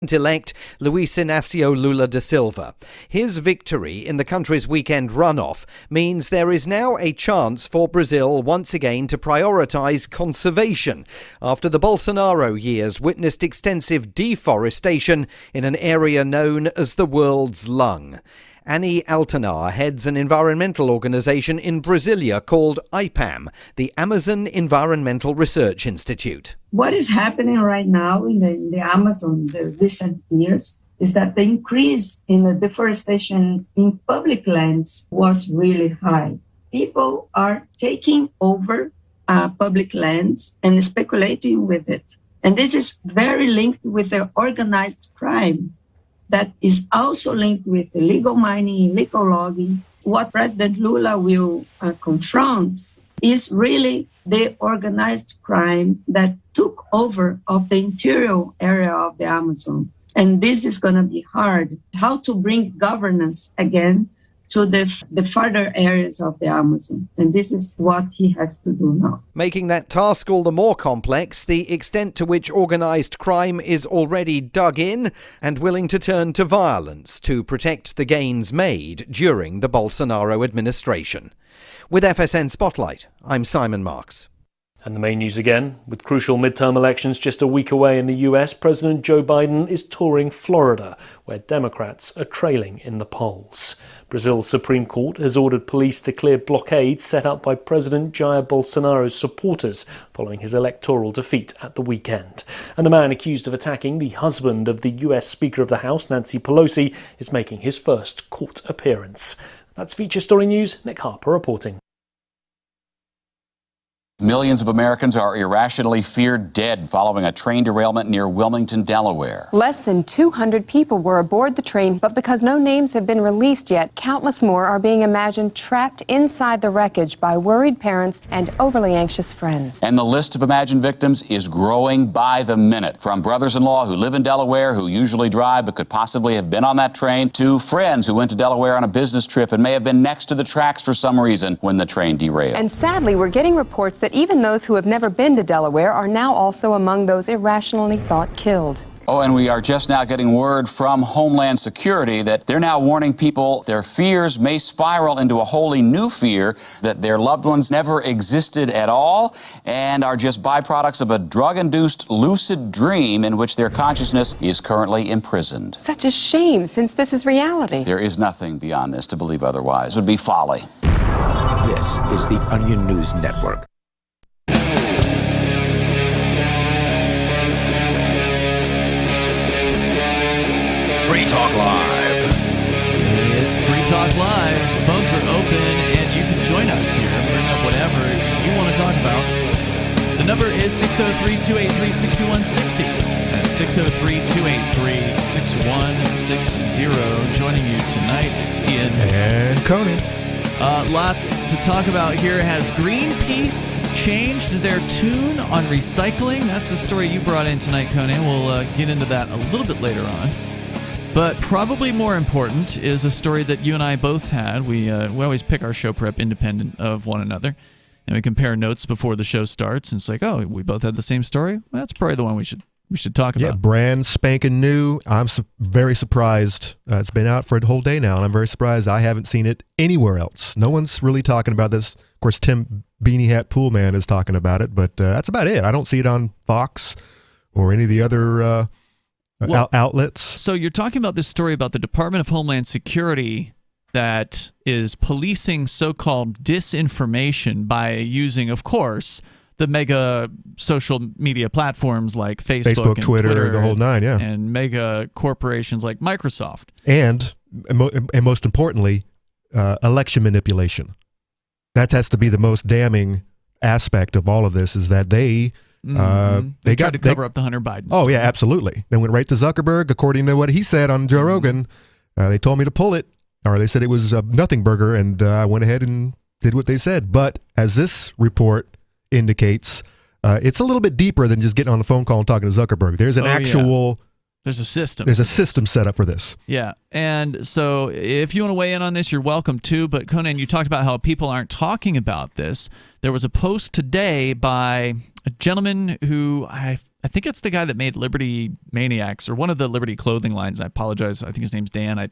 Elect Luis Inácio Lula da Silva. His victory in the country's weekend runoff means there is now a chance for Brazil once again to prioritise conservation after the Bolsonaro years witnessed extensive deforestation in an area known as the world's lung. Annie Altanar heads an environmental organisation in Brasilia called IPAM, the Amazon Environmental Research Institute. What is happening right now in the Amazon the recent years is that the increase in the deforestation in public lands was really high. People are taking over public lands and speculating with it. And this is very linked with the organized crime that is also linked with illegal mining, illegal logging. What President Lula will confront is really the organized crime that took over of the interior area of the Amazon. And this is going to be hard. How to bring governance again to the further areas of the Amazon. And this is what he has to do now. Making that task all the more complex, the extent to which organised crime is already dug in and willing to turn to violence to protect the gains made during the Bolsonaro administration. With FSN Spotlight, I'm Simon Marks. And the main news again, with crucial midterm elections just a week away in the US, President Joe Biden is touring Florida, where Democrats are trailing in the polls. Brazil's Supreme Court has ordered police to clear blockades set up by President Jair Bolsonaro's supporters following his electoral defeat at the weekend. And the man accused of attacking the husband of the US Speaker of the House, Nancy Pelosi, is making his first court appearance. That's Feature Story News. Nick Harper reporting. Millions of Americans are irrationally feared dead following a train derailment near Wilmington, Delaware. Less than 200 people were aboard the train, but because no names have been released yet, countless more are being imagined trapped inside the wreckage by worried parents and overly anxious friends. And the list of imagined victims is growing by the minute. From brothers-in-law who live in Delaware, who usually drive but could possibly have been on that train, to friends who went to Delaware on a business trip and may have been next to the tracks for some reason when the train derailed. And sadly, we're getting reports that even those who have never been to Delaware are now also among those irrationally thought killed. Oh, and we are just now getting word from Homeland Security that they're now warning people their fears may spiral into a wholly new fear that their loved ones never existed at all and are just byproducts of a drug-induced lucid dream in which their consciousness is currently imprisoned. Such a shame, since this is reality. There is nothing beyond this. To believe otherwise would be folly. This is the Onion News Network. Free Talk Live. It's Free Talk Live. Phones are open, and you can join us here and bring up whatever you want to talk about. The number is 603-283-6160. That's 603-283-6160. Joining you tonight, it's Ian and Conan. Lots to talk about here. Has Greenpeace changed their tune on recycling? That's the story you brought in tonight, Conan. We'll get into that a little bit later on. But probably more important is a story that you and I both had. We always pick our show prep independent of one another, and we compare notes before the show starts. And it's like, oh, we both had the same story. Well, that's probably the one we should talk about. Yeah, brand spanking new. I'm very surprised. It's been out for a whole day now, and I'm very surprised I haven't seen it anywhere else. No one's really talking about this. Of course, Tim Beanie Hat Poolman is talking about it, but that's about it. I don't see it on Fox or any of the other outlets. So you're talking about this story about the Department of Homeland Security that is policing so-called disinformation by using, of course, the mega social media platforms like Facebook and Twitter, the whole nine, yeah, and mega corporations like Microsoft. And most importantly, election manipulation. That has to be the most damning aspect of all of this, is that they tried to cover up the Hunter Biden story. Oh, yeah, absolutely. They went right to Zuckerberg, according to what he said on Joe Rogan. They told me to pull it, or they said it was a nothing burger, and I went ahead and did what they said. But as this report indicates, it's a little bit deeper than just getting on the phone call and talking to Zuckerberg. There's an There's a system. There's a system set up for this. Yeah. And so if you want to weigh in on this, you're welcome to. But Conan, you talked about how people aren't talking about this. There was a post today by a gentleman who I I think it's the guy that made Liberty Maniacs, or one of the Liberty clothing lines. I apologize. I think his name's Dan. I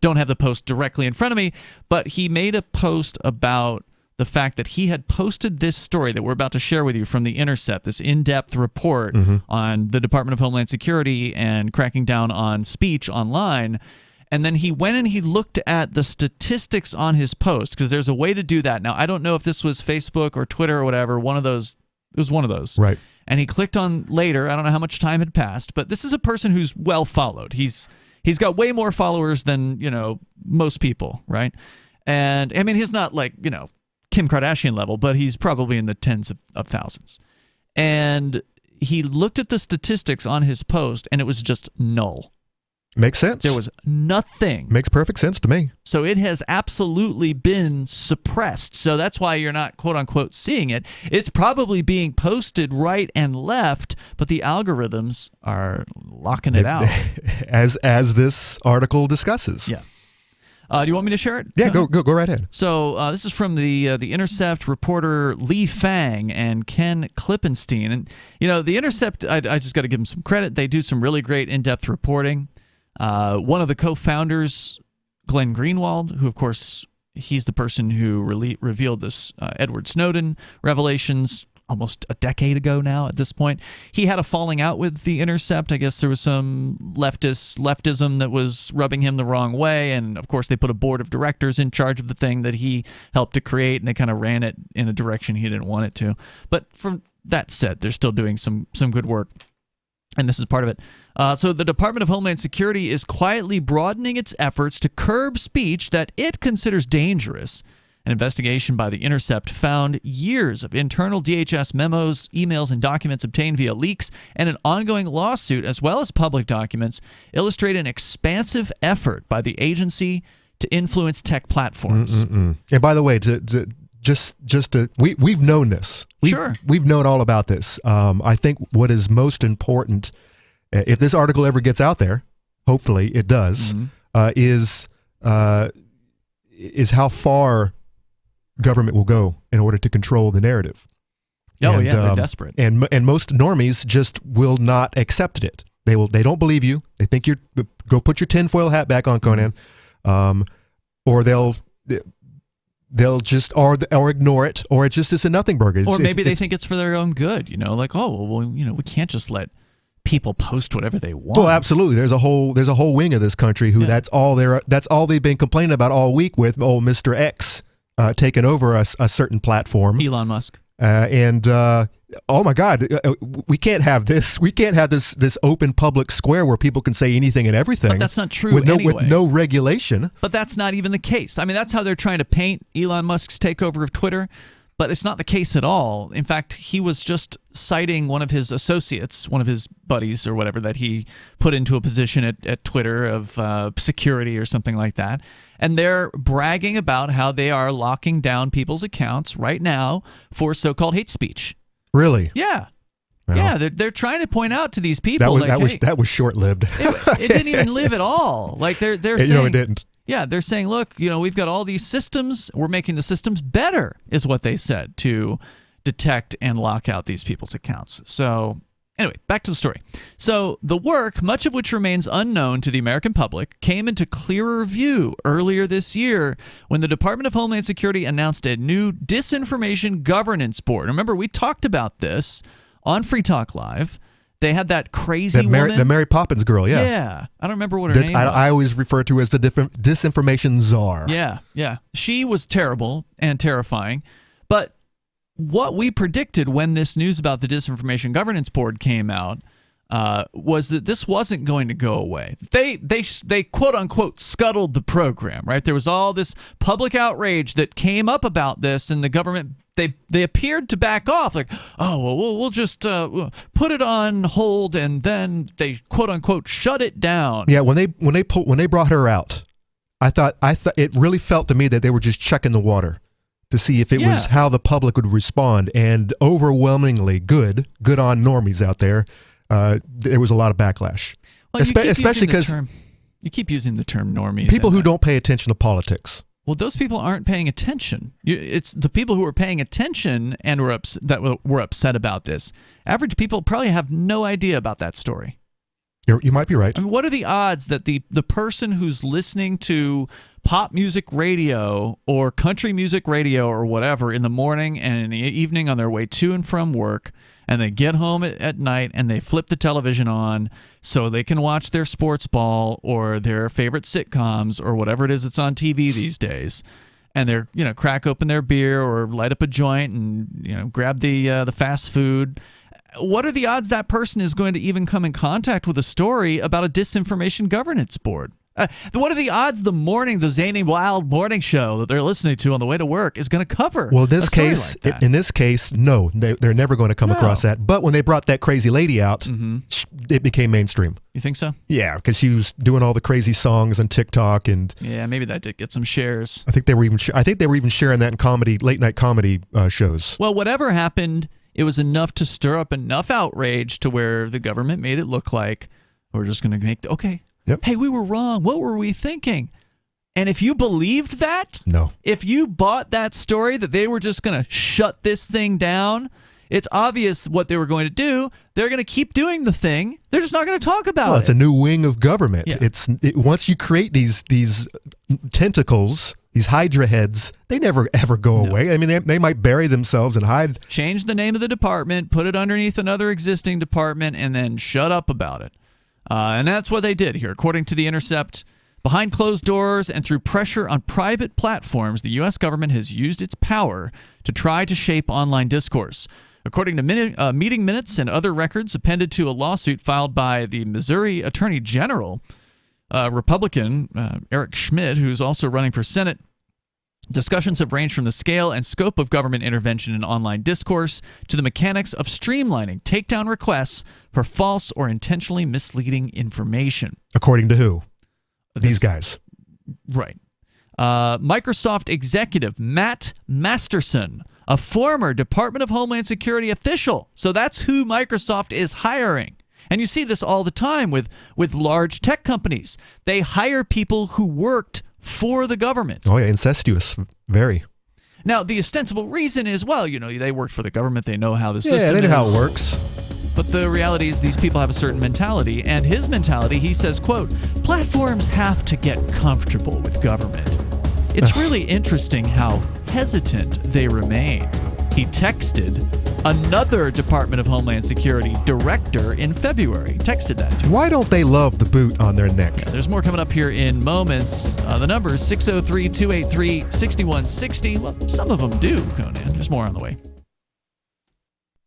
don't have the post directly in front of me, but he made a post about the fact that he had posted this story that we're about to share with you from The Intercept, this in-depth report on the Department of Homeland Security and cracking down on speech online. And then he went and he looked at the statistics on his post, because there's a way to do that. Now, I don't know if this was Facebook or Twitter or whatever, one of those. It was one of those. Right. And he clicked on later. I don't know how much time had passed, but this is a person who's well followed. He's got way more followers than, most people, right? And I mean, he's not like, Kim Kardashian level, but he's probably in the tens of thousands. And he looked at the statistics on his post, and it was just null. Makes sense. There was nothing. Makes perfect sense to me. So it has absolutely been suppressed. So that's why you're not, quote unquote, seeing it. It's probably being posted right and left, but the algorithms are locking it out. As this article discusses. Yeah. Do you want me to share it? Yeah, go right ahead. So this is from the Intercept reporter Lee Fang and Ken Klippenstein. And, the Intercept, I just got to give them some credit. They do some really great in-depth reporting. One of the co-founders, Glenn Greenwald, who, of course, he's the person who revealed this Edward Snowden revelations almost a decade ago now at this point. He had a falling out with The Intercept. I guess there was some leftism that was rubbing him the wrong way. And, of course, they put a board of directors in charge of the thing that he helped to create, and they kind of ran it in a direction he didn't want it to. But from that said, they're still doing some good work. And this is part of it. So the Department of Homeland Security is quietly broadening its efforts to curb speech that it considers dangerous. An investigation by The Intercept found years of internal DHS memos, emails, and documents obtained via leaks, and an ongoing lawsuit, as well as public documents, illustrate an expansive effort by the agency to influence tech platforms. And by the way, we've known this. We've known all about this. I think what is most important, if this article ever gets out there, hopefully it does, is how far government will go in order to control the narrative. They're desperate. And most normies just will not accept it. They don't believe you. They think you're go put your tinfoil hat back on, Conan, or they'll just or ignore it, or it just is a nothing burger. Or maybe they think it's for their own good. Like, we can't just let people post whatever they want. Well, absolutely. There's a whole wing of this country who that's all they've been complaining about all week with Mr. X taking over a certain platform. Elon Musk. Oh my God, we can't have this. We can't have this open public square where people can say anything and everything. But that's not true with anyway. no regulation. But that's not even the case. I mean, that's how they're trying to paint Elon Musk's takeover of Twitter. But it's not the case at all. In fact, he was just citing one of his associates, one of his buddies or whatever, that he put into a position at Twitter of security or something like that. And they're bragging about how they are locking down people's accounts right now for so-called hate speech. Really? Yeah. Well, yeah, they're trying to point out to these people that was short-lived. It didn't even live at all. Like they're saying, it didn't. Yeah, they're saying, look, we've got all these systems. We're making the systems better, is what they said, to detect and lock out these people's accounts. So anyway, back to the story. So the work, much of which remains unknown to the American public, came into clearer view earlier this year when the Department of Homeland Security announced a new Disinformation Governance Board. Remember, we talked about this on Free Talk Live. They had that crazy woman. The Mary Poppins girl, yeah. Yeah. I don't remember what her name was. I always refer to her as the disinformation czar. Yeah. She was terrible and terrifying. But what we predicted when this news about the Disinformation Governance Board came out was that this wasn't going to go away. They quote unquote scuttled the program, right? There was all this public outrage that came up about this, and the government they appeared to back off, like, we'll just put it on hold, and then they quote unquote shut it down. Yeah, when they brought her out, I thought it really felt to me that they were just checking the water to see if it was how the public would respond, and overwhelmingly good on normies out there. There was a lot of backlash, well, especially because you keep using the term normies. People who don't pay attention to politics. Well, those people aren't paying attention. It's the people who are paying attention and were upset about this. Average people probably have no idea about that story. You might be right. I mean, what are the odds that the person who's listening to pop music radio or country music radio or whatever in the morning and in the evening on their way to and from work, and they get home at night and they flip the television on so they can watch their sports ball or their favorite sitcoms or whatever it is that's on TV these days, and they're crack open their beer or light up a joint and grab the fast food. What are the odds that person is going to even come in contact with a story about a disinformation governance board? What are the odds the zany wild morning show that they're listening to on the way to work is going to cover? Well, in this case, no, they're never going to come across that. But when they brought that crazy lady out, it became mainstream. You think so? Yeah, because she was doing all the crazy songs on TikTok, and yeah, maybe that did get some shares. I think they were even sharing that in late night comedy shows. Well, whatever happened, it was enough to stir up enough outrage to where the government made it look like we're just going to make hey, we were wrong. What were we thinking? And if you believed that, if you bought that story that they were just going to shut this thing down, it's obvious what they were going to do. They're going to keep doing the thing. They're just not going to talk about it. It's a new wing of government. Yeah. Once you create these tentacles, these Hydra heads, they never ever go away. I mean, they might bury themselves and hide. Change the name of the department, put it underneath another existing department, and then shut up about it. And that's what they did here. According to The Intercept, behind closed doors and through pressure on private platforms, the U.S. government has used its power to try to shape online discourse. According to meeting minutes and other records appended to a lawsuit filed by the Missouri Attorney General, Republican Eric Schmidt, who's also running for Senate, discussions have ranged from the scale and scope of government intervention in online discourse to the mechanics of streamlining takedown requests for false or intentionally misleading information. According to who? These guys. Right. Microsoft executive Matt Masterson, a former Department of Homeland Security official. So that's who Microsoft is hiring. And you see this all the time with large tech companies. They hire people who worked for the government. Oh, yeah, incestuous. Very. Now, the ostensible reason is, well, they worked for the government. They know how the system is. Yeah, they know how it works. But the reality is these people have a certain mentality. And his mentality, he says, quote, platforms have to get comfortable with government. It's really interesting how hesitant they remain. He texted another Department of Homeland Security director in February. Texted that to him. Why don't they love the boot on their neck? Yeah, there's more coming up here in moments. The number is 603-283-6160. Well, some of them do, Conan. There's more on the way.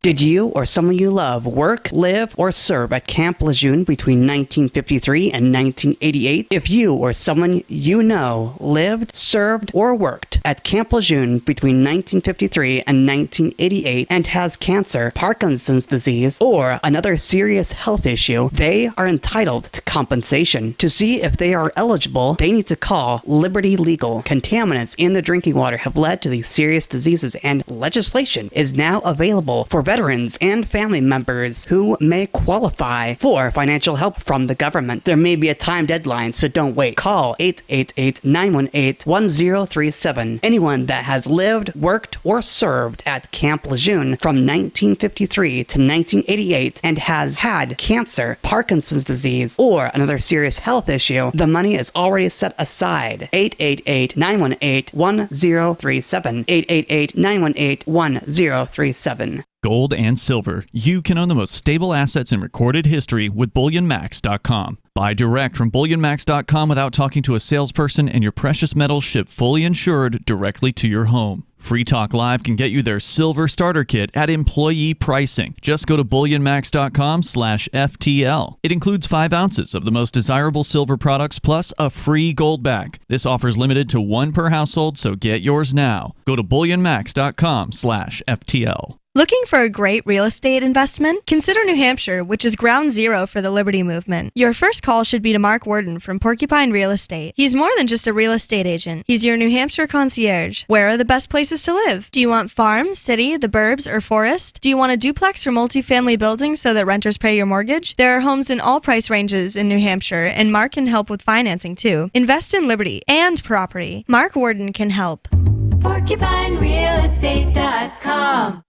Did you or someone you love work, live, or serve at Camp Lejeune between 1953 and 1988? If you or someone you know lived, served, or worked at Camp Lejeune between 1953 and 1988 and has cancer, Parkinson's disease, or another serious health issue, they are entitled to compensation. To see if they are eligible, they need to call Liberty Legal. Contaminants in the drinking water have led to these serious diseases, and legislation is now available for veterans and family members who may qualify for financial help from the government. There may be a time deadline, so don't wait. Call 888-918-1037. Anyone that has lived, worked, or served at Camp Lejeune from 1953 to 1988 and has had cancer, Parkinson's disease, or another serious health issue, the money is already set aside. 888-918-1037. 888-918-1037. Gold and silver. You can own the most stable assets in recorded history with BullionMax.com. Buy direct from BullionMax.com without talking to a salesperson, and your precious metals shipped fully insured directly to your home. Free Talk Live can get you their silver starter kit at employee pricing. Just go to BullionMax.com/FTL. It includes 5 ounces of the most desirable silver products plus a free gold bag. This offer is limited to 1 per household, so get yours now. Go to BullionMax.com/FTL. Looking for a great real estate investment? Consider New Hampshire, which is ground zero for the Liberty Movement. Your first call should be to Mark Worden from Porcupine Real Estate. He's more than just a real estate agent. He's your New Hampshire concierge. Where are the best places to live? Do you want farm, city, the burbs, or forest? Do you want a duplex or multifamily building so that renters pay your mortgage? There are homes in all price ranges in New Hampshire, and Mark can help with financing too. Invest in Liberty and property. Mark Worden can help. PorcupineRealEstate.com.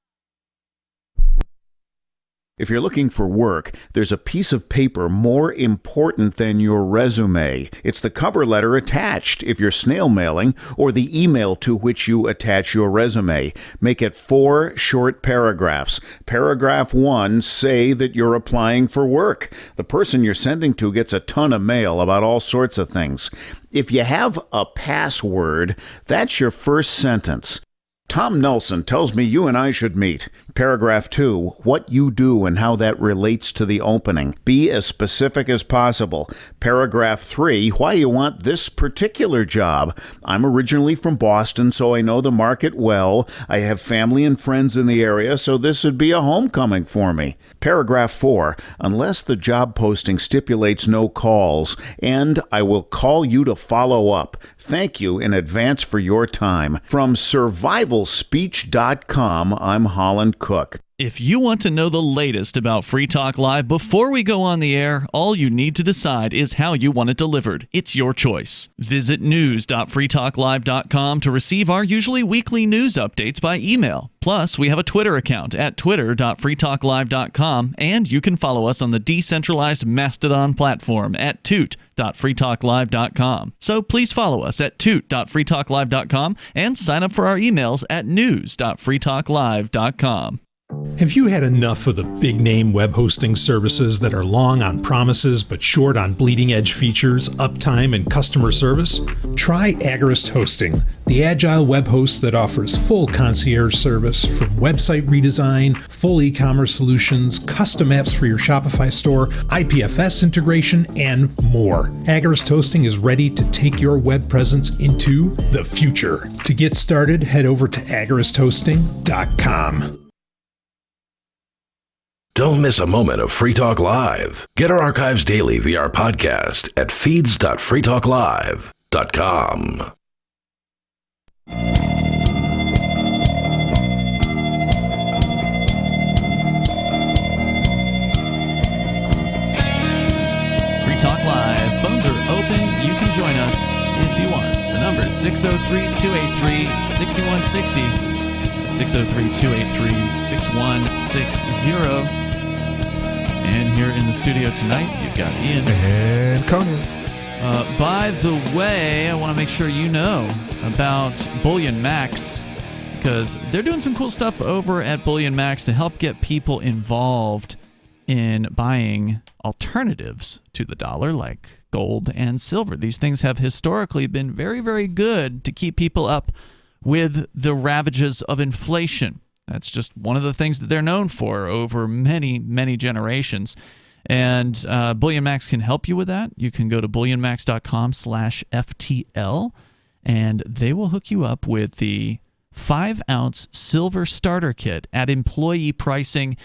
If you're looking for work, there's a piece of paper more important than your resume. It's the cover letter attached if you're snail mailing, or the email to which you attach your resume. Make it 4 short paragraphs. Paragraph 1, say that you're applying for work. The person you're sending to gets a ton of mail about all sorts of things. If you have a password, that's your first sentence. Tom Nelson tells me you and I should meet. Paragraph 2, what you do and how that relates to the opening. Be as specific as possible. Paragraph 3, why you want this particular job. I'm originally from Boston, so I know the market well. I have family and friends in the area, so this would be a homecoming for me. Paragraph 4, unless the job posting stipulates no calls, and I will call you to follow up. Thank you in advance for your time. From survivalspeech.com, I'm Holland Cook. If you want to know the latest about Free Talk Live before we go on the air, all you need to decide is how you want it delivered. It's your choice. Visit news.freetalklive.com to receive our usually weekly news updates by email. Plus, we have a Twitter account at twitter.freetalklive.com, and you can follow us on the decentralized Mastodon platform at toot.freetalklive.com. So please follow us at toot.freetalklive.com and sign up for our emails at news.freetalklive.com. Have you had enough of the big-name web hosting services that are long on promises but short on bleeding-edge features, uptime, and customer service? Try Agorist Hosting, the agile web host that offers full concierge service from website redesign, full e-commerce solutions, custom apps for your Shopify store, IPFS integration, and more. Agorist Hosting is ready to take your web presence into the future. To get started, head over to agoristhosting.com. Don't miss a moment of Free Talk Live. Get our archives daily via our podcast at feeds.freetalklive.com. Free Talk Live. Phones are open. You can join us if you want. The number is 603-283-6160. 603-283-6160. And here in the studio tonight, you've got Ian. And Conan. By the way, I want to make sure you know about Bullion Max, because they're doing some cool stuff over at Bullion Max to help get people involved in buying alternatives to the dollar, like gold and silver. These things have historically been very, very good to keep people up with the ravages of inflation. That's just one of the things that they're known for over many, many generations. And Bullion Max can help you with that. You can go to bullionmax.com/FTL, and they will hook you up with the 5-ounce silver starter kit at employee pricing,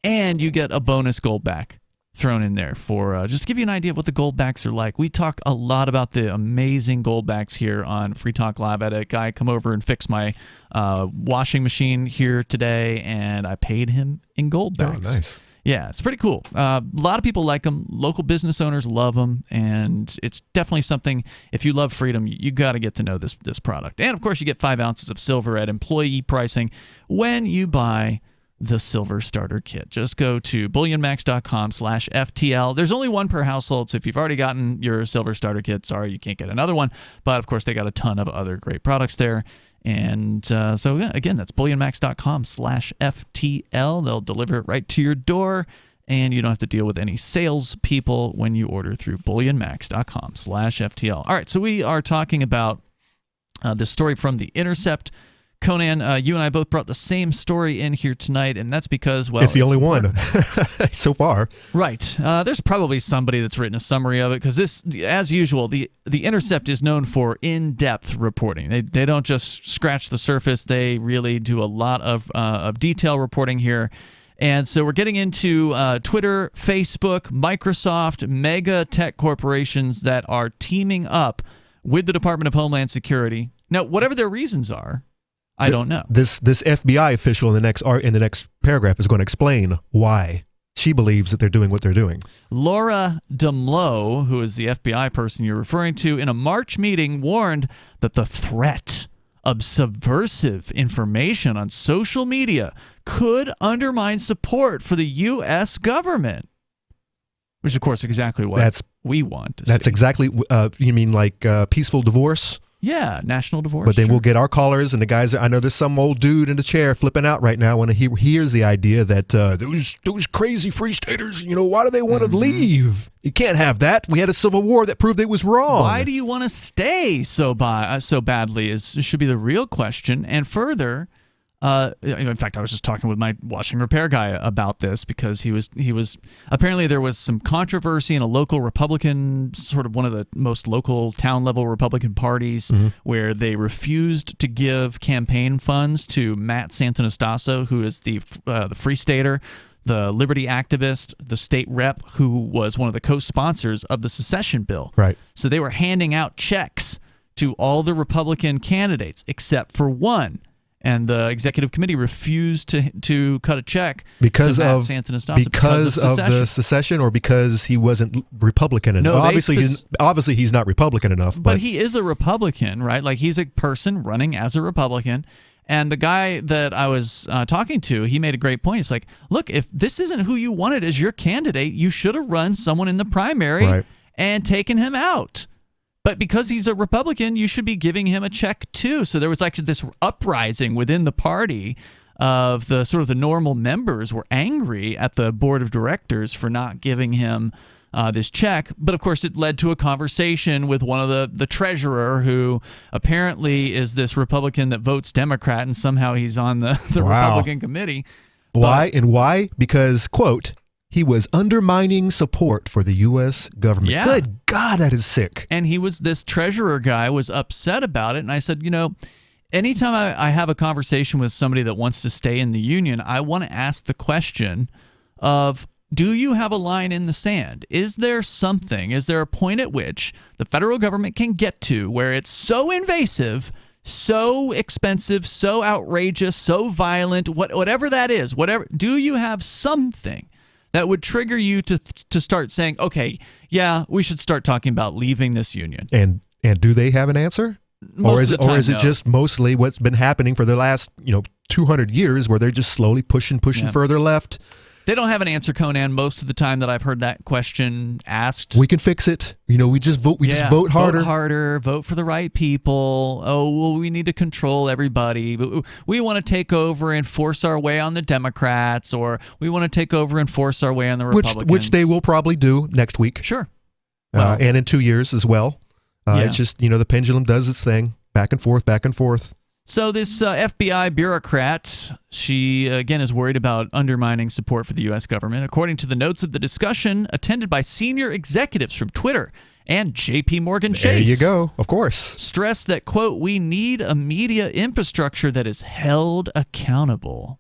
and you get a bonus gold back thrown in there for just to give you an idea of what the gold backs are like. We talk a lot about the amazing gold backs here on Free Talk Live. I had a guy come over and fix my washing machine here today, and I paid him in gold backs. Oh, nice. Yeah, it's pretty cool. A lot of people like them. Local business owners love them, and it's definitely something, if you love freedom, you got to get to know this product. And, of course, you get 5 ounces of silver at employee pricing when you buy the silver starter kit. Just go to bullionmax.com/FTL. There's only one per household, so if you've already gotten your silver starter kit, sorry, you can't get another one. But, of course, they got a ton of other great products there. And so, yeah, again, that's bullionmax.com/FTL. They'll deliver it right to your door, and you don't have to deal with any sales people when you order through bullionmax.com/FTL. All right, so we are talking about this story from The Intercept Conan, you and I both brought the same story in here tonight, and that's because, well, it's the only one so far. Right. There's probably somebody that's written a summary of it, because this, as usual, the Intercept is known for in-depth reporting. They don't just scratch the surface. They really do a lot of detail reporting here. And so we're getting into Twitter, Facebook, Microsoft, mega tech corporations that are teaming up with the Department of Homeland Security. Now, whatever their reasons are, I don't know. This FBI official in the next paragraph is going to explain why she believes that they're doing what they're doing. Laura Dumlo, who is the FBI person you're referring to, in a March meeting warned that the threat of subversive information on social media could undermine support for the U.S. government. Which, of course, is exactly what we want to see. That's exactly, you mean like peaceful divorce? Yeah, national divorce. But then we'll get our callers and the guys. I know there's some old dude in the chair flipping out right now when he hears the idea that those crazy free staters, why do they want to leave? You can't have that. We had a civil war that proved it was wrong. Why do you want to stay so badly should be the real question. And further, in fact, I was just talking with my washing repair guy about this, because he was apparently there was some controversy in a local Republican, sort of one of the most local town level Republican parties, where they refused to give campaign funds to Matt Santonastasso, who is the Free Stater, the liberty activist, the state rep, who was one of the co-sponsors of the secession bill. Right. So they were handing out checks to all the Republican candidates except for one. And the executive committee refused to cut a check because to Matt of Santonastasso the secession, or because he wasn't Republican enough. No, obviously he's not Republican enough. But he is a Republican, right? Like, he's a person running as a Republican. And the guy that I was talking to, he made a great point. It's like, look, if this isn't who you wanted as your candidate, you should have run someone in the primary and taken him out. But because he's a Republican, you should be giving him a check too. So there was actually this uprising within the party of the sort of the normal members were angry at the board of directors for not giving him this check. But of course, it led to a conversation with one of the treasurer, who apparently is this Republican that votes Democrat, and somehow he's on the Republican committee. Why? Because, quote, he was undermining support for the U.S. government. Yeah. Good God, that is sick. And this treasurer guy was upset about it. And I said, anytime I have a conversation with somebody that wants to stay in the union, I want to ask the question of, do you have a line in the sand? Is there a point at which the federal government can get to where it's so invasive, so expensive, so outrageous, so violent, whatever that is, do you have something that would trigger you to start saying, okay, yeah, we should start talking about leaving this union? And do they have an answer? Or is it just mostly what's been happening for the last 200 years, where they're just slowly pushing further left? They don't have an answer, Conan, most of the time that I've heard that question asked. We can fix it. We just vote. Just vote harder. Vote harder. Vote for the right people. Oh, well, we need to control everybody. We want to take over and force our way on the Democrats, or we want to take over and force our way on the Republicans. Which they will probably do next week. Sure. And in 2 years as well. It's just, the pendulum does its thing. Back and forth, back and forth. So this FBI bureaucrat, she, again, is worried about undermining support for the U.S. government. According to the notes of the discussion, attended by senior executives from Twitter and J.P. Morgan Chase. There you go, of course. Stressed that, quote, we need a media infrastructure that is held accountable.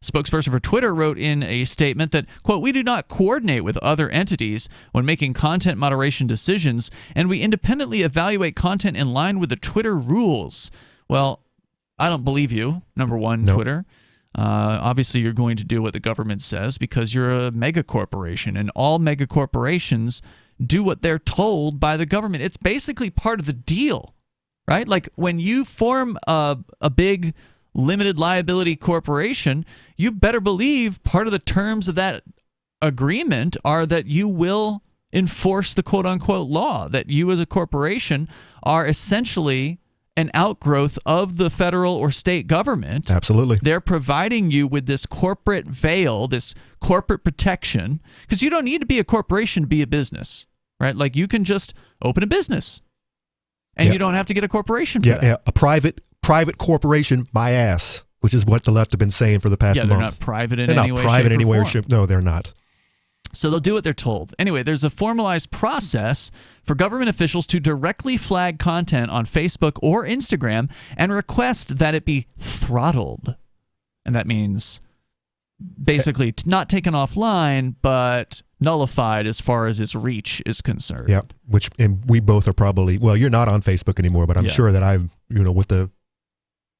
Spokesperson for Twitter wrote in a statement that, quote, we do not coordinate with other entities when making content moderation decisions, and we independently evaluate content in line with the Twitter rules. Well, I don't believe you, number one, Nope. Twitter. Obviously, you're going to do what the government says because you're a mega corporation, and all mega corporations do what they're told by the government. It's basically part of the deal, right? Like, when you form a big limited liability corporation, you better believe part of the terms of that agreement are that you will enforce the quote-unquote law, that you as a corporation are essentially an outgrowth of the federal or state government. Absolutely. They're providing you with this corporate veil, this corporate protection, because you don't need to be a corporation to be a business, right? Like, you can just open a business, and you don't have to get a corporation for that. Yeah, a private corporation, my ass, which is what the left have been saying for the past month. Yeah, they're not private in they're any not way, private shape, anywhere. or form. No, they're not. So they'll do what they're told. Anyway, there's a formalized process for government officials to directly flag content on Facebook or Instagram and request that it be throttled. And that means basically not taken offline, but nullified as far as its reach is concerned. Yeah, and we both are probably, well, you're not on Facebook anymore, but I'm sure that I've,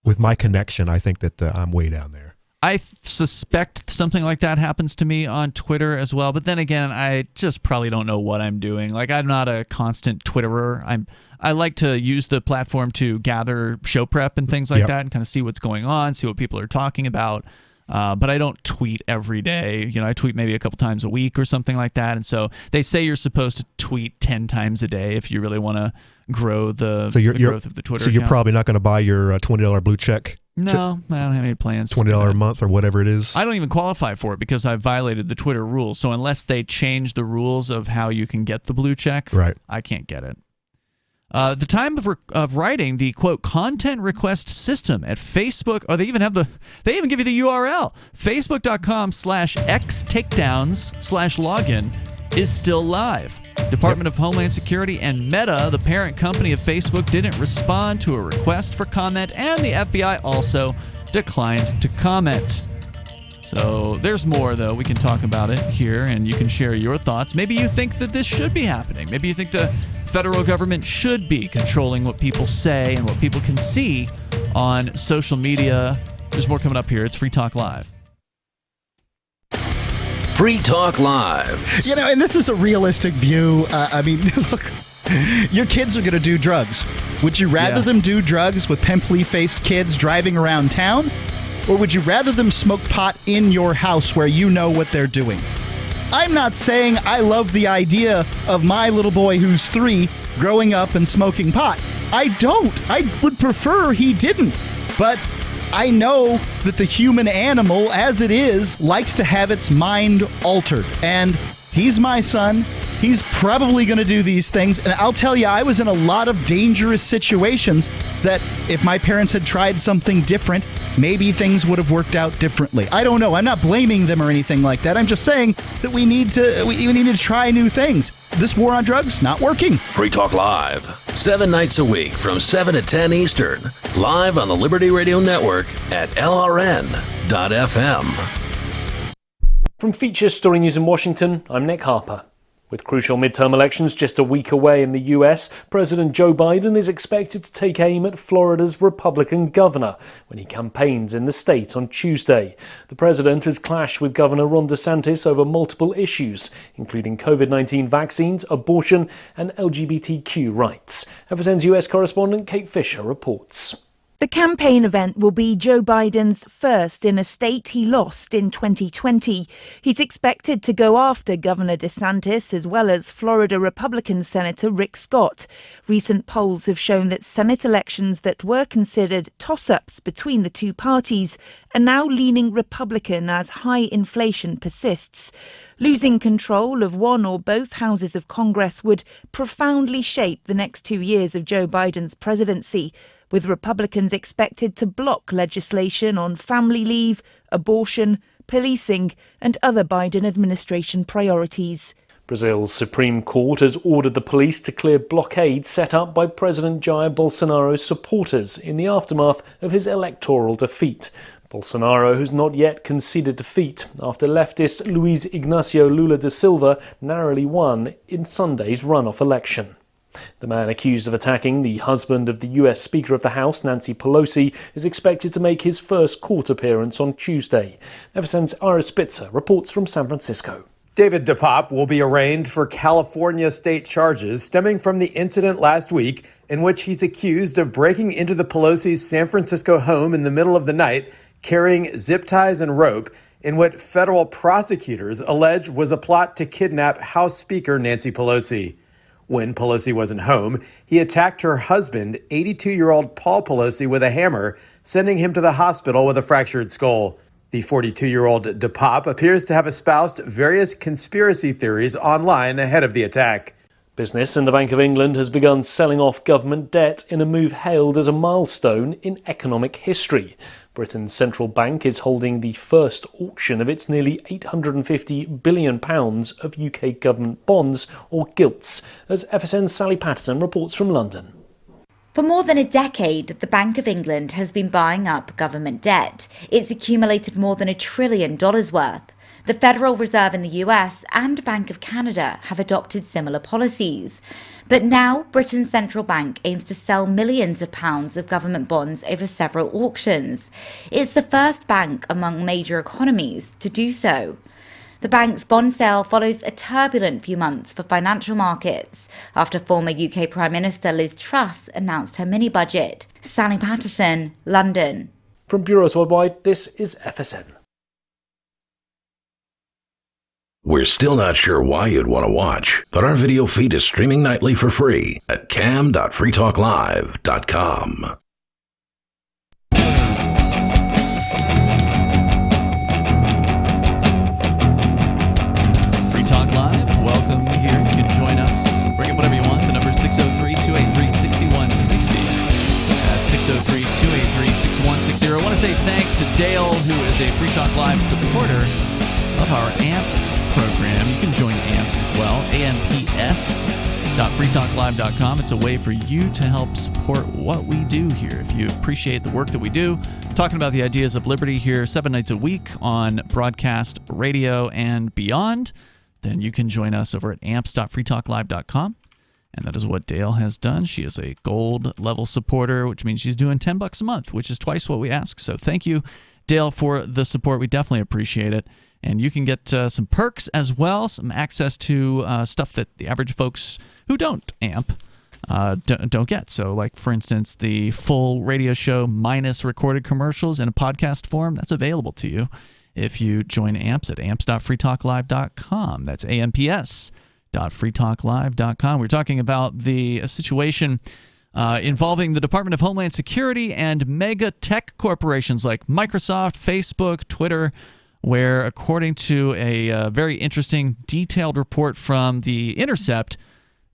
with my connection, I think that I'm way down there. I suspect something like that happens to me on Twitter as well, but then again, I just probably don't know what I'm doing. Like, I'm not a constant Twitterer. I like to use the platform to gather show prep and things like that and kind of see what's going on, see what people are talking about. But I don't tweet every day. I tweet maybe a couple times a week or something like that. And so they say you're supposed to tweet 10 times a day if you really want to grow the growth of the Twitter So you're account. probably not going to buy your $20 blue check? No, I don't have any plans. $20 a month or whatever it is? I don't even qualify for it because I've violated the Twitter rules. So unless they change the rules of how you can get the blue check, I can't get it. The time of writing the quote content request system at Facebook, they even give you the URL, facebook.com/xtakedowns/login is still live. Department of Homeland Security and Meta, the parent company of Facebook, didn't respond to a request for comment, and the FBI also declined to comment. So there's more, though. We can talk about it here, and you can share your thoughts. Maybe you think that this should be happening. Maybe you think the federal government should be controlling what people say and what people can see on social media. There's more coming up here. It's Free Talk Live. Free Talk Live. And this is a realistic view. Look, your kids are going to do drugs. Would you rather them do drugs with pimply-faced kids driving around town? Or would you rather them smoke pot in your house where you know what they're doing? I'm not saying I love the idea of my little boy who's 3 growing up and smoking pot. I don't. I would prefer he didn't. But I know that the human animal, as it is, likes to have its mind altered. And he's my son. He's probably going to do these things. And I'll tell you, I was in a lot of dangerous situations that if my parents had tried something different, maybe things would have worked out differently. I don't know. I'm not blaming them or anything like that. I'm just saying that we need to try new things. This war on drugs, not working. Free Talk Live, 7 nights a week from 7 to 10 Eastern. Live on the Liberty Radio Network at LRN.FM. From Feature Story News in Washington, I'm Nick Harper. With crucial midterm elections just a week away in the US, President Joe Biden is expected to take aim at Florida's Republican governor when he campaigns in the state on Tuesday. The president has clashed with Governor Ron DeSantis over multiple issues, including COVID-19 vaccines, abortion, and LGBTQ rights. FSN's US correspondent Kate Fisher reports. The campaign event will be Joe Biden's first in a state he lost in 2020. He's expected to go after Governor DeSantis as well as Florida Republican Senator Rick Scott. Recent polls have shown that Senate elections that were considered toss-ups between the two parties are now leaning Republican as high inflation persists. Losing control of one or both houses of Congress would profoundly shape the next 2 years of Joe Biden's presidency, with Republicans expected to block legislation on family leave, abortion, policing, and other Biden administration priorities. Brazil's Supreme Court has ordered the police to clear blockades set up by President Jair Bolsonaro's supporters in the aftermath of his electoral defeat. Bolsonaro has not yet conceded defeat after leftist Luiz Inácio Lula da Silva narrowly won in Sunday's runoff election. The man accused of attacking the husband of the US Speaker of the House, Nancy Pelosi, is expected to make his first court appearance on Tuesday. FSN's Ira Spitzer reports from San Francisco. David DePop will be arraigned for California state charges stemming from the incident last week in which he's accused of breaking into the Pelosi's San Francisco home in the middle of the night, carrying zip ties and rope, in what federal prosecutors allege was a plot to kidnap House Speaker Nancy Pelosi. When Pelosi wasn't home, he attacked her husband, 82-year-old Paul Pelosi, with a hammer, sending him to the hospital with a fractured skull. The 42-year-old DePop appears to have espoused various conspiracy theories online ahead of the attack. Business and the Bank of England has begun selling off government debt in a move hailed as a milestone in economic history. Britain's central bank is holding the first auction of its nearly £850 billion of UK government bonds or gilts, as FSN's Sally Patterson reports from London. For more than a decade, the Bank of England has been buying up government debt. It's accumulated more than $1 trillion worth. The Federal Reserve in the US and Bank of Canada have adopted similar policies. But now Britain's central bank aims to sell millions of pounds of government bonds over several auctions. It's the first bank among major economies to do so. The bank's bond sale follows a turbulent few months for financial markets after former UK Prime Minister Liz Truss announced her mini-budget. Sally Patterson, London. From Bureaus Worldwide, this is FSN. We're still not sure why you'd want to watch, but our video feed is streaming nightly for free at cam.freetalklive.com. Free Talk Live, welcome here. You can join us. Bring up whatever you want. The number is 603-283-6160. That's 603-283-6160. I want to say thanks to Dale, who is a Free Talk Live supporter of our AMPS program. You can join AMPS as well, amps.freetalklive.com. It's a way for you to help support what we do here. If you appreciate the work that we do, talking about the ideas of liberty here 7 nights a week on broadcast radio and beyond, then you can join us over at amps.freetalklive.com. And that is what Dale has done. She is a gold level supporter, which means she's doing $10 a month, which is twice what we ask. So thank you, Dale, for the support. We definitely appreciate it. And you can get some perks as well, some access to stuff that the average folks who don't AMP don't get. So, like, for instance, the full radio show minus recorded commercials in a podcast form, that's available to you if you join AMPS at amps.freetalklive.com. That's amps.freetalklive.com. We're talking about the situation involving the Department of Homeland Security and mega tech corporations like Microsoft, Facebook, Twitter, where, according to a very interesting, detailed report from The Intercept,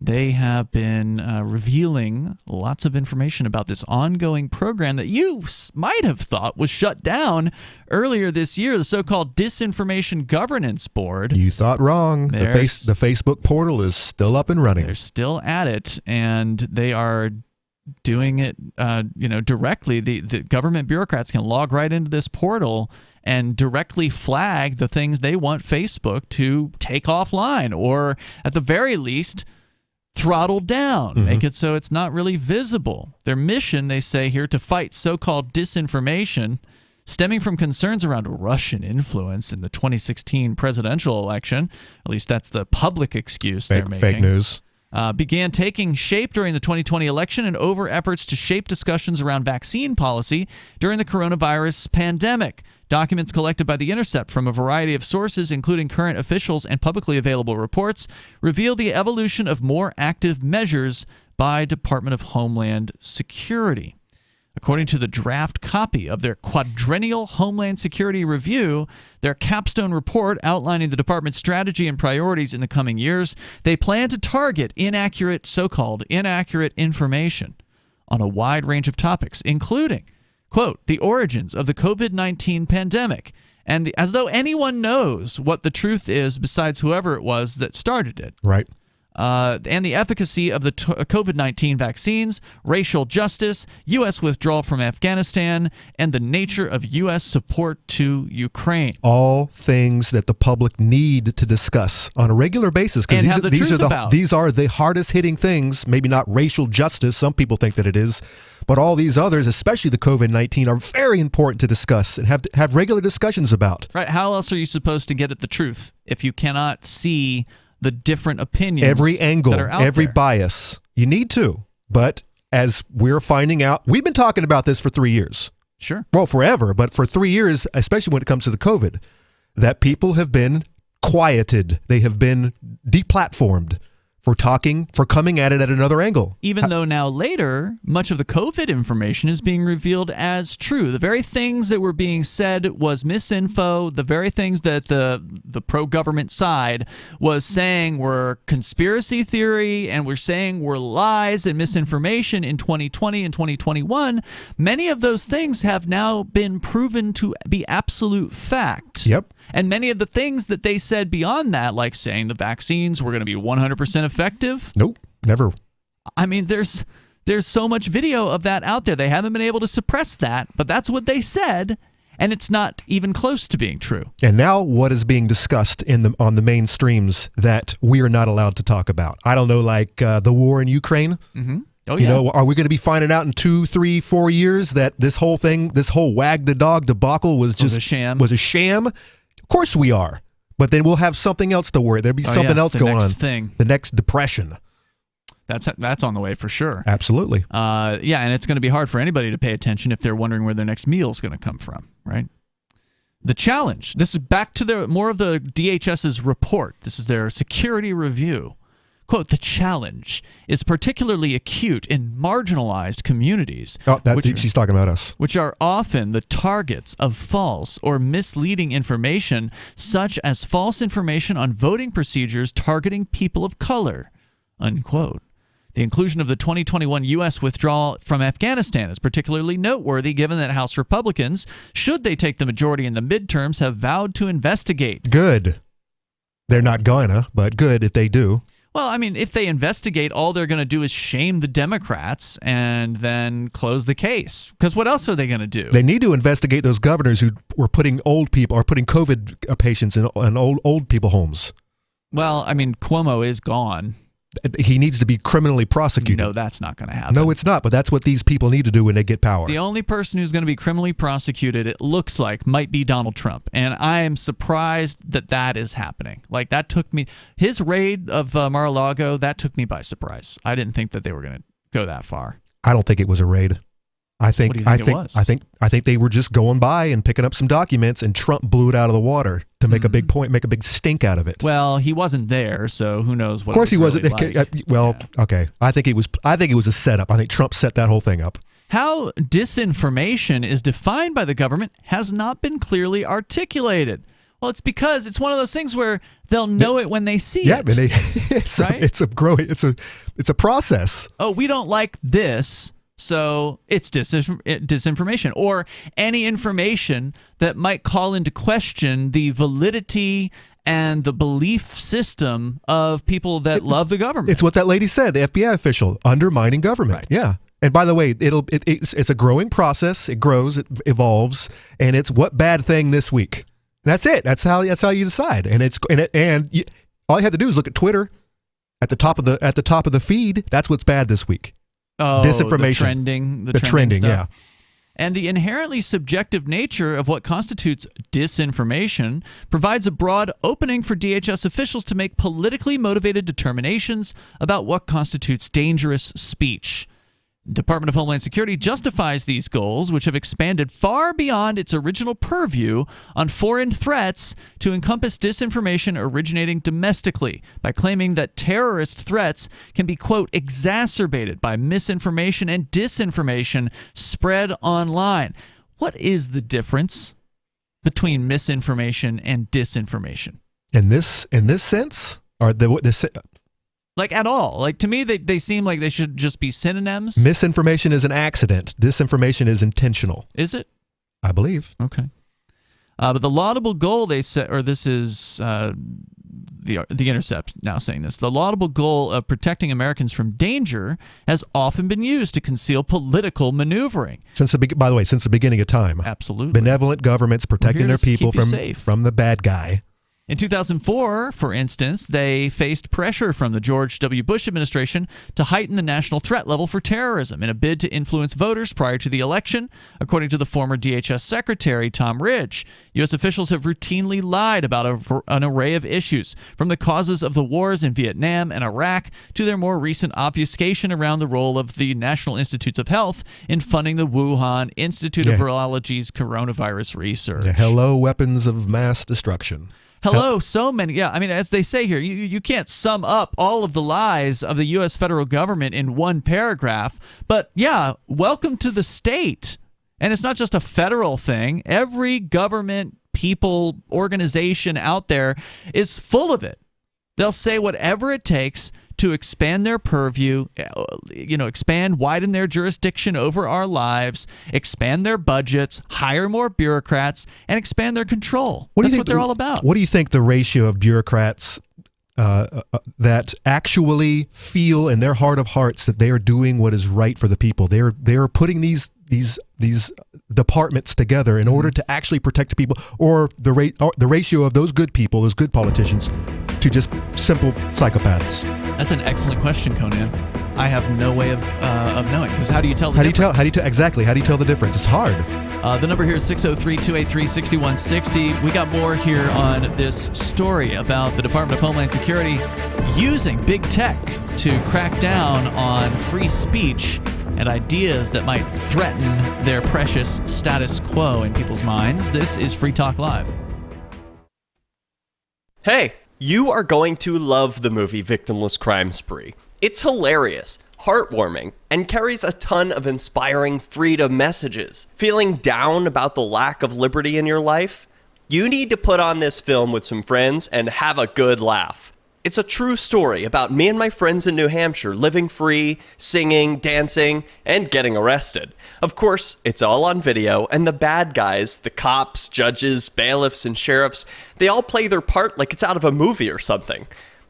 they have been revealing lots of information about this ongoing program that you might have thought was shut down earlier this year, the so-called Disinformation Governance Board. You thought wrong. The Facebook portal is still up and running. They're still at it, and they are doing it directly. The government bureaucrats can log right into this portal and directly flag the things they want Facebook to take offline, or at the very least throttle down, make it so it's not really visible. Their mission, they say here, to fight so-called disinformation stemming from concerns around Russian influence in the 2016 presidential election, at least that's the public excuse they're making. Fake news. Began taking shape during the 2020 election and over efforts to shape discussions around vaccine policy during the coronavirus pandemic. Documents collected by The Intercept from a variety of sources, including current officials and publicly available reports, reveal the evolution of more active measures by Department of Homeland Security. According to the draft copy of their quadrennial Homeland Security Review, their capstone report outlining the department's strategy and priorities in the coming years, they plan to target so-called inaccurate information on a wide range of topics, including, quote, the origins of the COVID-19 pandemic, and as though anyone knows what the truth is besides whoever it was that started it. Right. And the efficacy of the COVID-19 vaccines, racial justice, U.S. withdrawal from Afghanistan, and the nature of U.S. support to Ukraine. All things that the public need to discuss on a regular basis, because these are the hardest hitting things. Maybe not racial justice. Some people think that it is. But all these others, especially the COVID-19, are very important to discuss and have regular discussions about. Right. How else are you supposed to get at the truth if you cannot see the different opinions, every angle, that are out every there? bias? You need to. But as we're finding out, we've been talking about this for 3 years. Sure. Well, forever, but for 3 years, especially when it comes to the COVID, that people have been quieted. They have been deplatformed for coming at it at another angle. Even though now later, much of the COVID information is being revealed as true. The very things that were being said was misinfo. The very things that the pro-government side was saying were conspiracy theory and were saying were lies and misinformation in 2020 and 2021. Many of those things have now been proven to be absolute fact. Yep. And many of the things that they said beyond that, like saying the vaccines were going to be 100% effective. Nope, never. I mean, there's so much video of that out there. They haven't been able to suppress that, but that's what they said, and it's not even close to being true. And now what is being discussed on the main streams that we are not allowed to talk about? I don't know, like the war in Ukraine. Mm-hmm. Oh, you know, are we going to be finding out in 2, 3, 4 years that this whole wag the dog debacle was just a sham? Of course we are. But then we'll have something else to worry. There'll be something else going on. The next depression. That's on the way for sure. Absolutely. Yeah, and it's going to be hard for anybody to pay attention if they're wondering where their next meal is going to come from, right? The challenge. This is back to more of the DHS's report. This is their security review. Quote, the challenge is particularly acute in marginalized communities. Oh, she's talking about us. Which are often the targets of false or misleading information, such as false information on voting procedures targeting people of color, unquote. The inclusion of the 2021 U.S. withdrawal from Afghanistan is particularly noteworthy given that House Republicans, should they take the majority in the midterms, have vowed to investigate. Good. They're not gonna, but good if they do. Well, I mean, if they investigate, all they're going to do is shame the Democrats and then close the case. Because what else are they going to do? They need to investigate those governors who were putting COVID patients in old people homes. Well, I mean, Cuomo is gone. He needs to be criminally prosecuted. No, that's not going to happen. No, it's not. But that's what these people need to do when they get power. The only person who's going to be criminally prosecuted, it looks like, might be Donald Trump. And I am surprised that is happening. Like, that took me... His raid of Mar-a-Lago, that took me by surprise. I didn't think that they were going to go that far. I don't think it was a raid. I think they were just going by and picking up some documents, and Trump blew it out of the water to make a big point, make a big stink out of it. Well, he wasn't there, so who knows what. Of course, it was he wasn't. like. Okay. I think it was a setup. I think Trump set that whole thing up. How disinformation is defined by the government has not been clearly articulated. Well, it's because it's one of those things where they'll know it when they see it. Yeah, it's a process. Oh, we don't like this. So it's disinformation, or any information that might call into question the validity and the belief system of people that love the government. It's what that lady said, the FBI official, undermining government. Right. Yeah. And by the way, it's a growing process. It grows, it evolves, and it's what bad thing this week. And that's it. That's how you decide. And all you have to do is look at Twitter at the top of the feed. That's what's bad this week. Oh, disinformation. The trending stuff. Yeah. And the inherently subjective nature of what constitutes disinformation provides a broad opening for DHS officials to make politically motivated determinations about what constitutes dangerous speech. Department of Homeland Security justifies these goals, which have expanded far beyond its original purview on foreign threats to encompass disinformation originating domestically, by claiming that terrorist threats can be, quote, exacerbated by misinformation and disinformation spread online. What is the difference between misinformation and disinformation? In this sense? Or like at all? Like, to me, they seem like they should just be synonyms. Misinformation is an accident. Disinformation is intentional. Is it? I believe. Okay. But the laudable goal they set, or this is the Intercept now saying this, the laudable goal of protecting Americans from danger has often been used to conceal political maneuvering. By the way, since the beginning of time. Absolutely. Benevolent governments protecting their people from the bad guy. In 2004, for instance, they faced pressure from the George W. Bush administration to heighten the national threat level for terrorism in a bid to influence voters prior to the election, according to the former DHS Secretary Tom Ridge. U.S. officials have routinely lied about an array of issues, from the causes of the wars in Vietnam and Iraq to their more recent obfuscation around the role of the National Institutes of Health in funding the Wuhan Institute of Virology's coronavirus research. Hello, weapons of mass destruction. Hello, so many. Yeah, I mean, as they say here, you can't sum up all of the lies of the U.S. federal government in one paragraph. But yeah, welcome to the state. And it's not just a federal thing. Every government, people, organization out there is full of it. They'll say whatever it takes to expand their purview, widen their jurisdiction over our lives, expand their budgets, hire more bureaucrats, and expand their control. That's what they're all about. What do you think the ratio of bureaucrats that actually feel in their heart of hearts that they are doing what is right for the people? They are putting these departments together in order to actually protect the people, or the ratio of those good people, those good politicians, to just simple psychopaths? That's an excellent question, Conan. I have no way of knowing, because how do you tell the difference? How do you tell the difference? It's hard. The number here is 603-283-6160. We got more here on this story about the Department of Homeland Security using big tech to crack down on free speech and ideas that might threaten their precious status quo in people's minds. This is Free Talk Live. Hey, you are going to love the movie Victimless Crime Spree. It's hilarious, heartwarming, and carries a ton of inspiring freedom messages. Feeling down about the lack of liberty in your life? You need to put on this film with some friends and have a good laugh. It's a true story about me and my friends in New Hampshire living free, singing, dancing, and getting arrested. Of course, it's all on video, and the bad guys, the cops, judges, bailiffs, and sheriffs, they all play their part like it's out of a movie or something.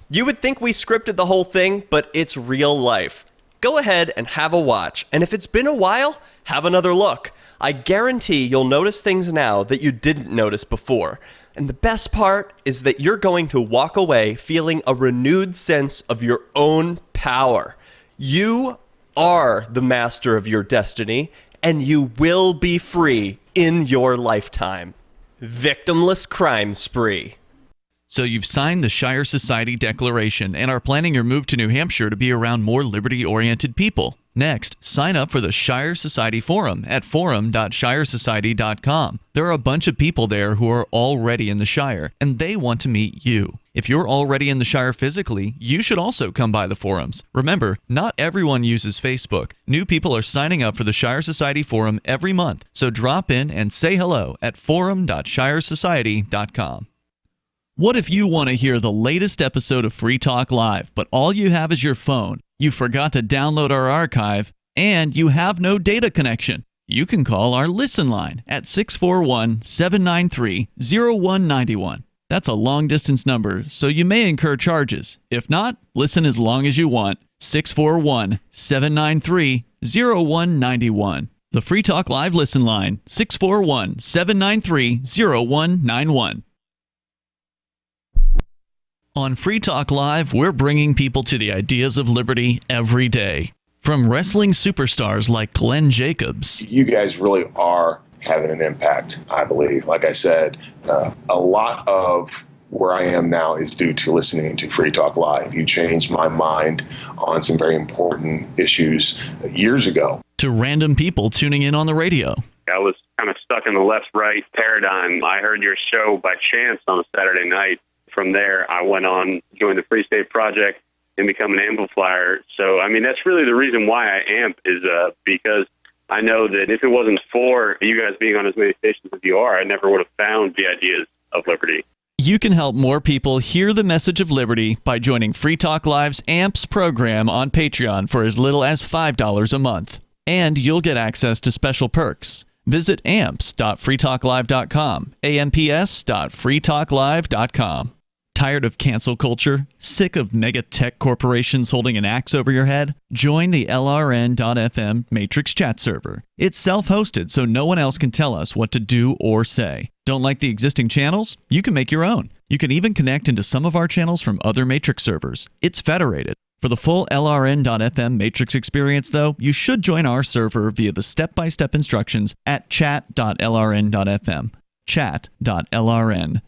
You would think we scripted the whole thing, but it's real life. Go ahead and have a watch, and if it's been a while, have another look. I guarantee you'll notice things now that you didn't notice before. And the best part is that you're going to walk away feeling a renewed sense of your own power. You are the master of your destiny, and you will be free in your lifetime. Victimless Crime Spree. So you've signed the Shire Society Declaration and are planning your move to New Hampshire to be around more liberty-oriented people. Next, sign up for the Shire Society Forum at forum.shiresociety.com. There are a bunch of people there who are already in the Shire, and they want to meet you. If you're already in the Shire physically, you should also come by the forums. Remember, not everyone uses Facebook. New people are signing up for the Shire Society Forum every month, so drop in and say hello at forum.shiresociety.com. What if you want to hear the latest episode of Free Talk Live, but all you have is your phone? You forgot to download our archive, and you have no data connection. You can call our Listen line at 641-793-0191. That's a long-distance number, so you may incur charges. If not, listen as long as you want. 641-793-0191. The Free Talk Live Listen line, 641-793-0191. On Free Talk Live, we're bringing people to the ideas of liberty every day. From wrestling superstars like Glenn Jacobs. You guys really are having an impact, I believe. Like I said, a lot of where I am now is due to listening to Free Talk Live. You changed my mind on some very important issues years ago. To random people tuning in on the radio. I was kind of stuck in the left-right paradigm. I heard your show by chance on a Saturday night. From there, I went on, joined the Free State Project, and become an amplifier. So, I mean, that's really the reason why I amp is because I know that if it wasn't for you guys being on as many stations as you are, I never would have found the ideas of liberty. You can help more people hear the message of liberty by joining Free Talk Live's AMPS program on Patreon for as little as $5 a month. And you'll get access to special perks. Visit amps.freetalklive.com, amps.freetalklive.com. Tired of cancel culture? Sick of mega tech corporations holding an axe over your head? Join the LRN.FM Matrix chat server. It's self-hosted, so no one else can tell us what to do or say. Don't like the existing channels? You can make your own. You can even connect into some of our channels from other Matrix servers. It's federated. For the full LRN.FM Matrix experience, though, you should join our server via the step-by-step instructions at chat.lrn.fm. Chat.lrn.fm.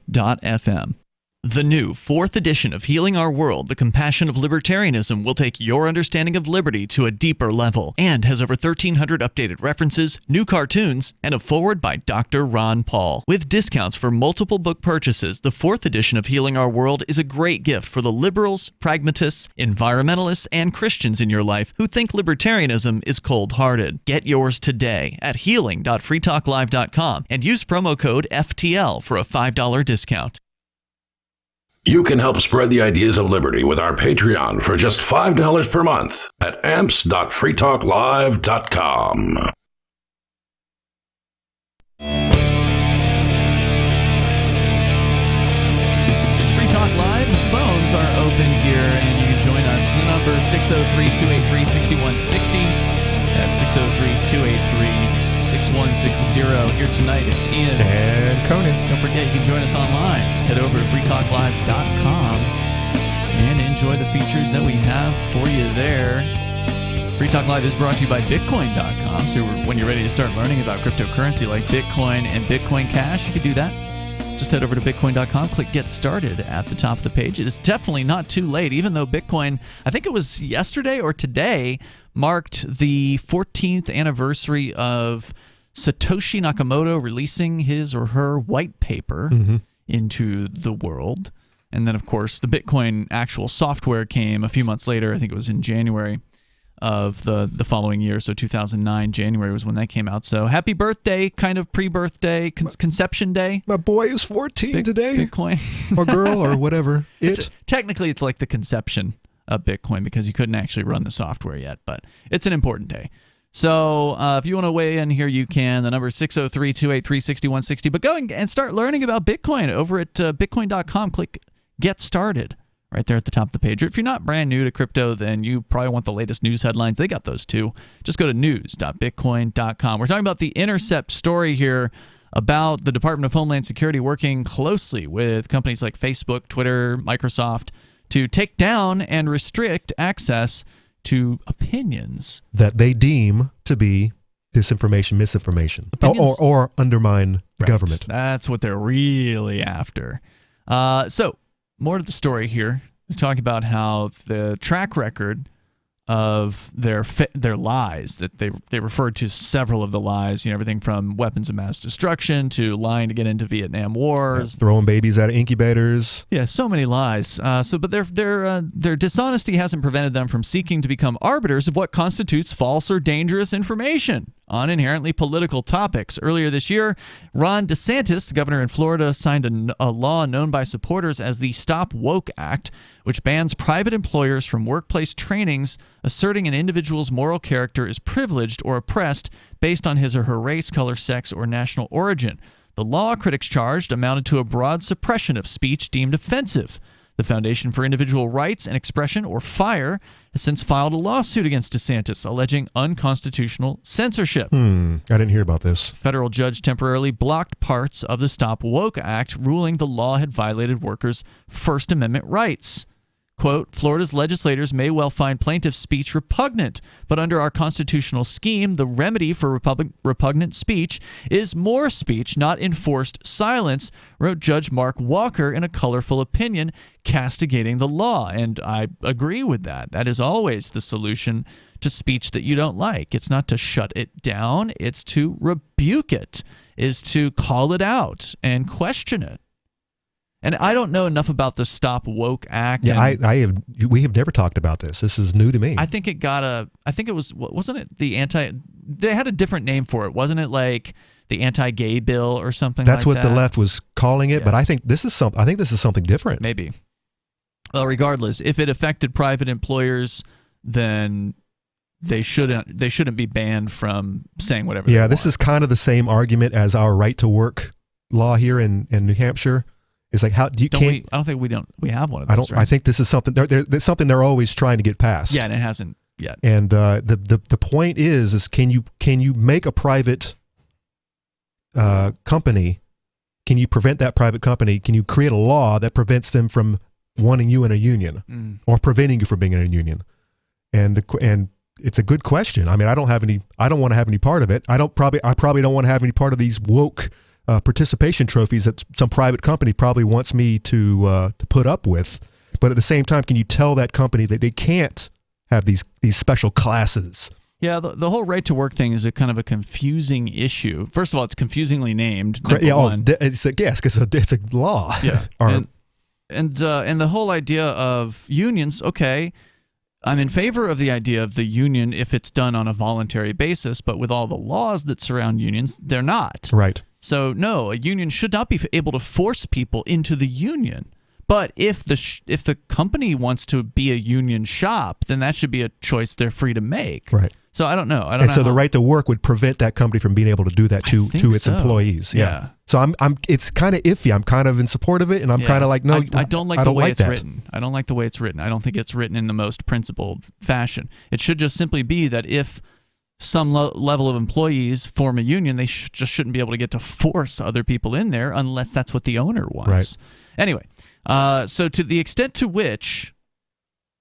The new 4th edition of Healing Our World, The Compassion of Libertarianism, will take your understanding of liberty to a deeper level and has over 1,300 updated references, new cartoons, and a foreword by Dr. Ron Paul. With discounts for multiple book purchases, the 4th edition of Healing Our World is a great gift for the liberals, pragmatists, environmentalists, and Christians in your life who think libertarianism is cold-hearted. Get yours today at healing.freetalklive.com and use promo code FTL for a $5 discount. You can help spread the ideas of liberty with our Patreon for just $5 per month at amps.freetalklive.com. It's Free Talk Live. The phones are open here, and you can join us. The number 603-283-6160. That's 603-283-6160. Here tonight, it's Ian. And Conan. Don't forget, you can join us online. Just head over to freetalklive.com and enjoy the features that we have for you there. Free Talk Live is brought to you by Bitcoin.com. So when you're ready to start learning about cryptocurrency like Bitcoin and Bitcoin Cash, you can do that. Just head over to Bitcoin.com, click Get Started at the top of the page. It is definitely not too late, even though Bitcoin, I think it was yesterday or today, marked the 14th anniversary of Satoshi Nakamoto releasing his or her white paper into the world. And then, of course, the Bitcoin actual software came a few months later. I think it was in January of the following year. So 2009, January was when that came out. So happy birthday, kind of pre-birthday, conception day. My boy is 14 today. Bitcoin. Or girl or whatever. Technically, it's like the conception of Bitcoin because you couldn't actually run the software yet. But it's an important day. So if you want to weigh in here, you can. The number is 603-283-6160. But go and start learning about Bitcoin over at bitcoin.com. Click Get Started right there at the top of the page. Or if you're not brand new to crypto, then you probably want the latest news headlines. They got those too. Just go to news.bitcoin.com. We're talking about the Intercept story here about the Department of Homeland Security working closely with companies like Facebook, Twitter, Microsoft to take down and restrict access to opinions that they deem to be disinformation, misinformation, or undermine the government. That's what they're really after. So, more to the story here. We're talking about how the track record of their lies, that they referred to several of the lies, everything from weapons of mass destruction to lying to get into Vietnam wars, throwing babies out of incubators. Yeah, so many lies. But their dishonesty hasn't prevented them from seeking to become arbiters of what constitutes false or dangerous information on inherently political topics. Earlier this year, Ron DeSantis, the governor in Florida, signed a law known by supporters as the Stop Woke Act, which bans private employers from workplace trainings asserting an individual's moral character is privileged or oppressed based on his or her race, color, sex, or national origin. The law, critics charged, amounted to a broad suppression of speech deemed offensive. The Foundation for Individual Rights and Expression, or FIRE, has since filed a lawsuit against DeSantis alleging unconstitutional censorship. I didn't hear about this. A federal judge temporarily blocked parts of the Stop Woke Act, ruling the law had violated workers' First Amendment rights. Quote, Florida's legislators may well find plaintiff's speech repugnant, but under our constitutional scheme, the remedy for repugnant speech is more speech, not enforced silence, wrote Judge Mark Walker in a colorful opinion castigating the law. And I agree with that. That is always the solution to speech that you don't like. It's not to shut it down. It's to rebuke it, is to call it out and question it. And I don't know enough about the Stop Woke Act. Yeah, we have never talked about this. This is new to me. I think it wasn't it they had a different name for it. Wasn't it like the anti-gay bill or something That's like that? That's what the left was calling it, but I think this is something different. Maybe. Well, regardless, if it affected private employers, then they shouldn't be banned from saying whatever they want. This is kind of the same argument as our right to work law here in New Hampshire. It's like, how do you can't? I don't think we have one of those. I think this is something there's something they're always trying to get past. Yeah, and it hasn't yet. And the point is can you make a private company? Can you prevent that private company? Can you create a law that prevents them from wanting you in a union or preventing you from being in a union? And it's a good question. I mean, I don't want to have any part of it. I probably don't want to have any part of these woke participation trophies that some private company probably wants me to put up with. But at the same time, can you tell that company that they can't have these special classes? Yeah, the whole right to work thing is a kind of a confusing issue. First of all, it's confusingly named. Yes, because it's a law. Yeah, and the whole idea of unions. Okay, I'm in favor of the idea of the union if it's done on a voluntary basis, but with all the laws that surround unions, they're not. Right. So no, a union should not be able to force people into the union. But if the company wants to be a union shop, then that should be a choice they're free to make. Right. So I don't know. So the right to work would prevent that company from being able to do that to its employees. Yeah. So it's kind of iffy. I'm kind of in support of it, and I'm kind of like, no, I don't like the way it's that. written. I don't like the way it's written. I don't think it's written in the most principled fashion. It should just simply be that if some level of employees form a union, they just shouldn't be able to get to force other people in there unless that's what the owner wants. Right. Anyway, so to the extent to which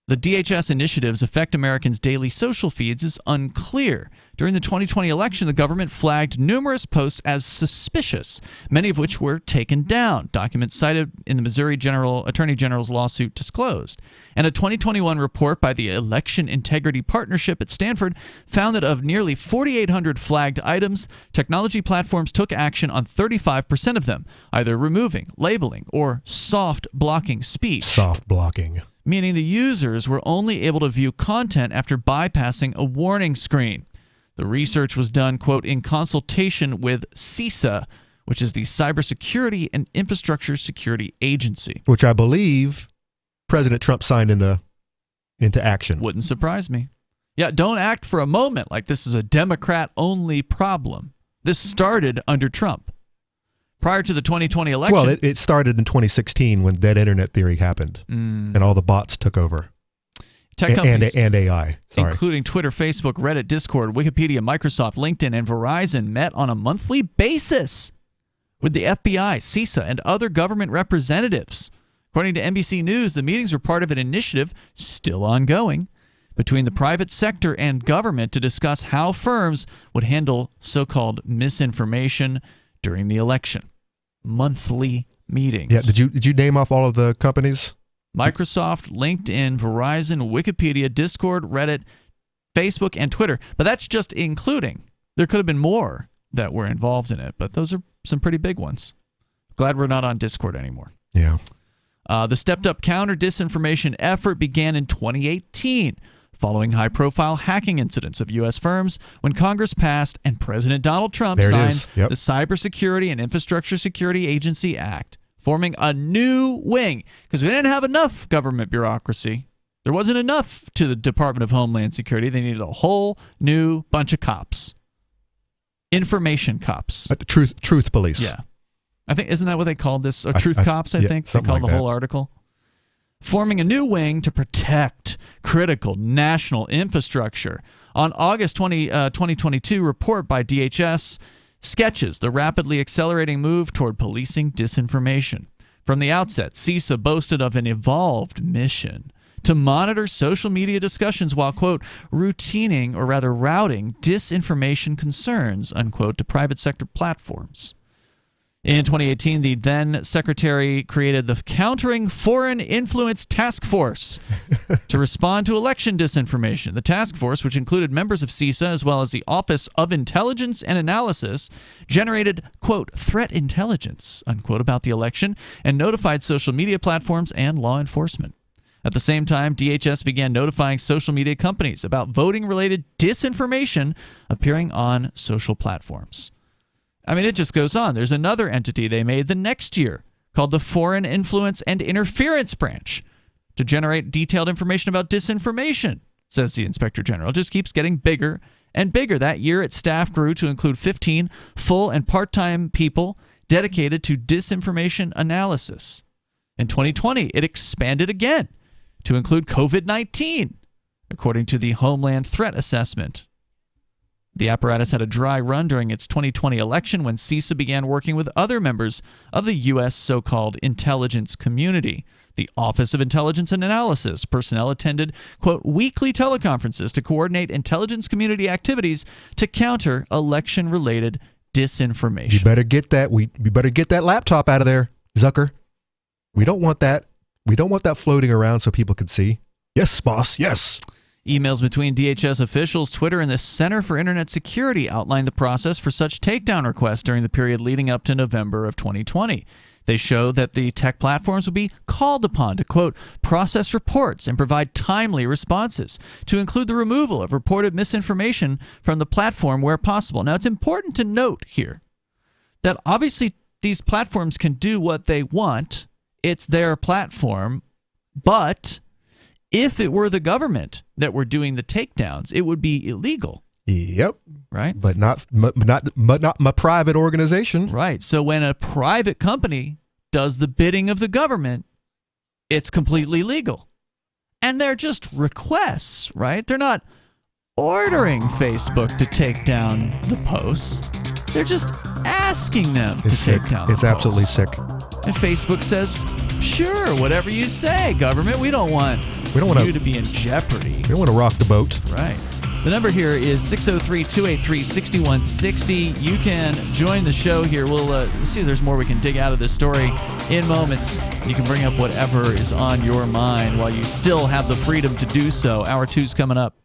the DHS initiatives affect Americans' daily social feeds is unclear. During the 2020 election, the government flagged numerous posts as suspicious, many of which were taken down, documents cited in the Missouri Attorney General's lawsuit disclosed. And a 2021 report by the Election Integrity Partnership at Stanford found that of nearly 4,800 flagged items, technology platforms took action on 35% of them, either removing, labeling, or soft blocking speech. Soft blocking. Meaning the users were only able to view content after bypassing a warning screen. The research was done, quote, in consultation with CISA, which is the Cybersecurity and Infrastructure Security Agency. Which I believe President Trump signed into action. Wouldn't surprise me. Yeah, don't act for a moment like this is a Democrat-only problem. This started under Trump. Prior to the 2020 election... Well, it started in 2016 when dead internet theory happened, and all the bots took over. Tech companies, and AI. Sorry. Including Twitter, Facebook, Reddit, Discord, Wikipedia, Microsoft, LinkedIn, and Verizon, met on a monthly basis with the FBI, CISA, and other government representatives. According to NBC News, the meetings were part of an initiative, still ongoing, between the private sector and government to discuss how firms would handle so-called misinformation during the election. Monthly meetings. Yeah, did you name off all of the companies? Microsoft, LinkedIn, Verizon, Wikipedia, Discord, Reddit, Facebook, and Twitter. But that's just including. There could have been more that were involved in it, but those are some pretty big ones. Glad we're not on Discord anymore. Yeah. The stepped-up counter-disinformation effort began in 2018, following high-profile hacking incidents of U.S. firms when Congress passed and President Donald Trump signed the Cybersecurity and Infrastructure Security Agency Act, forming a new wing, because we didn't have enough government bureaucracy. There wasn't enough to the Department of Homeland Security. They needed a whole new bunch of cops. Information cops. Truth police. Yeah. I think, isn't that what they called this? Or truth cops, I think they called the whole article. Forming a new wing to protect critical national infrastructure. On August 2022 report by DHS sketches the rapidly accelerating move toward policing disinformation. From the outset, CISA boasted of an evolved mission to monitor social media discussions while, quote, routing disinformation concerns, unquote, to private sector platforms. In 2018, the then secretary created the Countering Foreign Influence Task Force to respond to election disinformation. The task force, which included members of CISA as well as the Office of Intelligence and Analysis, generated, quote, threat intelligence, unquote, about the election and notified social media platforms and law enforcement. At the same time, DHS began notifying social media companies about voting-related disinformation appearing on social platforms. I mean, it just goes on. There's another entity they made the next year called the Foreign Influence and Interference Branch to generate detailed information about disinformation, says the Inspector General. It just keeps getting bigger and bigger. That year, its staff grew to include 15 full and part-time people dedicated to disinformation analysis. In 2020, it expanded again to include COVID-19, according to the Homeland Threat Assessment. The apparatus had a dry run during its 2020 election when CISA began working with other members of the U.S. so-called intelligence community. The Office of Intelligence and Analysis personnel attended, quote, weekly teleconferences to coordinate intelligence community activities to counter election-related disinformation. You better get that. We better get that laptop out of there, Zucker. We don't want that. We don't want that floating around so people can see. Yes, boss. Yes. Emails between DHS officials, Twitter, and the Center for Internet Security outline the process for such takedown requests during the period leading up to November of 2020. They show that the tech platforms will be called upon to, quote, process reports and provide timely responses, to include the removal of reported misinformation from the platform where possible. Now, it's important to note here that obviously these platforms can do what they want. It's their platform. But if it were the government that were doing the takedowns, it would be illegal. Yep. Right. But not my private organization. Right. So when a private company does the bidding of the government, it's completely legal. And they're just requests, right? They're not ordering Facebook to take down the posts. They're just asking them to take down the posts. It's absolutely sick. And Facebook says, sure, whatever you say, government. We don't want you to be in jeopardy. We don't want to rock the boat. Right. The number here is 603-283-6160. You can join the show here. We'll see if there's more we can dig out of this story in moments. You can bring up whatever is on your mind while you still have the freedom to do so. Hour 2's coming up.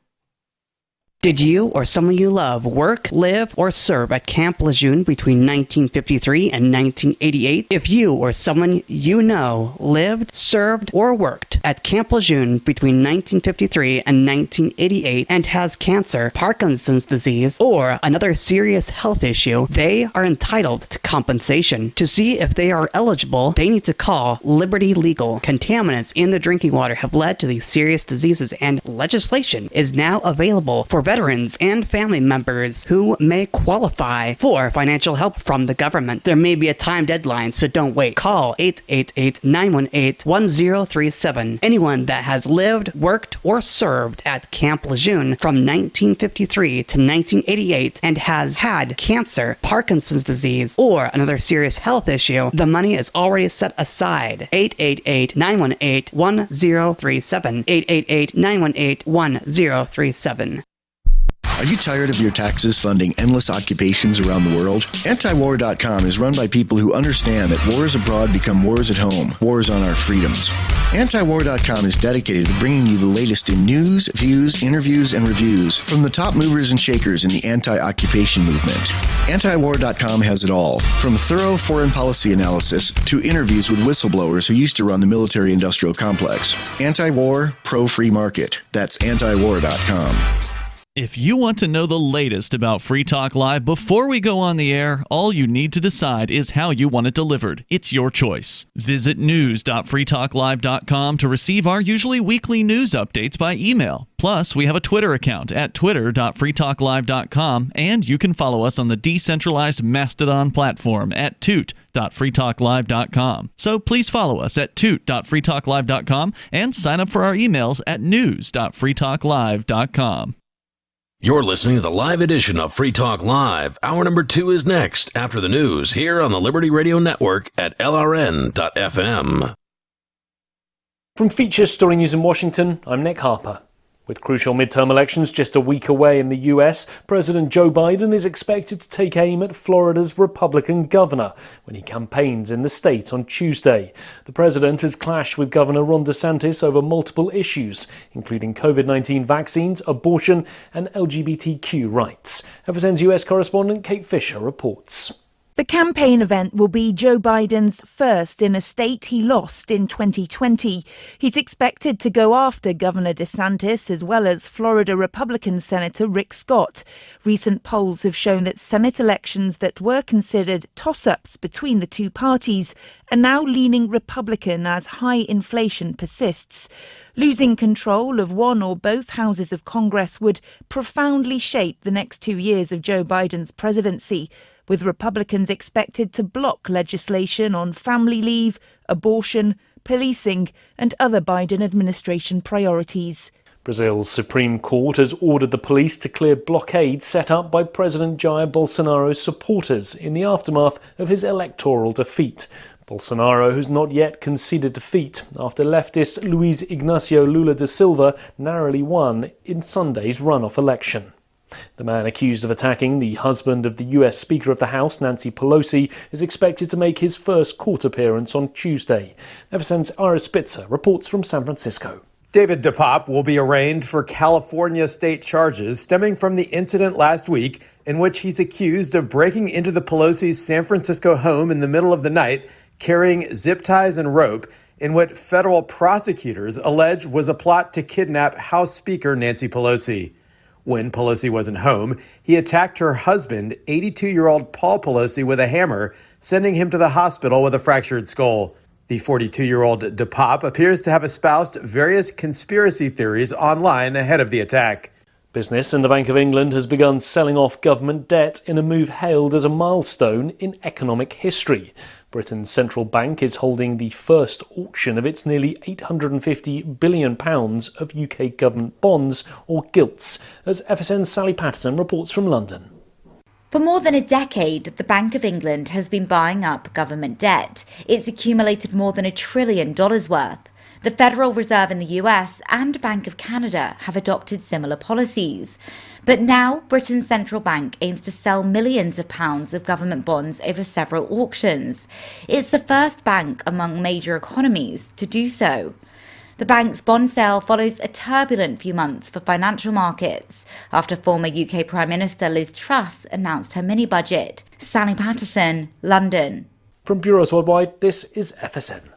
Did you or someone you love work, live, or serve at Camp Lejeune between 1953 and 1988? If you or someone you know lived, served, or worked at Camp Lejeune between 1953 and 1988 and has cancer, Parkinson's disease, or another serious health issue, they are entitled to compensation. To see if they are eligible, they need to call Liberty Legal. Contaminants in the drinking water have led to these serious diseases, and legislation is now available for veterans and family members who may qualify for financial help from the government. There may be a time deadline, so don't wait. Call 888-918-1037. Anyone that has lived, worked, or served at Camp Lejeune from 1953 to 1988 and has had cancer, Parkinson's disease, or another serious health issue, the money is already set aside. 888-918-1037. 888-918-1037. Are you tired of your taxes funding endless occupations around the world? Antiwar.com is run by people who understand that wars abroad become wars at home, wars on our freedoms. Antiwar.com is dedicated to bringing you the latest in news, views, interviews, and reviews from the top movers and shakers in the anti-occupation movement. Antiwar.com has it all, from thorough foreign policy analysis to interviews with whistleblowers who used to run the military-industrial complex. Anti-war, pro-free market. That's antiwar.com. If you want to know the latest about Free Talk Live before we go on the air, all you need to decide is how you want it delivered. It's your choice. Visit news.freetalklive.com to receive our usually weekly news updates by email. Plus, we have a Twitter account at twitter.freetalklive.com, and you can follow us on the decentralized Mastodon platform at toot.freetalklive.com. So please follow us at toot.freetalklive.com and sign up for our emails at news.freetalklive.com. You're listening to the live edition of Free Talk Live. Hour number 2 is next after the news here on the Liberty Radio Network at LRN.FM. From Feature Story News in Washington, I'm Nick Harper. With crucial midterm elections just a week away in the US, President Joe Biden is expected to take aim at Florida's Republican governor when he campaigns in the state on Tuesday. The president has clashed with Governor Ron DeSantis over multiple issues, including COVID-19 vaccines, abortion, and LGBTQ rights. FSN's US correspondent Kate Fisher reports. The campaign event will be Joe Biden's first in a state he lost in 2020. He's expected to go after Governor DeSantis as well as Florida Republican Senator Rick Scott. Recent polls have shown that Senate elections that were considered toss-ups between the two parties are now leaning Republican as high inflation persists. Losing control of one or both houses of Congress would profoundly shape the next 2 years of Joe Biden's presidency, with Republicans expected to block legislation on family leave, abortion, policing, and other Biden administration priorities. Brazil's Supreme Court has ordered the police to clear blockades set up by President Jair Bolsonaro's supporters in the aftermath of his electoral defeat. Bolsonaro has not yet conceded defeat after leftist Luiz Ignacio Lula da Silva narrowly won in Sunday's runoff election. The man accused of attacking the husband of the US Speaker of the House, Nancy Pelosi, is expected to make his first court appearance on Tuesday. FSN's Ira Spitzer reports from San Francisco. David DePop will be arraigned for California state charges stemming from the incident last week in which he's accused of breaking into the Pelosi's San Francisco home in the middle of the night, carrying zip ties and rope, in what federal prosecutors allege was a plot to kidnap House Speaker Nancy Pelosi. When Pelosi wasn't home, he attacked her husband, 82-year-old Paul Pelosi, with a hammer, sending him to the hospital with a fractured skull. The 42-year-old DePop appears to have espoused various conspiracy theories online ahead of the attack. Business and the Bank of England has begun selling off government debt in a move hailed as a milestone in economic history. Britain's central bank is holding the first auction of its nearly £850 billion of UK government bonds, or gilts, as FSN's Sally Patterson reports from London. For more than a decade, the Bank of England has been buying up government debt. It's accumulated more than $1 trillion worth. The Federal Reserve in the US and Bank of Canada have adopted similar policies. But now, Britain's central bank aims to sell millions of pounds of government bonds over several auctions. It's the first bank among major economies to do so. The bank's bond sale follows a turbulent few months for financial markets after former UK Prime Minister Liz Truss announced her mini-budget. Sally Patterson, London. From Bureaus Worldwide, this is FSN.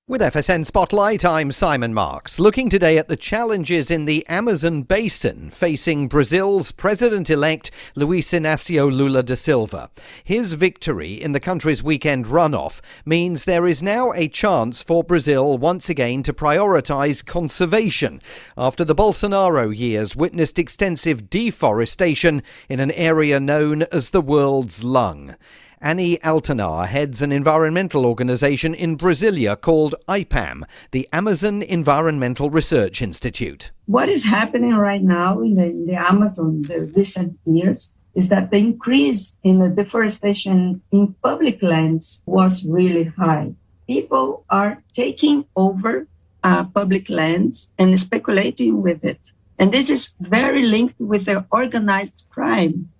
With FSN Spotlight, I'm Simon Marks, looking today at the challenges in the Amazon basin facing Brazil's president-elect Luiz Inácio Lula da Silva. His victory in the country's weekend runoff means there is now a chance for Brazil once again to prioritise conservation after the Bolsonaro years witnessed extensive deforestation in an area known as the world's lung. Annie Altenar heads an environmental organisation in Brasilia called IPAM, the Amazon Environmental Research Institute. What is happening right now in the Amazon the recent years is that the increase in the deforestation in public lands was really high. People are taking over public lands and speculating with it. And this is very linked with the organized crime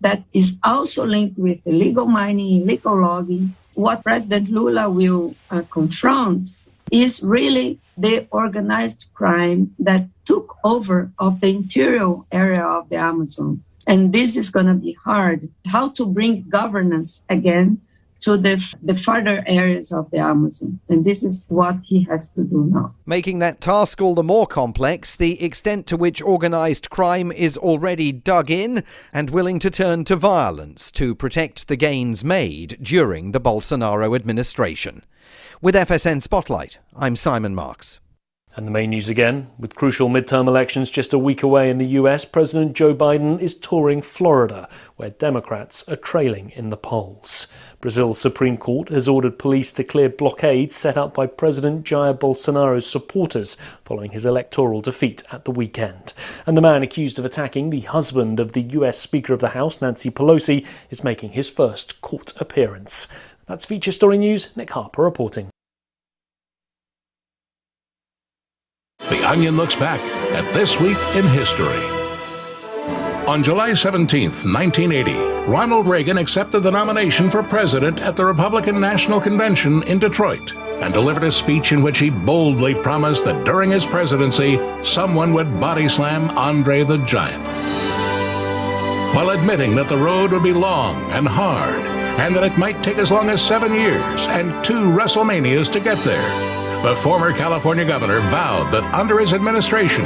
that is also linked with illegal mining, illegal logging. What President Lula will confront is really the organized crime that took over of the interior area of the Amazon. And this is going to be hard. How to bring governance again to the further areas of the Amazon. And this is what he has to do now. Making that task all the more complex, the extent to which organised crime is already dug in and willing to turn to violence to protect the gains made during the Bolsonaro administration. With FSN Spotlight, I'm Simon Marks. And the main news again. With crucial midterm elections just a week away in the US, President Joe Biden is touring Florida, where Democrats are trailing in the polls. Brazil's Supreme Court has ordered police to clear blockades set up by President Jair Bolsonaro's supporters following his electoral defeat at the weekend. And the man accused of attacking the husband of the US Speaker of the House, Nancy Pelosi, is making his first court appearance. That's Feature Story News. Nick Harper reporting. The Onion looks back at This Week in History. On July 17, 1980, Ronald Reagan accepted the nomination for president at the Republican National Convention in Detroit and delivered a speech in which he boldly promised that during his presidency, someone would body slam Andre the Giant. While admitting that the road would be long and hard and that it might take as long as 7 years and 2 WrestleManias to get there, the former California governor vowed that under his administration,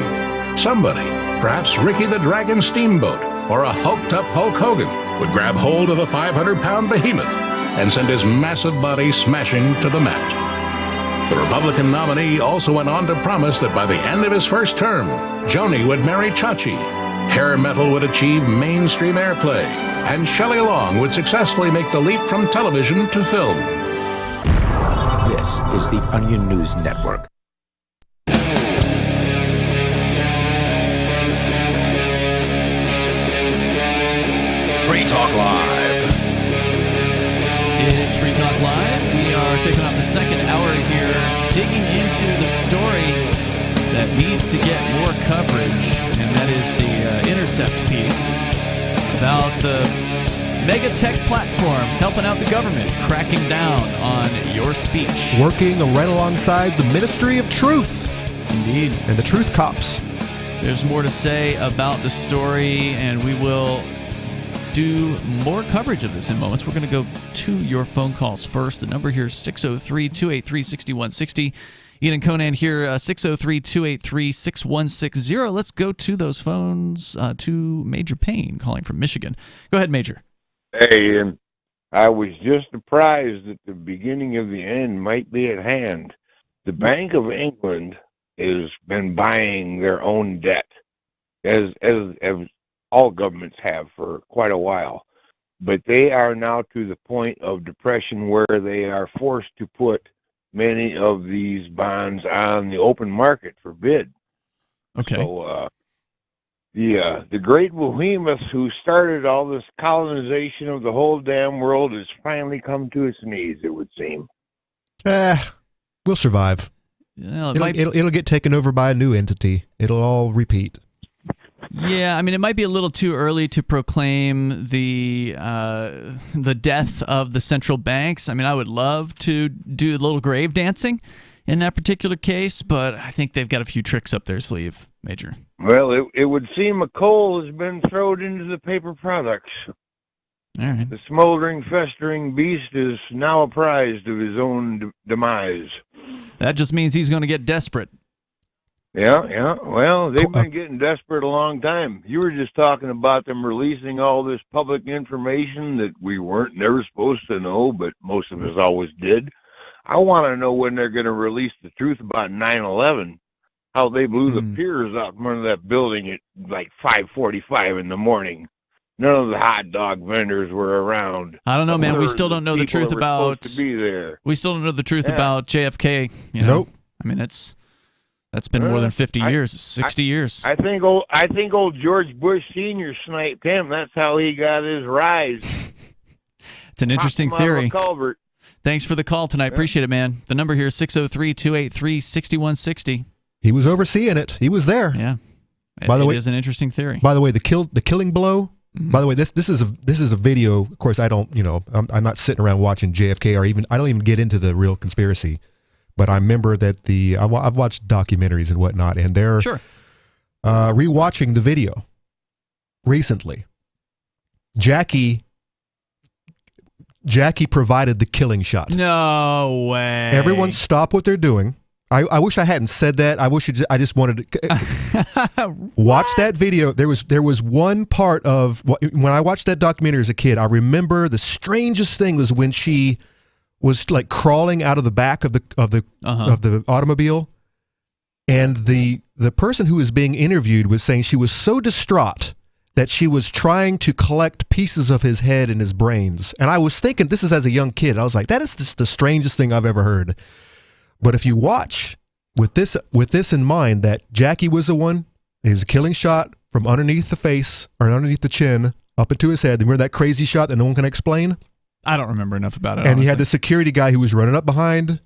somebody, perhaps Ricky the Dragon Steamboat or a hulked-up Hulk Hogan, would grab hold of the 500-pound behemoth and send his massive body smashing to the mat. The Republican nominee also went on to promise that by the end of his first term, Joni would marry Chachi, hair metal would achieve mainstream airplay, and Shelley Long would successfully make the leap from television to film. This is the Onion News Network. Free Talk Live. It's Free Talk Live. We are kicking off the second hour here, digging into the story that needs to get more coverage. And and that is the Intercept piece about the mega tech platforms helping out the government, cracking down on your speech. Working right alongside the Ministry of Truth. Indeed. And the Truth Cops. There's more to say about the story, and we will do more coverage of this in moments. We're going to go to your phone calls first. The number here is 603-283-6160. Ian and Conan here, 603-283-6160. Let's go to those phones to Major Payne calling from Michigan. Go ahead, Major. Hey, Ian. I was just surprised that the beginning of the end might be at hand. The Bank of England has been buying their own debt, as all governments have for quite a while. But they are now to the point of depression where they are forced to put many of these bonds on the open market for bid. Okay. So the great behemoth who started all this colonization of the whole damn world has finally come to its knees, it would seem. We'll survive. Well, it'll get taken over by a new entity. It'll all repeat. Yeah, I mean, it might be a little too early to proclaim the death of the central banks. I mean, I would love to do a little grave dancing in that particular case, but I think they've got a few tricks up their sleeve, Major. Well, it would seem a coal has been thrown into the paper products. All right. The smoldering, festering beast is now apprised of his own demise. That just means he's going to get desperate. Yeah. Well, they've been getting desperate a long time. You were just talking about them releasing all this public information that we weren't never supposed to know, but most of us always did. I want to know when they're going to release the truth about 9/11, how they blew the piers out from under that building at like 5:45 in the morning. None of the hot dog vendors were around. I don't know, man. We still don't know the truth about. To be there. We still don't know the truth about JFK. You know? Nope. I mean, that's been more than 50 years, 60 years. I think old George Bush Sr. sniped him. That's how he got his rise. It's an interesting theory. Culvert. Thanks for the call tonight. Appreciate it, man. The number here is 603-283-6160. He was overseeing it. He was there. Yeah. By the way, it is an interesting theory. By the way, the killing blow. Mm-hmm. By the way, this is a video. Of course, I don't. I'm not sitting around watching JFK or I don't even get into the real conspiracy. But I remember that I've watched documentaries and whatnot, and they're rewatching the video recently. Jackie provided the killing shot. No way. Everyone stop what they're doing. I wish I hadn't said that. I just wanted to watch that video. There was one part of when I watched that documentary as a kid. I remember the strangest thing was when she was like crawling out of the back of the automobile, and the person who was being interviewed was saying she was so distraught that she was trying to collect pieces of his head and his brains. And I was thinking, this is as a young kid, I was like, that is just the strangest thing I've ever heard. But if you watch with this in mind, that Jackie was the one, it was a killing shot from underneath the face or underneath the chin up into his head. Remember that crazy shot that no one can explain? I don't remember enough about it. And honestly. You had the security guy who was running up behind.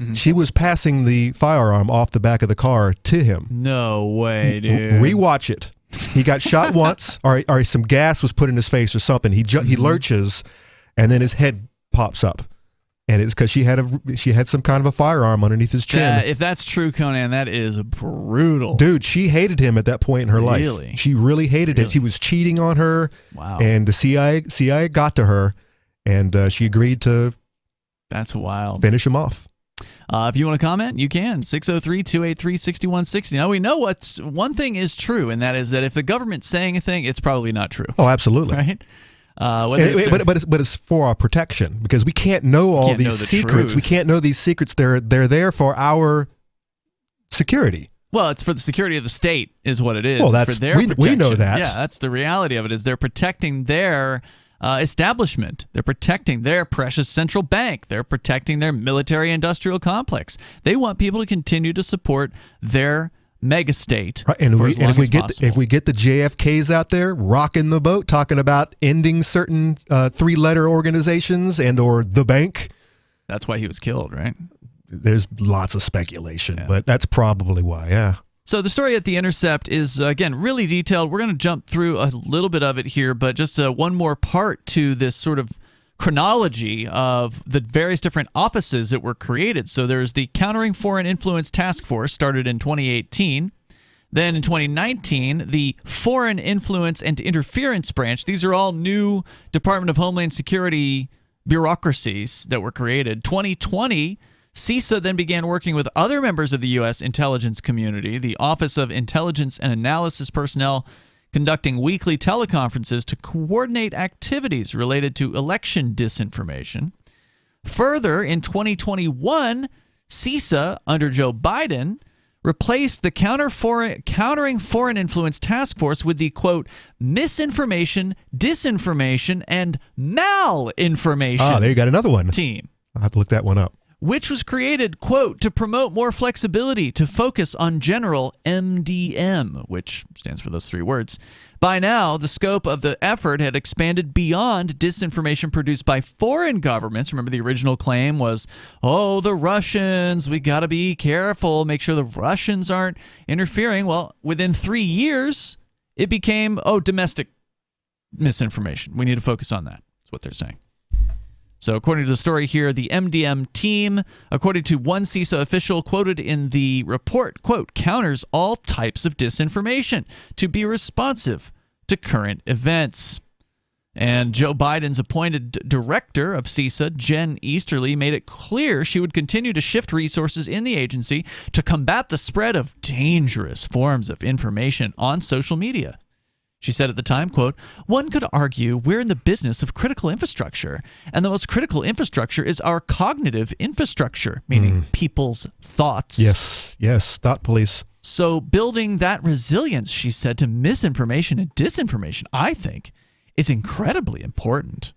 Mm-hmm. She was passing the firearm off the back of the car to him. No way, dude. Rewatch it. He got shot once, or some gas was put in his face or something. He lurches, and then his head pops up. And it's because she had some kind of a firearm underneath his chin. If that's true, Conan, that is brutal. Dude, she hated him at that point in her life. She really hated him. She was cheating on her. Wow. And the CIA got to her, and she agreed to. That's wild. Finish him off. If you want to comment, you can. 603-283-6160. Now, we know one thing is true, and that is that if the government's saying a thing, it's probably not true. Oh, absolutely. Right? But it's for our protection, because we can't know all these secrets. We can't know these secrets. They're there for our security. Well, it's for the security of the state, is what it is. Well, it's for their protection. We know that. Yeah, that's the reality of it. Is they're protecting their establishment. They're protecting their precious central bank. They're protecting their military-industrial complex. They want people to continue to support their mega state. Right. And if we get the JFKs out there rocking the boat, talking about ending certain three-letter organizations or the bank, that's why he was killed, right? There's lots of speculation, but that's probably why. Yeah. So the story at The Intercept is, again, really detailed. We're going to jump through a little bit of it here, but just one more part to this sort of chronology of the various different offices that were created. So there's the Countering Foreign Influence Task Force, started in 2018. Then in 2019, the Foreign Influence and Interference Branch. These are all new Department of Homeland Security bureaucracies that were created. 2020, CISA then began working with other members of the U.S. intelligence community, the Office of Intelligence and Analysis personnel, conducting weekly teleconferences to coordinate activities related to election disinformation. Further, in 2021, CISA, under Joe Biden, replaced the Countering Foreign Influence Task Force with the, quote, Misinformation, Disinformation, and Malinformation there you got another one. Team. I'll have to look that one up. Which was created, quote, to promote more flexibility to focus on general MDM, which stands for those three words. By now, the scope of the effort had expanded beyond disinformation produced by foreign governments. Remember, the original claim was, the Russians, we got to be careful, make sure the Russians aren't interfering. Well, within 3 years, it became, domestic misinformation. We need to focus on that. That's what they're saying. So according to the story here, the MDM team, according to one CISA official quoted in the report, quote, counters all types of disinformation to be responsive to current events. And Joe Biden's appointed director of CISA, Jen Easterly, made it clear she would continue to shift resources in the agency to combat the spread of dangerous forms of information on social media. She said at the time, quote, one could argue we're in the business of critical infrastructure, and the most critical infrastructure is our cognitive infrastructure, meaning people's thoughts. Yes, thought police. So building that resilience, she said, to misinformation and disinformation, I think, is incredibly important.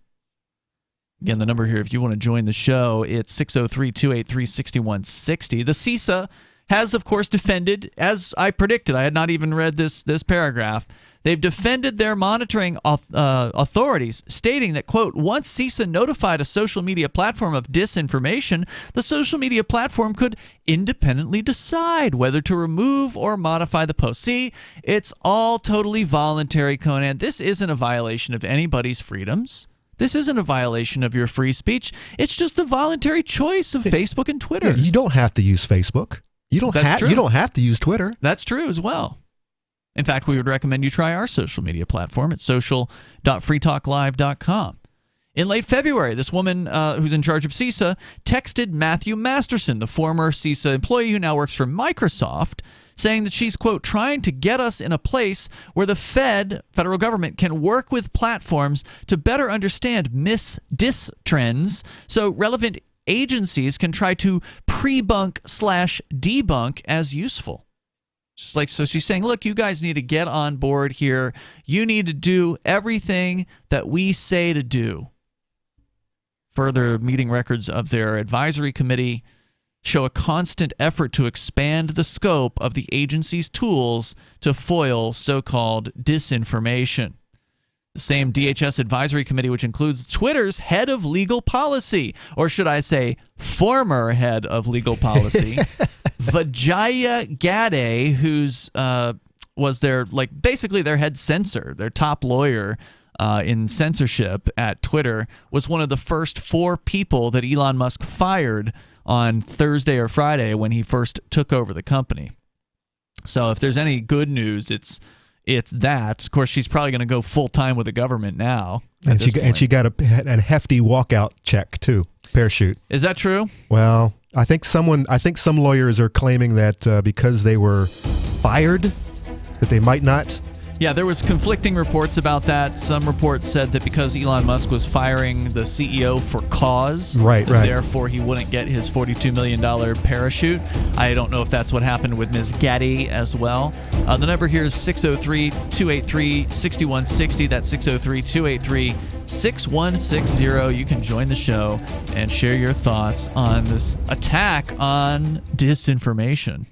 Again, the number here, if you want to join the show, it's 603-283-6160. The CISA has, of course, defended, as I predicted, I had not even read this paragraph, they've defended their monitoring authorities, stating that, quote, once CISA notified a social media platform of disinformation, the social media platform could independently decide whether to remove or modify the post. See, it's all totally voluntary, Conan. This isn't a violation of anybody's freedoms. This isn't a violation of your free speech. It's just the voluntary choice of Facebook and Twitter. Yeah, you don't have to use Facebook. You don't have to use Twitter. That's true as well. In fact, we would recommend you try our social media platform at social.freetalklive.com. In late February, this woman who's in charge of CISA texted Matthew Masterson, the former CISA employee who now works for Microsoft, saying that she's, quote, trying to get us in a place where the federal government, can work with platforms to better understand dis trends so relevant agencies can try to pre-bunk/debunk as useful. So she's saying, look, you guys need to get on board here. You need to do everything that we say to do. Further meeting records of their advisory committee show a constant effort to expand the scope of the agency's tools to foil so-called disinformation. The same DHS advisory committee, which includes Twitter's head of legal policy, or should I say former head of legal policy, Vijaya Gadde, who's was their basically their head censor, their top lawyer in censorship at Twitter, was one of the first 4 people that Elon Musk fired on Thursday or Friday when he first took over the company. So if there's any good news, it's that. Of course, she's probably going to go full-time with the government now. And she got a hefty walkout check, too. Parachute. Is that true? Well, I think some lawyers are claiming that because they were fired, that they might not. Yeah, there was conflicting reports about that. Some reports said that because Elon Musk was firing the CEO for cause, therefore he wouldn't get his $42 million parachute. I don't know if that's what happened with Ms. Gadde as well. The number here is 603-283-6160. That's 603-283-6160. You can join the show and share your thoughts on this attack on disinformation.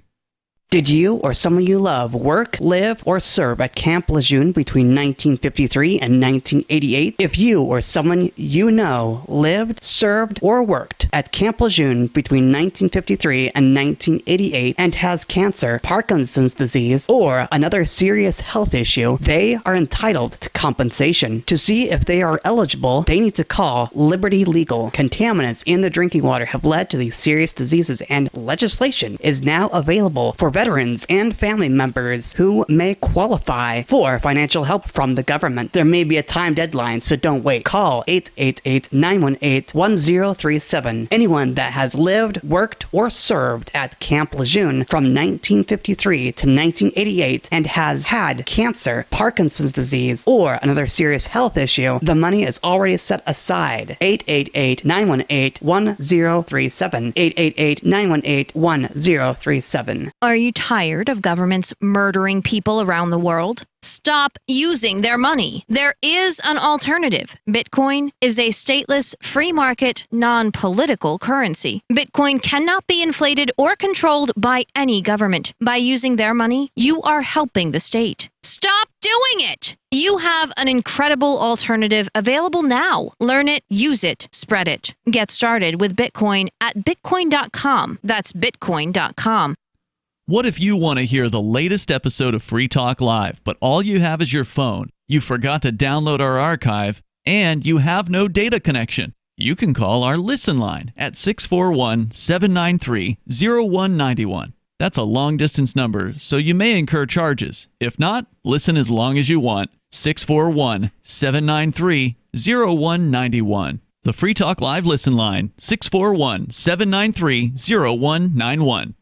Did you or someone you love work, live, or serve at Camp Lejeune between 1953 and 1988? If you or someone you know lived, served, or worked at Camp Lejeune between 1953 and 1988 and has cancer, Parkinson's disease, or another serious health issue, they are entitled to compensation. To see if they are eligible, they need to call Liberty Legal. Contaminants in the drinking water have led to these serious diseases, and legislation is now available for veterans and family members who may qualify for financial help from the government. There may be a time deadline, so don't wait. Call 888-918-1037. Anyone that has lived, worked, or served at Camp Lejeune from 1953 to 1988 and has had cancer, Parkinson's disease, or another serious health issue, the money is already set aside. 888-918-1037. 888-918-1037. Are you tired of governments murdering people around the world? Stop using their money. There is an alternative. Bitcoin is a stateless, free market, non-political currency. Bitcoin cannot be inflated or controlled by any government. By using their money, you are helping the state. Stop doing it! You have an incredible alternative available now. Learn it, use it, spread it. Get started with Bitcoin at bitcoin.com. That's bitcoin.com. What if you want to hear the latest episode of Free Talk Live, but all you have is your phone, you forgot to download our archive, and you have no data connection? You can call our Listen line at 641-793-0191. That's a long-distance number, so you may incur charges. If not, listen as long as you want. 641-793-0191. The Free Talk Live Listen line, 641-793-0191.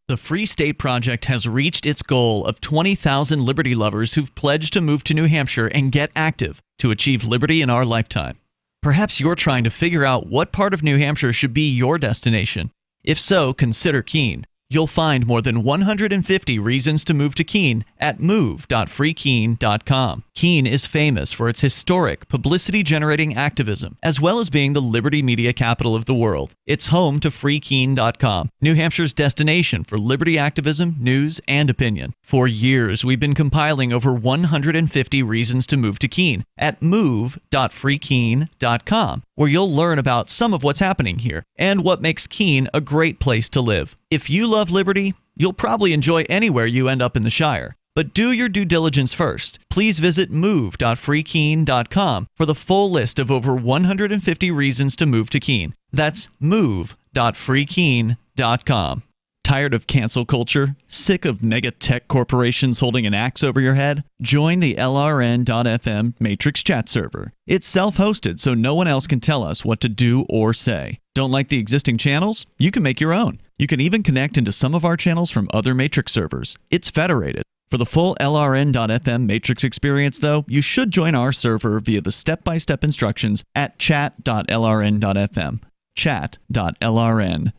The Free State Project has reached its goal of 20,000 liberty lovers who've pledged to move to New Hampshire and get active to achieve liberty in our lifetime. Perhaps you're trying to figure out what part of New Hampshire should be your destination. If so, consider Keene. You'll find more than 150 reasons to move to Keene at move.freekeene.com. Keene is famous for its historic, publicity-generating activism, as well as being the liberty media capital of the world. It's home to freekeene.com, New Hampshire's destination for liberty activism, news, and opinion. For years, we've been compiling over 150 reasons to move to Keene at move.freekeene.com, where you'll learn about some of what's happening here and what makes Keene a great place to live. If you love liberty, you'll probably enjoy anywhere you end up in the Shire. But do your due diligence first. Please visit move.freekeene.com for the full list of over 150 reasons to move to Keene. That's move.freekeene.com. Tired of cancel culture? Sick of mega tech corporations holding an axe over your head? Join the LRN.FM Matrix chat server. It's self-hosted, so no one else can tell us what to do or say. Don't like the existing channels? You can make your own. You can even connect into some of our channels from other Matrix servers. It's federated. For the full LRN.FM Matrix experience, though, you should join our server via the step-by-step instructions at chat.lrn.fm. Chat.lrn.fm.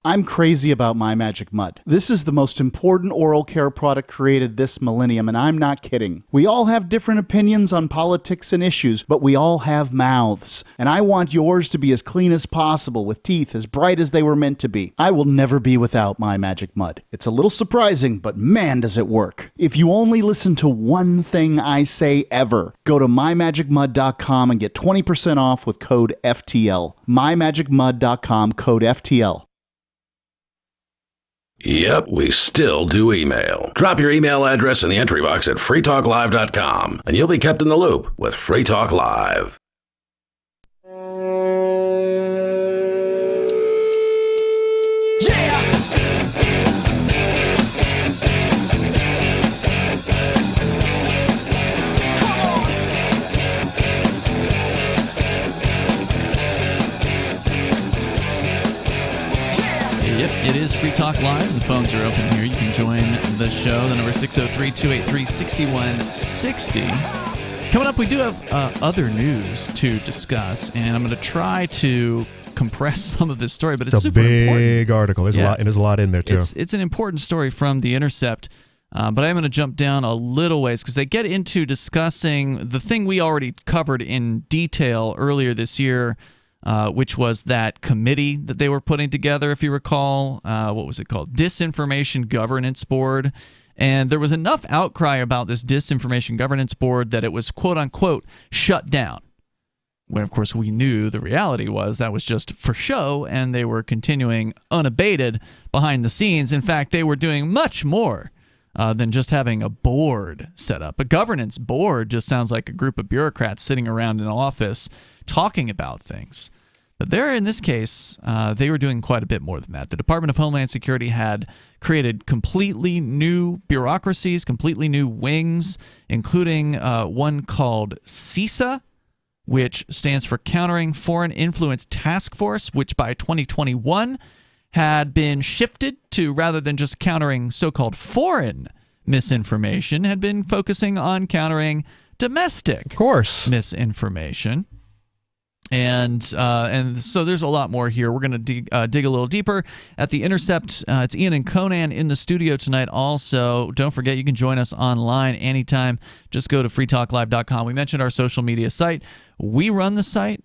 I'm crazy about My Magic Mud. This is the most important oral care product created this millennium, and I'm not kidding. We all have different opinions on politics and issues, but we all have mouths. And I want yours to be as clean as possible, with teeth as bright as they were meant to be. I will never be without My Magic Mud. It's a little surprising, but man, does it work. If you only listen to one thing I say ever, go to mymagicmud.com and get 20% off with code FTL. mymagicmud.com, code FTL. Yep, we still do email. Drop your email address in the entry box at freetalklive.com, and you'll be kept in the loop with Free Talk Live. It is Free Talk Live. The phones are open here. You can join the show. The number is 603-283-6160. Coming up, we do have other news to discuss, and I'm going to try to compress some of this story, but it's super important. It's a big article. There's a lot, and there's a lot in there, too. It's an important story from The Intercept, but I'm going to jump down a little ways because they get into discussing the thing we already covered in detail earlier this year which was that committee that they were putting together, if you recall. What was it called? Disinformation Governance Board. And there was enough outcry about this Disinformation Governance Board that it was, quote-unquote, shut down. When, of course, we knew the reality was that was just for show, and they were continuing unabated behind the scenes. In fact, they were doing much more than just having a board set up. A governance board just sounds like a group of bureaucrats sitting around in an office talking about things. But there, in this case, they were doing quite a bit more than that. The Department of Homeland Security had created completely new bureaucracies, completely new wings, including one called CISA, which stands for Countering Foreign Influence Task Force, which by 2021 had been shifted to, rather than just countering so-called foreign misinformation, had been focusing on countering domestic misinformation. And so there's a lot more here. We're going to dig a little deeper at The Intercept. It's Ian and Conan in the studio tonight also. Don't forget, you can join us online anytime. Just go to freetalklive.com. We mentioned our social media site. We run the site.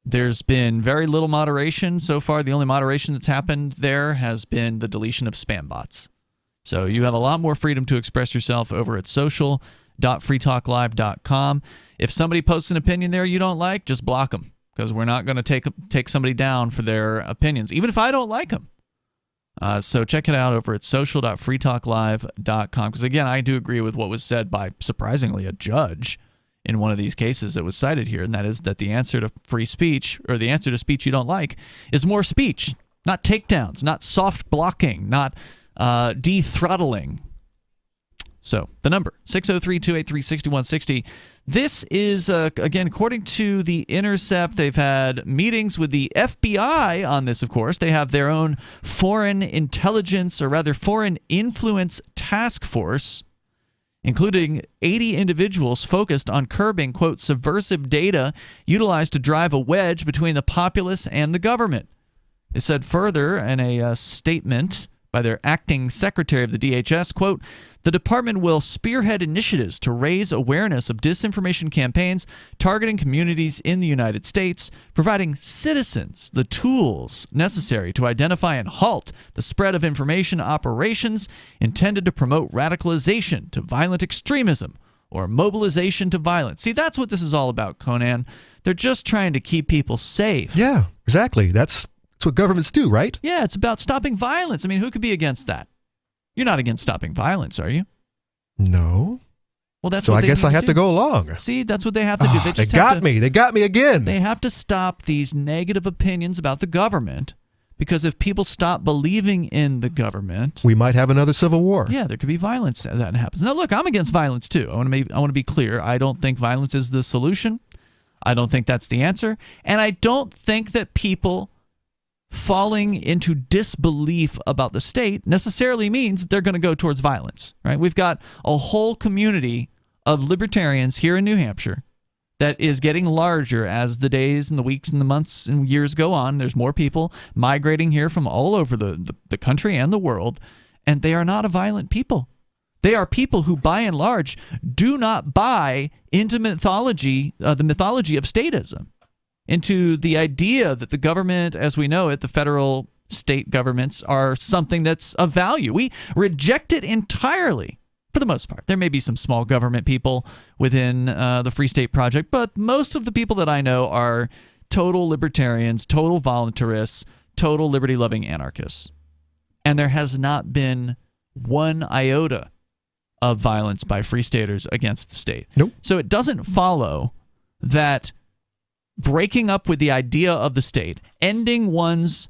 There's been very little moderation so far. The only moderation that's happened there has been the deletion of spam bots. So you have a lot more freedom to express yourself over at social.freetalklive.com. If somebody posts an opinion there you don't like, just block them, because we're not going to take somebody down for their opinions, even if I don't like them. So check it out over at social.freetalklive.com, because, again, I do agree with what was said by, surprisingly, a judge in one of these cases that was cited here, and that is that the answer to free speech, or the answer to speech you don't like, is more speech, not takedowns, not soft blocking, not de-throttling. So the number, 603-283-6160. This is, again, according to The Intercept, they've had meetings with the FBI on this, of course. They have their own foreign intelligence, or rather foreign influence task force, including 80 individuals focused on curbing, quote, subversive data utilized to drive a wedge between the populace and the government. It said further in a statement by their acting secretary of the DHS, quote, the department will spearhead initiatives to raise awareness of disinformation campaigns targeting communities in the United States, providing citizens the tools necessary to identify and halt the spread of information operations intended to promote radicalization to violent extremism or mobilization to violence. See, that's what this is all about, Conan. They're just trying to keep people safe. Yeah, exactly. That's what governments do, right? Yeah, it's about stopping violence. I mean, who could be against that? You're not against stopping violence, are you? No. Well, that's so what I guess I have to go along. See, that's what they have to do. They got me. They got me again. They have to stop these negative opinions about the government, because if people stop believing in the government, we might have another civil war. Yeah, there could be violence that happens. Now, look, I'm against violence too. I want to be clear. I don't think violence is the solution. I don't think that's the answer, and I don't think that people falling into disbelief about the state necessarily means they're going to go towards violence, right? We've got a whole community of libertarians here in New Hampshire that is getting larger as the days and the weeks and the months and years go on. There's more people migrating here from all over the country and the world, and they are not a violent people. They are people who, by and large, do not buy into mythology, the mythology of statism, into the idea that the government, as we know it, the federal state governments, are something that's of value. We reject it entirely, for the most part. There may be some small government people within the Free State Project, but most of the people that I know are total libertarians, total voluntarists, total liberty-loving anarchists. And there has not been one iota of violence by Free Staters against the state. Nope. So it doesn't follow that breaking up with the idea of the state, ending one's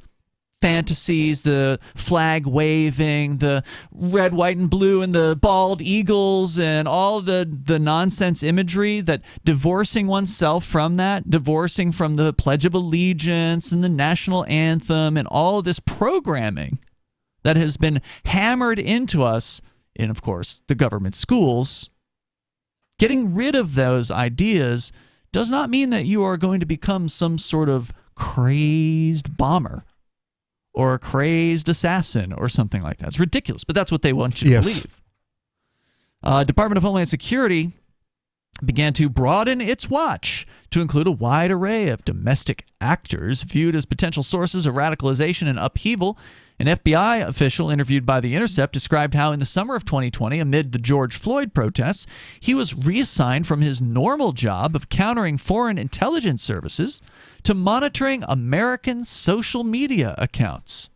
fantasies, the flag waving, the red, white, and blue, and the bald eagles, and all the nonsense imagery, that divorcing oneself from that, divorcing from the Pledge of Allegiance and the national anthem and all of this programming that has been hammered into us in, of course, the government schools. Getting rid of those ideas does not mean that you are going to become some sort of crazed bomber or a crazed assassin or something like that. It's ridiculous, but that's what they want you to believe. Department of Homeland Security, began to broaden its watch to include a wide array of domestic actors viewed as potential sources of radicalization and upheaval. An FBI official interviewed by The Intercept described how in the summer of 2020, amid the George Floyd protests, he was reassigned from his normal job of countering foreign intelligence services to monitoring American social media accounts.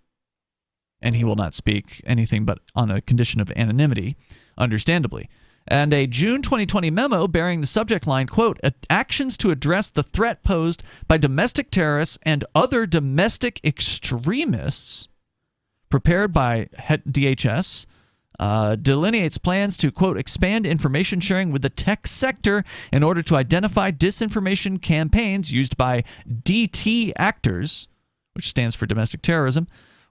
And he will not speak anything but on a condition of anonymity, understandably. And a June 2020 memo bearing the subject line, quote, actions to address the threat posed by domestic terrorists and other domestic extremists, prepared by DHS, delineates plans to, quote, expand information sharing with the tech sector in order to identify disinformation campaigns used by DT actors, which stands for domestic terrorism,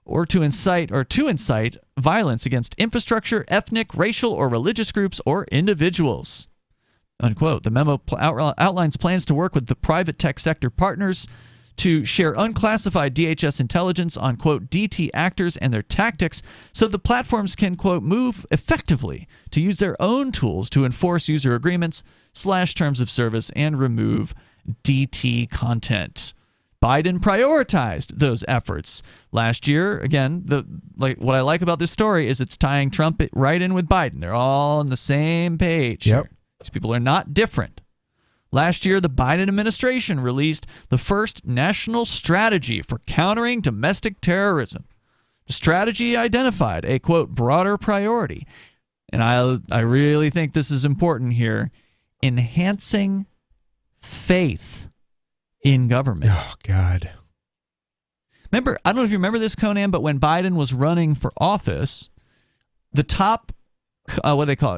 or to incite violence against infrastructure, ethnic, racial, or religious groups or individuals. Unquote. The memo outlines plans to work with the private tech sector partners to share unclassified DHS intelligence on, quote, DT actors and their tactics so the platforms can, quote, move effectively to use their own tools to enforce user agreements, slash terms of service, and remove DT content. Biden prioritized those efforts last year. Again, what I like about this story is it's tying Trump right in with Biden. They're all on the same page. Yep. These people are not different. Last year, the Biden administration released the first national strategy for countering domestic terrorism. The strategy identified a, quote, broader priority. And I really think this is important here. Enhancing faith in government. Oh, God. Remember, I don't know if you remember this, Conan, but when Biden was running for office, the top,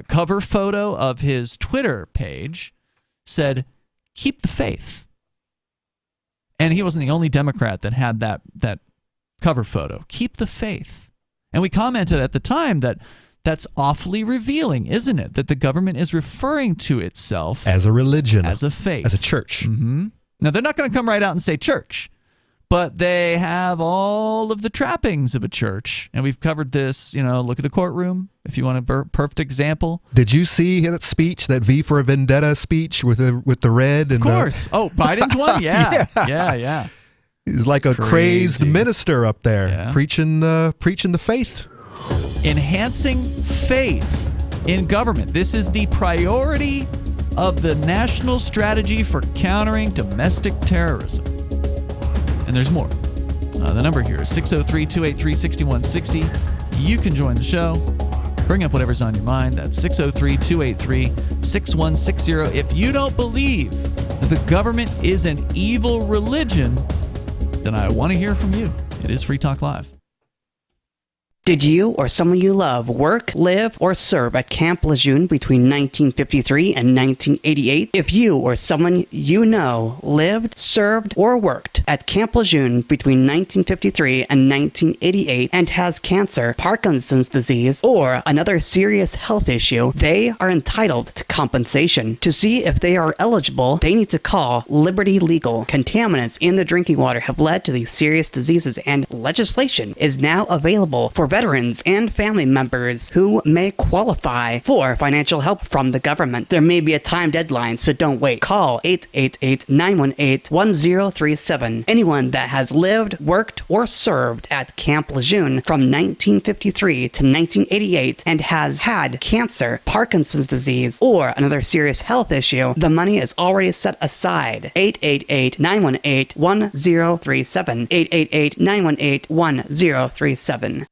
cover photo of his Twitter page said, keep the faith. And he wasn't the only Democrat that had that cover photo. Keep the faith. And we commented at the time that that's awfully revealing, isn't it? That the government is referring to itself as a religion, as a faith, as a church. Mm-hmm. Now, they're not going to come right out and say church, but they have all of the trappings of a church. And we've covered this, look at a courtroom, if you want a perfect example. Did you see that speech, that V for Vendetta speech with the red? And of course. Biden's one? Yeah. He's like a crazed minister up there, preaching the faith. Enhancing faith in government. This is the priority of the national strategy for countering domestic terrorism. And there's more. The number here is 603-283-6160. You can join the show. Bring up whatever's on your mind. That's 603-283-6160. If you don't believe that the government is an evil religion, then I want to hear from you. It is Free Talk Live. Did you or someone you love work, live, or serve at Camp Lejeune between 1953 and 1988? If you or someone you know lived, served, or worked at Camp Lejeune between 1953 and 1988 and has cancer, Parkinson's disease, or another serious health issue, they are entitled to compensation. To see if they are eligible, they need to call Liberty Legal. Contaminants in the drinking water have led to these serious diseases, and legislation is now available for veterans and family members who may qualify for financial help from the government. There may be a time deadline, so don't wait. Call 888-918-1037. Anyone that has lived, worked, or served at Camp Lejeune from 1953 to 1988 and has had cancer, Parkinson's disease, or another serious health issue, the money is already set aside. 888-918-1037. 888-918-1037.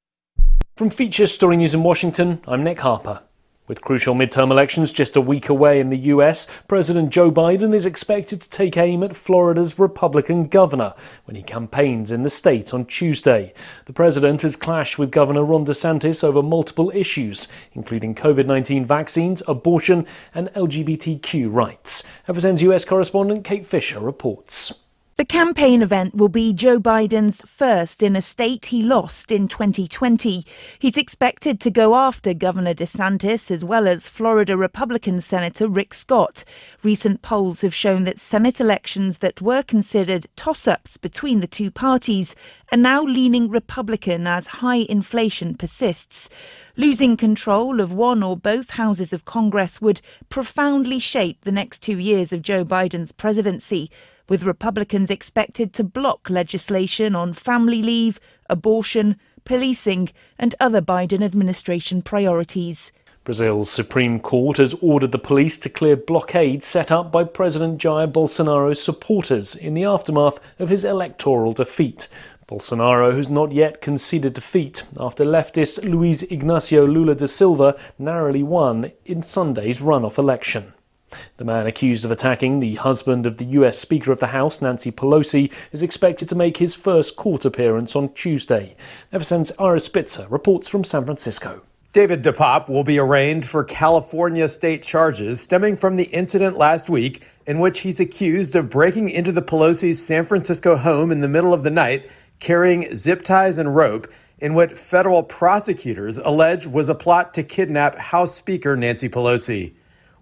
From Feature Story News in Washington, I'm Nick Harper. With crucial midterm elections just a week away in the US, President Joe Biden is expected to take aim at Florida's Republican governor when he campaigns in the state on Tuesday. The president has clashed with Governor Ron DeSantis over multiple issues, including COVID-19 vaccines, abortion, and LGBTQ rights. FSN's US correspondent Kate Fisher reports. The campaign event will be Joe Biden's first in a state he lost in 2020. He's expected to go after Governor DeSantis as well as Florida Republican Senator Rick Scott. Recent polls have shown that Senate elections that were considered toss-ups between the two parties are now leaning Republican as high inflation persists. Losing control of one or both houses of Congress would profoundly shape the next 2 years of Joe Biden's presidency, with Republicans expected to block legislation on family leave, abortion, policing, and other Biden administration priorities. Brazil's Supreme Court has ordered the police to clear blockades set up by President Jair Bolsonaro's supporters in the aftermath of his electoral defeat. Bolsonaro has not yet conceded defeat after leftist Luiz Ignacio Lula da Silva narrowly won in Sunday's runoff election. The man accused of attacking the husband of the US Speaker of the House, Nancy Pelosi, is expected to make his first court appearance on Tuesday. FSN's Ira Spitzer reports from San Francisco. David DePop will be arraigned for California state charges stemming from the incident last week in which he's accused of breaking into the Pelosi's San Francisco home in the middle of the night, carrying zip ties and rope, in what federal prosecutors allege was a plot to kidnap House Speaker Nancy Pelosi.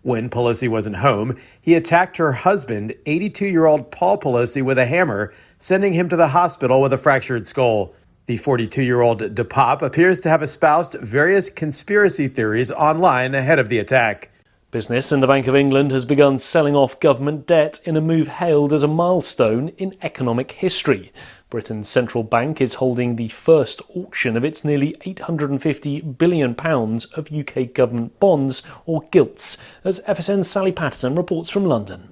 When Pelosi wasn't home, he attacked her husband, 82-year-old Paul Pelosi, with a hammer, sending him to the hospital with a fractured skull. The 42-year-old DePop appears to have espoused various conspiracy theories online ahead of the attack. Business and the Bank of England has begun selling off government debt in a move hailed as a milestone in economic history. Britain's central bank is holding the first auction of its nearly £850 billion of UK government bonds, or gilts, as FSN's Sally Patterson reports from London.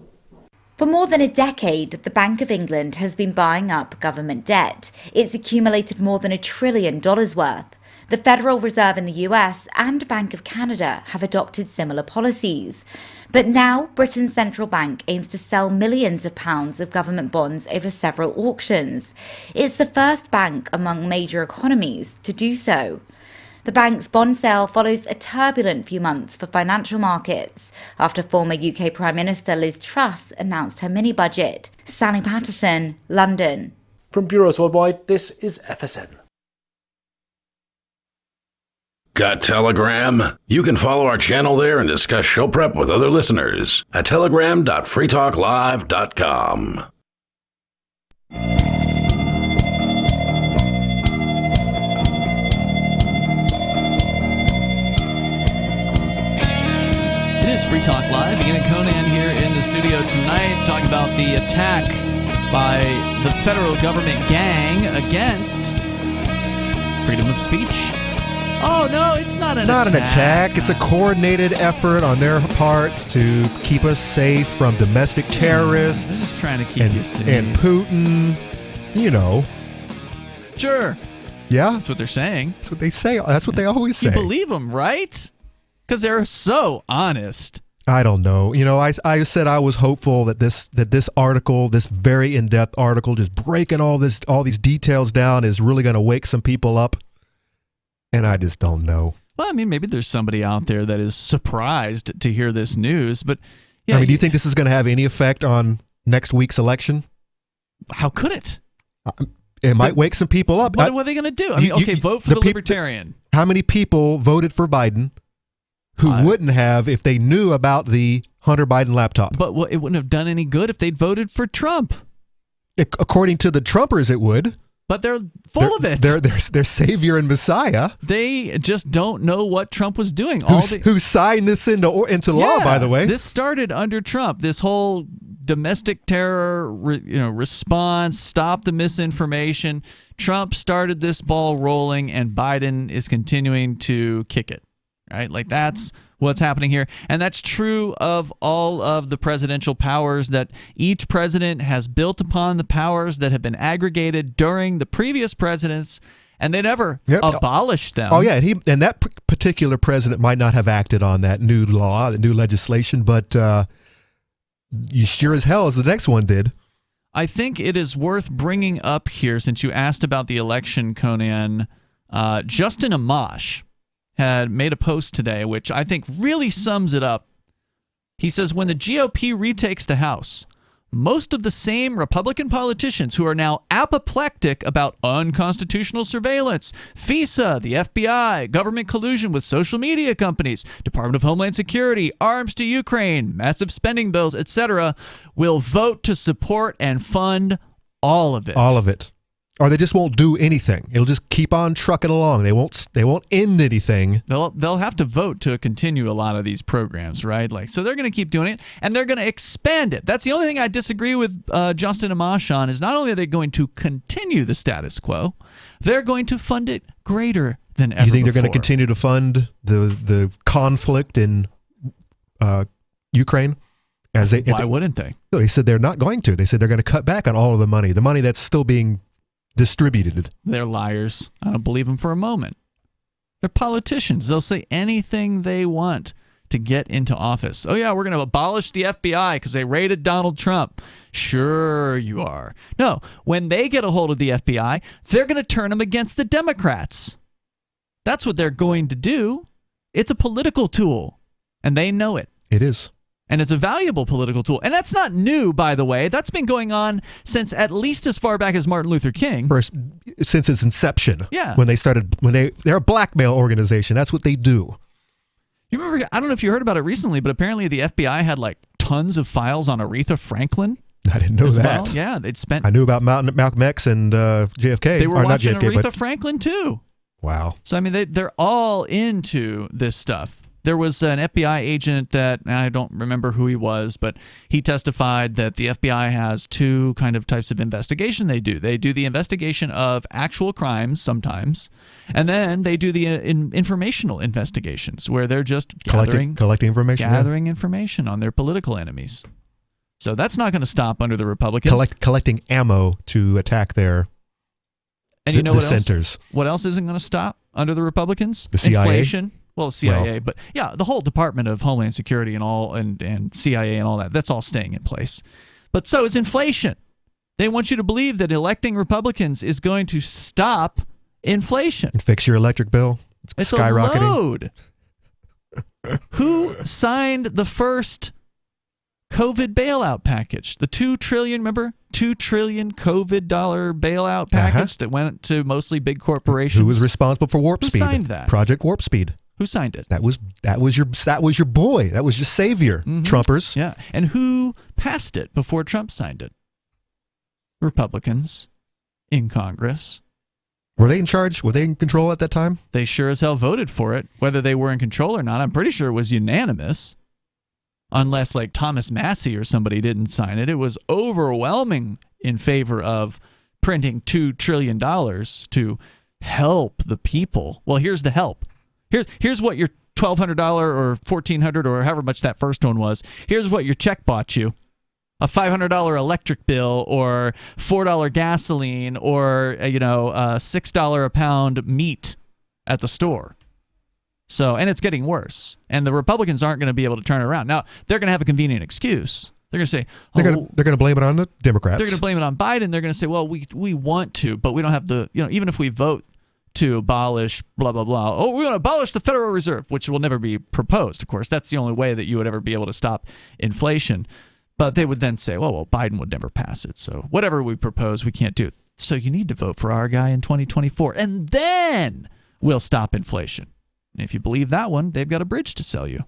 For more than a decade, the Bank of England has been buying up government debt. It's accumulated more than $1 trillion worth. The Federal Reserve in the US and Bank of Canada have adopted similar policies. But now Britain's central bank aims to sell millions of pounds of government bonds over several auctions. It's the first bank among major economies to do so. The bank's bond sale follows a turbulent few months for financial markets after former UK Prime Minister Liz Truss announced her mini-budget. Sally Patterson, London. From Bureaus Worldwide, this is FSN. Got Telegram? You can follow our channel there and discuss show prep with other listeners at telegram.freetalklive.com. It is Free Talk Live. Ian and Conan here in the studio tonight talking about the attack by the federal government gang against freedom of speech. Oh, no, it's not an attack. Not an attack. It's a coordinated effort on their part to keep us safe from domestic terrorists. Just trying to keep you safe. And Putin, you know. Sure. Yeah? That's what they're saying. That's what they say. That's what they always say. You believe them, right? Because they're so honest. I don't know. You know, I said I was hopeful that this article, this very in-depth article, just breaking all these details down, is really going to wake some people up. And I just don't know. Well, I mean, maybe there's somebody out there that is surprised to hear this news, but yeah. I mean, do you think this is going to have any effect on next week's election? How could it? It might wake some people up. What are they going to do? I mean, okay, vote for the Libertarian. How many people voted for Biden who wouldn't have if they knew about the Hunter Biden laptop? But it wouldn't have done any good if they'd voted for Trump. According to the Trumpers, it would. But they're full of it. They're savior and messiah. They just don't know what Trump was doing. Who signed this into law, by the way? This started under Trump. This whole domestic terror response, stop the misinformation. Trump started this ball rolling, and Biden is continuing to kick it. Right? Like, that's what's happening here. And that's true of all of the presidential powers, that each president has built upon the powers that have been aggregated during the previous presidents, and they never abolished them. Oh, yeah. And that particular president might not have acted on that new law, the new legislation, but you sure as hell as the next one did. I think it is worth bringing up here, since you asked about the election, Conan. Justin Amash had made a post today, which I think really sums it up. He says, when the GOP retakes the House, most of the same Republican politicians who are now apoplectic about unconstitutional surveillance, FISA, the FBI, government collusion with social media companies, Department of Homeland Security, arms to Ukraine, massive spending bills, etc., will vote to support and fund all of it. All of it. Or they just won't do anything. It'll just keep on trucking along. They won't end anything. They'll have to vote to continue a lot of these programs, right? So they're going to keep doing it, and they're going to expand it. That's the only thing I disagree with Justin Amash on, is not only are they going to continue the status quo, they're going to fund it greater than ever. You think before. they're going to continue to fund the conflict in Ukraine? Why wouldn't they? No, they said they're not going to. They said they're going to cut back on all of the money that's still being distributed. They're liars. I don't believe them for a moment. They're politicians. They'll say anything they want to get into office. Oh, yeah, we're going to abolish the FBI because they raided Donald Trump. Sure you are. No, when they get a hold of the FBI, they're going to turn them against the Democrats. That's what they're going to do. It's a political tool, and they know it. It is. And it's a valuable political tool. And that's not new, by the way. That's been going on since at least as far back as Martin Luther King. Since its inception. Yeah. They're a blackmail organization. That's what they do. You remember, I don't know if you heard about it recently, but apparently the FBI had tons of files on Aretha Franklin. I didn't know that. Well. Yeah, they'd spent. I knew about Malcolm X and JFK. They were watching not JFK, Aretha Franklin too. Wow. So I mean, they're all into this stuff. There was an FBI agent that, I don't remember who he was, but he testified that the FBI has two kind of types of investigation they do. They do the investigation of actual crimes sometimes, and then they do the informational investigations where they're just collecting information, gathering information on their political enemies. So that's not going to stop under the Republicans. Collecting ammo to attack their and you know dissenters. What else isn't going to stop under the Republicans? The CIA? Inflation. Well, CIA, but yeah, the whole Department of Homeland Security and CIA and all that, that's all staying in place. But so is inflation. They want you to believe that electing Republicans is going to stop inflation. And fix your electric bill. It's skyrocketing. A load. Who signed the first COVID bailout package? The $2 trillion, remember? $2 trillion COVID bailout package that went to mostly big corporations. Who was responsible for Warp Speed? Who signed that? Project Warp Speed. Who signed it? That was your boy. That was your savior. Trumpers. Yeah. And who passed it before Trump signed it? Republicans in Congress. Were they in charge? Were they in control at that time? They sure as hell voted for it. Whether they were in control or not, I'm pretty sure it was unanimous. Unless Thomas Massie or somebody didn't sign it. It was overwhelming in favor of printing $2 trillion to help the people. Well, here's the help. Here's what your $1,200 or $1,400 or however much that first one was. Here's what your check bought you. A $500 electric bill or $4 gasoline or $6 a pound meat at the store. So, and it's getting worse. And the Republicans aren't going to be able to turn it around. Now, they're going to have a convenient excuse. They're going to say, they're going to blame it on the Democrats. They're going to blame it on Biden. They're going to say, well, we want to, but we don't have the, even if we vote to abolish blah, blah, blah. Oh, we're going to abolish the Federal Reserve, which will never be proposed, of course. That's the only way that you would ever be able to stop inflation. But they would then say, well, Biden would never pass it. So whatever we propose, we can't do. So you need to vote for our guy in 2024. And then we'll stop inflation. And if you believe that one, they've got a bridge to sell you.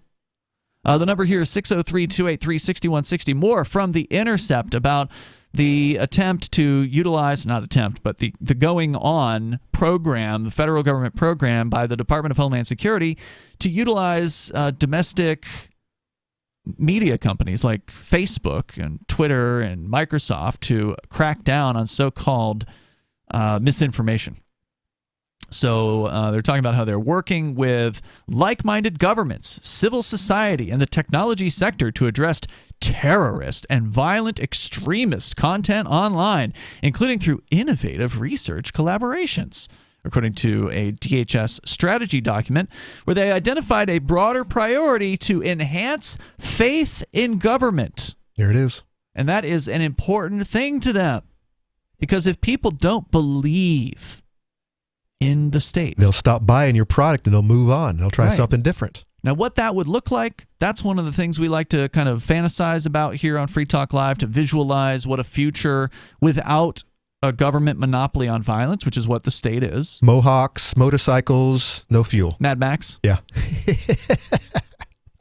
The number here is 603-283-6160. More from The Intercept about the attempt to utilize, not attempt, but the going on program, the federal government program by the Department of Homeland Security to utilize domestic media companies like Facebook and Twitter and Microsoft to crack down on so-called misinformation. So they're talking about how they're working with like-minded governments, civil society, and the technology sector to address terrorist and violent extremist content online, including through innovative research collaborations, according to a DHS strategy document where they identified a broader priority to enhance faith in government. There it is. And that is an important thing to them. Because if people don't believe in the state, they'll stop buying your product and they'll move on. They'll try something different. Now, what that would look like, that's one of the things we like to kind of fantasize about here on Free Talk Live, to visualize what a future without a government monopoly on violence, which is what the state is. Mohawks, motorcycles, no fuel. Mad Max? Yeah.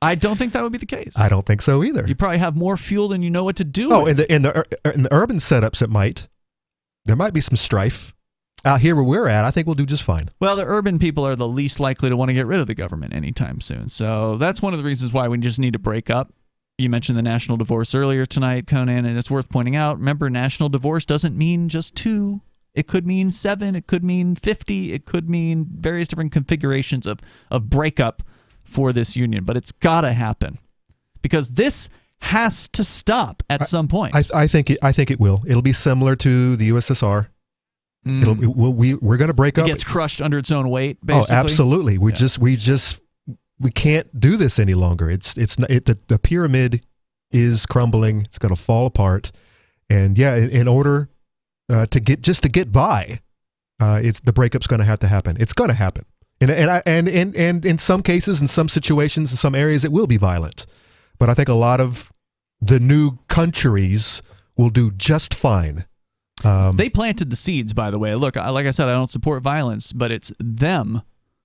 I don't think that would be the case. I don't think so either. You probably have more fuel than you know what to do with. with. In the urban setups, there might be some strife. Out here where we're at, I think we'll do just fine. Well, the urban people are the least likely to want to get rid of the government anytime soon. So that's one of the reasons why we just need to break up. You mentioned the national divorce earlier tonight, Conan, and it's worth pointing out. Remember, national divorce doesn't mean just 2. It could mean 7. It could mean 50. It could mean various different configurations of breakup for this union. But it's got to happen because this has to stop at some point. I think it will. It'll be similar to the USSR. We're going to break up. It gets crushed under its own weight, basically. Oh, absolutely. We can't do this any longer. The pyramid is crumbling. It's going to fall apart. And yeah, in order to get by, the breakup's going to have to happen. It's going to happen. And in some cases, in some situations, in some areas, it will be violent. But I think a lot of the new countries will do just fine. They planted the seeds, by the way. Look, like I said, I don't support violence, but it's them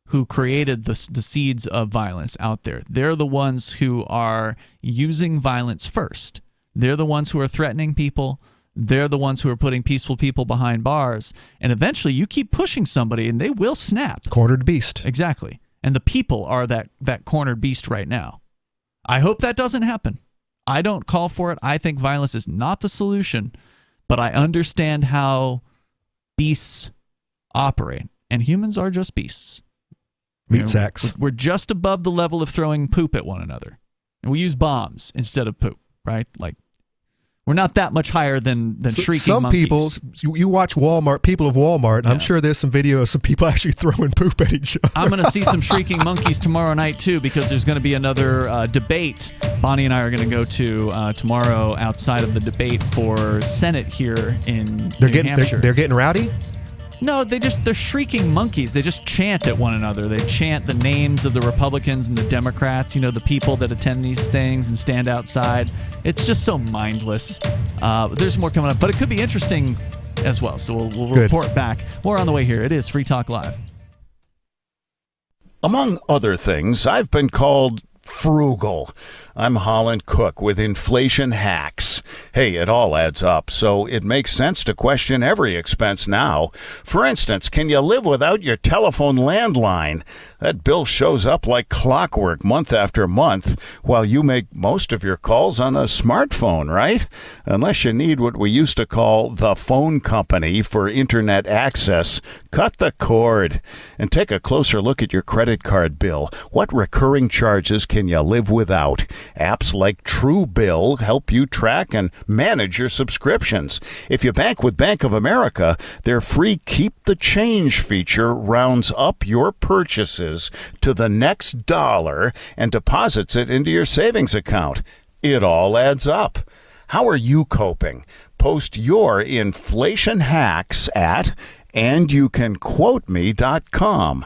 who created the seeds of violence out there. They're the ones who are using violence first. They're the ones who are threatening people. They're the ones who are putting peaceful people behind bars. And eventually you keep pushing somebody and they will snap. Cornered beast. Exactly. And the people are that cornered beast right now. I hope that doesn't happen. I don't call for it. I think violence is not the solution. But I understand how beasts operate, and humans are just beasts. Meat sacks. We're just above the level of throwing poop at one another, and we use bombs instead of poop, right? Like, we're not that much higher than shrieking some monkeys. People, you watch Walmart, people of Walmart. Yeah. I'm sure there's some video of some people actually throwing poop at each other. I'm going to see some shrieking monkeys tomorrow night too, because there's going to be another debate. Bonnie and I are going to go to tomorrow outside of the debate for Senate here in New Hampshire. They're getting rowdy? No, they're shrieking monkeys. They just chant at one another. They chant the names of the Republicans and the Democrats, the people that attend these things and stand outside. It's just so mindless. There's more coming up, but it could be interesting as well. So we'll report back. More on the way here. It is Free Talk Live. Among other things, I've been called frugal. I'm Holland Cook with Inflation Hacks. Hey, it all adds up, so it makes sense to question every expense now. For instance, can you live without your telephone landline? That bill shows up like clockwork month after month, while you make most of your calls on a smartphone, right? Unless you need what we used to call the phone company for internet access. Cut the cord and take a closer look at your credit card bill. What recurring charges can you live without? Apps like Truebill help you track and manage your subscriptions. If you bank with Bank of America, their free Keep the Change feature rounds up your purchases to the next dollar and deposits it into your savings account. It all adds up. How are you coping? Post your inflation hacks at andyoucanquoteme.com.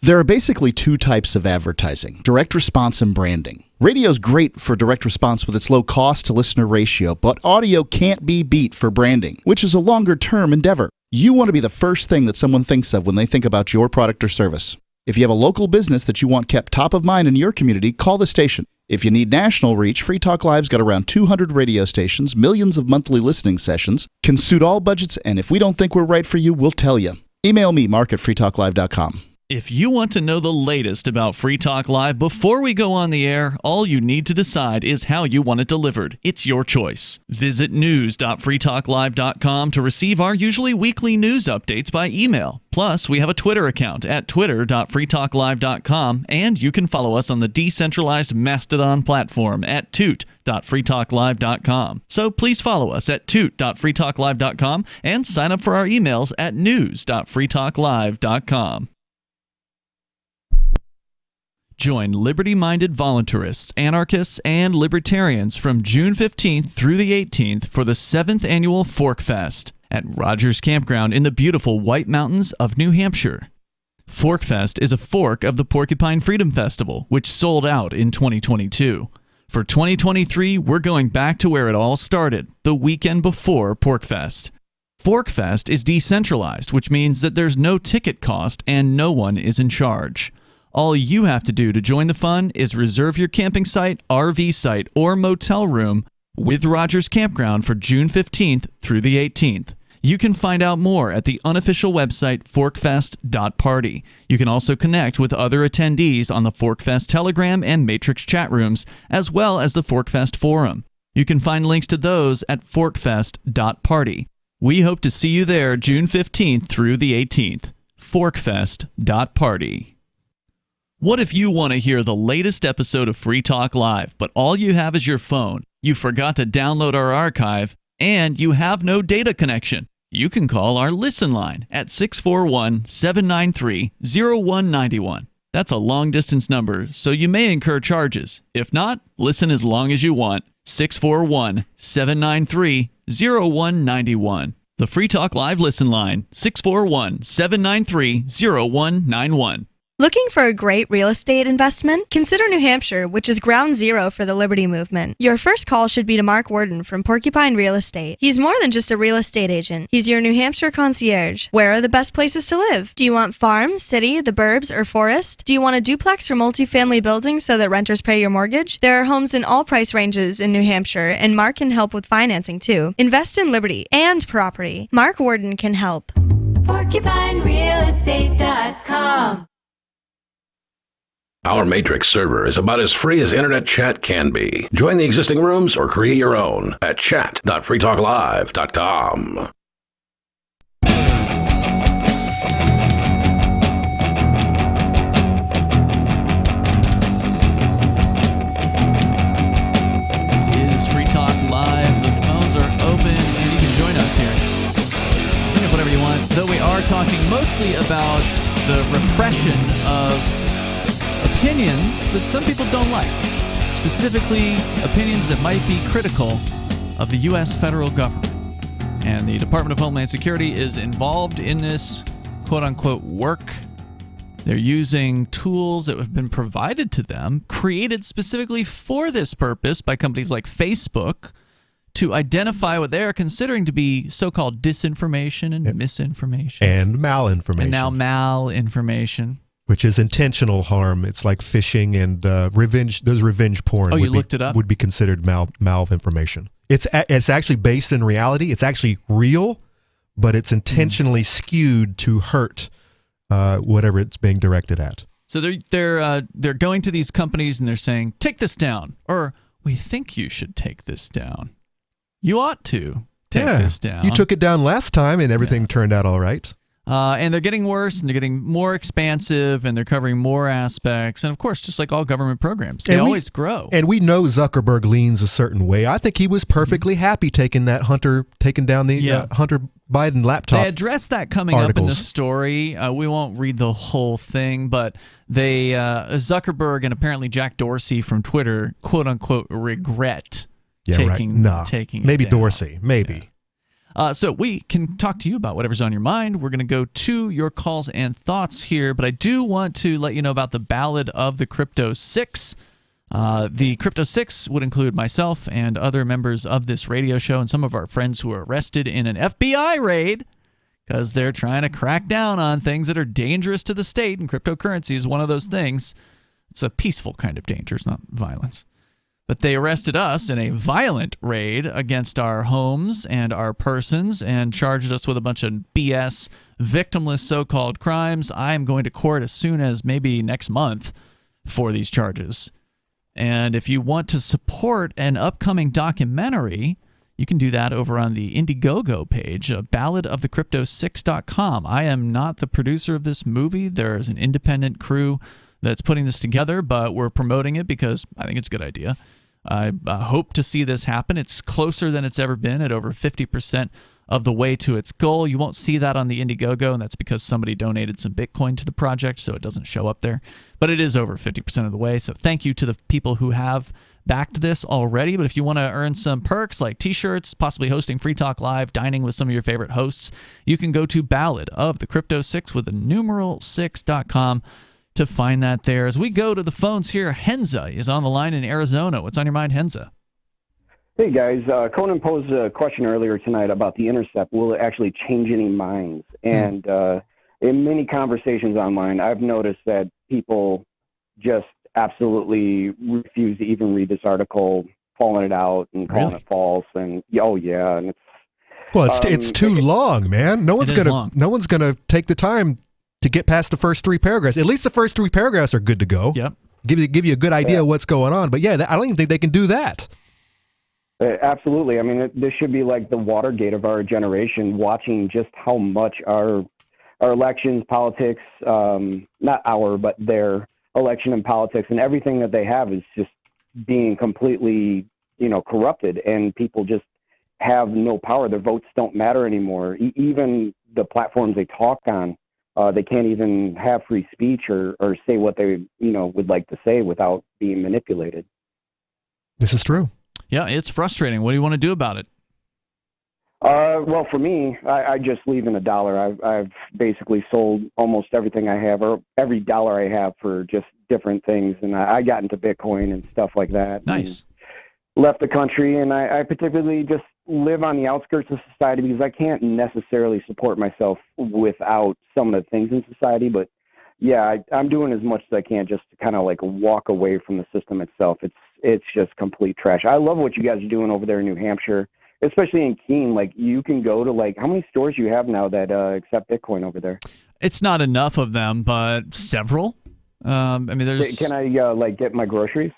There are basically 2 types of advertising, direct response and branding. Radio's great for direct response with its low cost to listener ratio, but audio can't be beat for branding, which is a longer term endeavor. You want to be the first thing that someone thinks of when they think about your product or service. If you have a local business that you want kept top of mind in your community, call the station. If you need national reach, Free Talk Live's got around 200 radio stations, millions of monthly listening sessions, can suit all budgets, and if we don't think we're right for you, we'll tell you. Email me, mark@freetalklive.com. If you want to know the latest about Free Talk Live before we go on the air, all you need to decide is how you want it delivered. It's your choice. Visit news.freetalklive.com to receive our usually weekly news updates by email. Plus, we have a Twitter account at twitter.freetalklive.com, and you can follow us on the decentralized Mastodon platform at toot.freetalklive.com. So please follow us at toot.freetalklive.com and sign up for our emails at news.freetalklive.com. Join liberty-minded voluntarists, anarchists, and libertarians from June 15th through the 18th for the 7th annual Fork Fest at Rogers Campground in the beautiful White Mountains of New Hampshire. Forkfest is a fork of the Porcupine Freedom Festival, which sold out in 2022. For 2023, we're going back to where it all started, the weekend before Porkfest. Forkfest is decentralized, which means that there's no ticket cost and no one is in charge. All you have to do to join the fun is reserve your camping site, RV site, or motel room with Rogers Campground for June 15th through the 18th. You can find out more at the unofficial website forkfest.party. You can also connect with other attendees on the Forkfest Telegram and Matrix chat rooms, as well as the Forkfest forum. You can find links to those at forkfest.party. We hope to see you there June 15th through the 18th. Forkfest.party. What if you want to hear the latest episode of Free Talk Live, but all you have is your phone, you forgot to download our archive, and you have no data connection? You can call our Listen line at 641-793-0191. That's a long-distance number, so you may incur charges. If not, listen as long as you want. 641-793-0191. The Free Talk Live Listen line, 641-793-0191. Looking for a great real estate investment? Consider New Hampshire, which is ground zero for the Liberty Movement. Your first call should be to Mark Worden from Porcupine Real Estate. He's more than just a real estate agent. He's your New Hampshire concierge. Where are the best places to live? Do you want farm, city, the burbs, or forest? Do you want a duplex or multifamily building so that renters pay your mortgage? There are homes in all price ranges in New Hampshire, and Mark can help with financing too. Invest in liberty and property. Mark Worden can help. PorcupineRealEstate.com. Our Matrix server is about as free as internet chat can be. Join the existing rooms or create your own at chat.freetalklive.com. It is Free Talk Live. The phones are open and you can join us here. Bring up whatever you want, though we are talking mostly about the repression of opinions that some people don't like, specifically opinions that might be critical of the U.S. federal government. And the Department of Homeland Security is involved in this quote-unquote work. They're using tools that have been provided to them, created specifically for this purpose by companies like Facebook, to identify what they are considering to be so-called disinformation and misinformation. And malinformation. And now malinformation. Which is intentional harm. It's like phishing and revenge. Those revenge porn. Oh, you looked it up? Would be considered malinformation. It's actually based in reality. It's actually real, but it's intentionally skewed to hurt whatever it's being directed at. So they're going to these companies and they're saying, take this down, or we think you should take this down. You ought to take this down. You took it down last time and everything turned out all right. And they're getting worse, and they're getting more expansive, and they're covering more aspects. And, of course, just like all government programs, they always grow. And we know Zuckerberg leans a certain way. I think he was perfectly happy taking down the Hunter Biden laptop. They addressed that coming up in the story. We won't read the whole thing, but they Zuckerberg and apparently Jack Dorsey from Twitter, quote-unquote, regret taking maybe it down. Dorsey, maybe. Yeah. So we can talk to you about whatever's on your mind. We're going to go to your calls and thoughts here, but I do want to let you know about the Ballad of the Crypto Six. The Crypto Six would include myself and other members of this radio show and some of our friends who were arrested in an FBI raid because they're trying to crack down on things that are dangerous to the state, and cryptocurrency is one of those things. It's a peaceful kind of danger, it's not violence. But they arrested us in a violent raid against our homes and our persons and charged us with a bunch of BS, victimless so-called crimes. I am going to court as soon as maybe next month for these charges. And if you want to support an upcoming documentary, you can do that over on the Indiegogo page, balladofthecrypto6.com. I am not the producer of this movie. There is an independent crew that's putting this together, but we're promoting it because I think it's a good idea. I hope to see this happen. It's closer than it's ever been, at over 50% of the way to its goal. You won't see that on the Indiegogo, and that's because somebody donated some Bitcoin to the project, so it doesn't show up there. But it is over 50% of the way, so thank you to the people who have backed this already, but if you want to earn some perks like T-shirts, possibly hosting Free Talk Live, dining with some of your favorite hosts, you can go to Ballad of the Crypto 6 with the numeral 6.com to find that there. As we go to the phones here, Henza is on the line in Arizona. What's on your mind, Henza? Hey, guys. Conan posed a question earlier tonight about the intercept. Will it actually change any minds? And in many conversations online, I've noticed that people just absolutely refuse to even read this article, calling it out and calling it false. And, and it's... Well, it's too long, man. No one's gonna take the time to get past the first 3 paragraphs. At least the first 3 paragraphs are good to go. Yep. Give you a good idea of what's going on. But, yeah, I don't even think they can do that. Absolutely. I mean, this should be like the Watergate of our generation, watching just how much our elections, politics, not our, but their election and politics and everything that they have is just being completely, corrupted, and people just have no power. Their votes don't matter anymore. Even the platforms they talk on, they can't even have free speech or say what they, would like to say without being manipulated. This is true. Yeah, it's frustrating. What do you want to do about it? Well, for me, I just leave in $1. I've basically sold almost everything I have, or every dollar I have, for just different things. And I got into Bitcoin and stuff like that. Nice. Left the country, and I particularly just live on the outskirts of society because I can't necessarily support myself without some of the things in society. But yeah, I'm doing as much as I can just to kind of like walk away from the system itself. It's just complete trash. I love what you guys are doing over there in New Hampshire, especially in Keene. Like, you can go to, like, how many stores you have now that accept Bitcoin over there? It's not enough of them, but several. I mean, there's... Can I, get my groceries?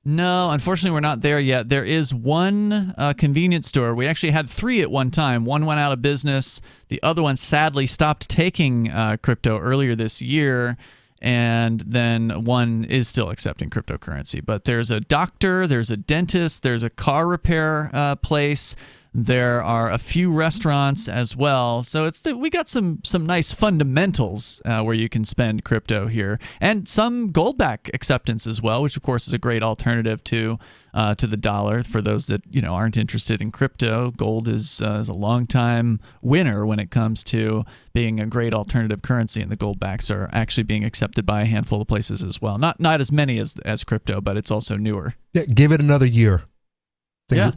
No, unfortunately, we're not there yet. There is one convenience store. We actually had 3 at one time. One went out of business. The other one sadly stopped taking crypto earlier this year. And then one is still accepting cryptocurrency. But there's a doctor, there's a dentist, there's a car repair place. There are a few restaurants as well. So we got some nice fundamentals where you can spend crypto here, and some gold-back acceptance as well, which of course is a great alternative to the dollar for those that aren't interested in crypto. Gold is a long-time winner when it comes to being a great alternative currency, and the gold-backs are actually being accepted by a handful of places as well. Not as many as crypto, but it's also newer. Yeah, give it another year.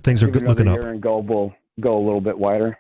Things are good looking up. And gold will go a little bit wider.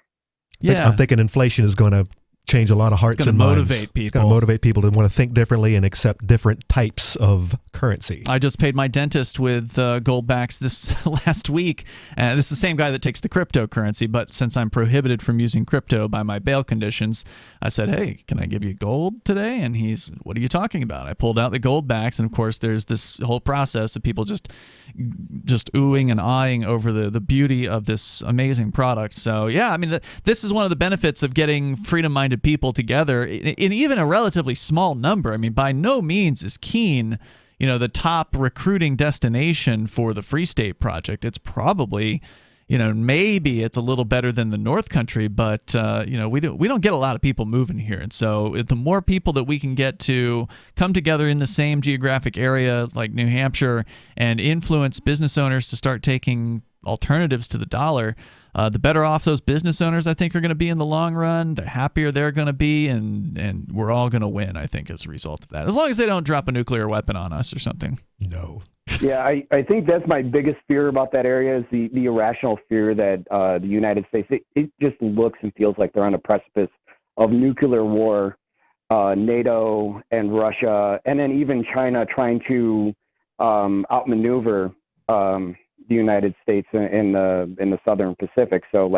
Yeah, I'm thinking inflation is going to change a lot of hearts and minds. Motivate people. It's going to motivate people to want to think differently and accept different types of currency. I just paid my dentist with goldbacks this last week. This is the same guy that takes the cryptocurrency, but since I'm prohibited from using crypto by my bail conditions, I said, hey, can I give you gold today? And he's, what are you talking about? I pulled out the goldbacks, and of course there's this whole process of people just oohing and eyeing over the beauty of this amazing product. So yeah, I mean, this is one of the benefits of getting freedom-minded people together in even a relatively small number. I mean, by no means is Keene, the top recruiting destination for the Free State Project. It's probably, maybe it's a little better than the North Country, but we don't get a lot of people moving here. And so the more people that we can get to come together in the same geographic area like New Hampshire and influence business owners to start taking alternatives to the dollar, the better off those business owners, I think, are going to be in the long run. The happier they're going to be, and we're all going to win, I think, as a result of that. As long as they don't drop a nuclear weapon on us or something. No. Yeah, I think that's my biggest fear about that area is the irrational fear that the United States, it just looks and feels like they're on the precipice of nuclear war. NATO and Russia, and then even China trying to outmaneuver the United States in the Southern Pacific. So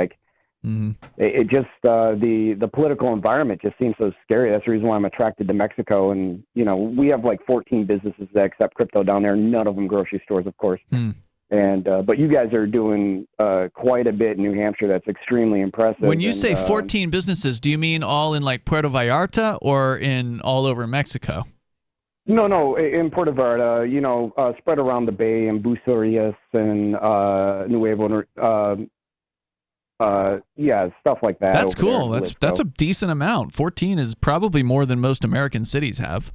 it just the political environment just seems so scary. That's the reason why I'm attracted to Mexico. And we have like 14 businesses that accept crypto down there. None of them grocery stores, of course. And but you guys are doing quite a bit in New Hampshire. That's extremely impressive. When you say 14 businesses, do you mean all in like Puerto Vallarta or in all over Mexico? No, in Puerto Vallarta, spread around the bay and Bucerias and Nuevo, stuff like that. That's cool. That's a decent amount. 14 is probably more than most American cities have.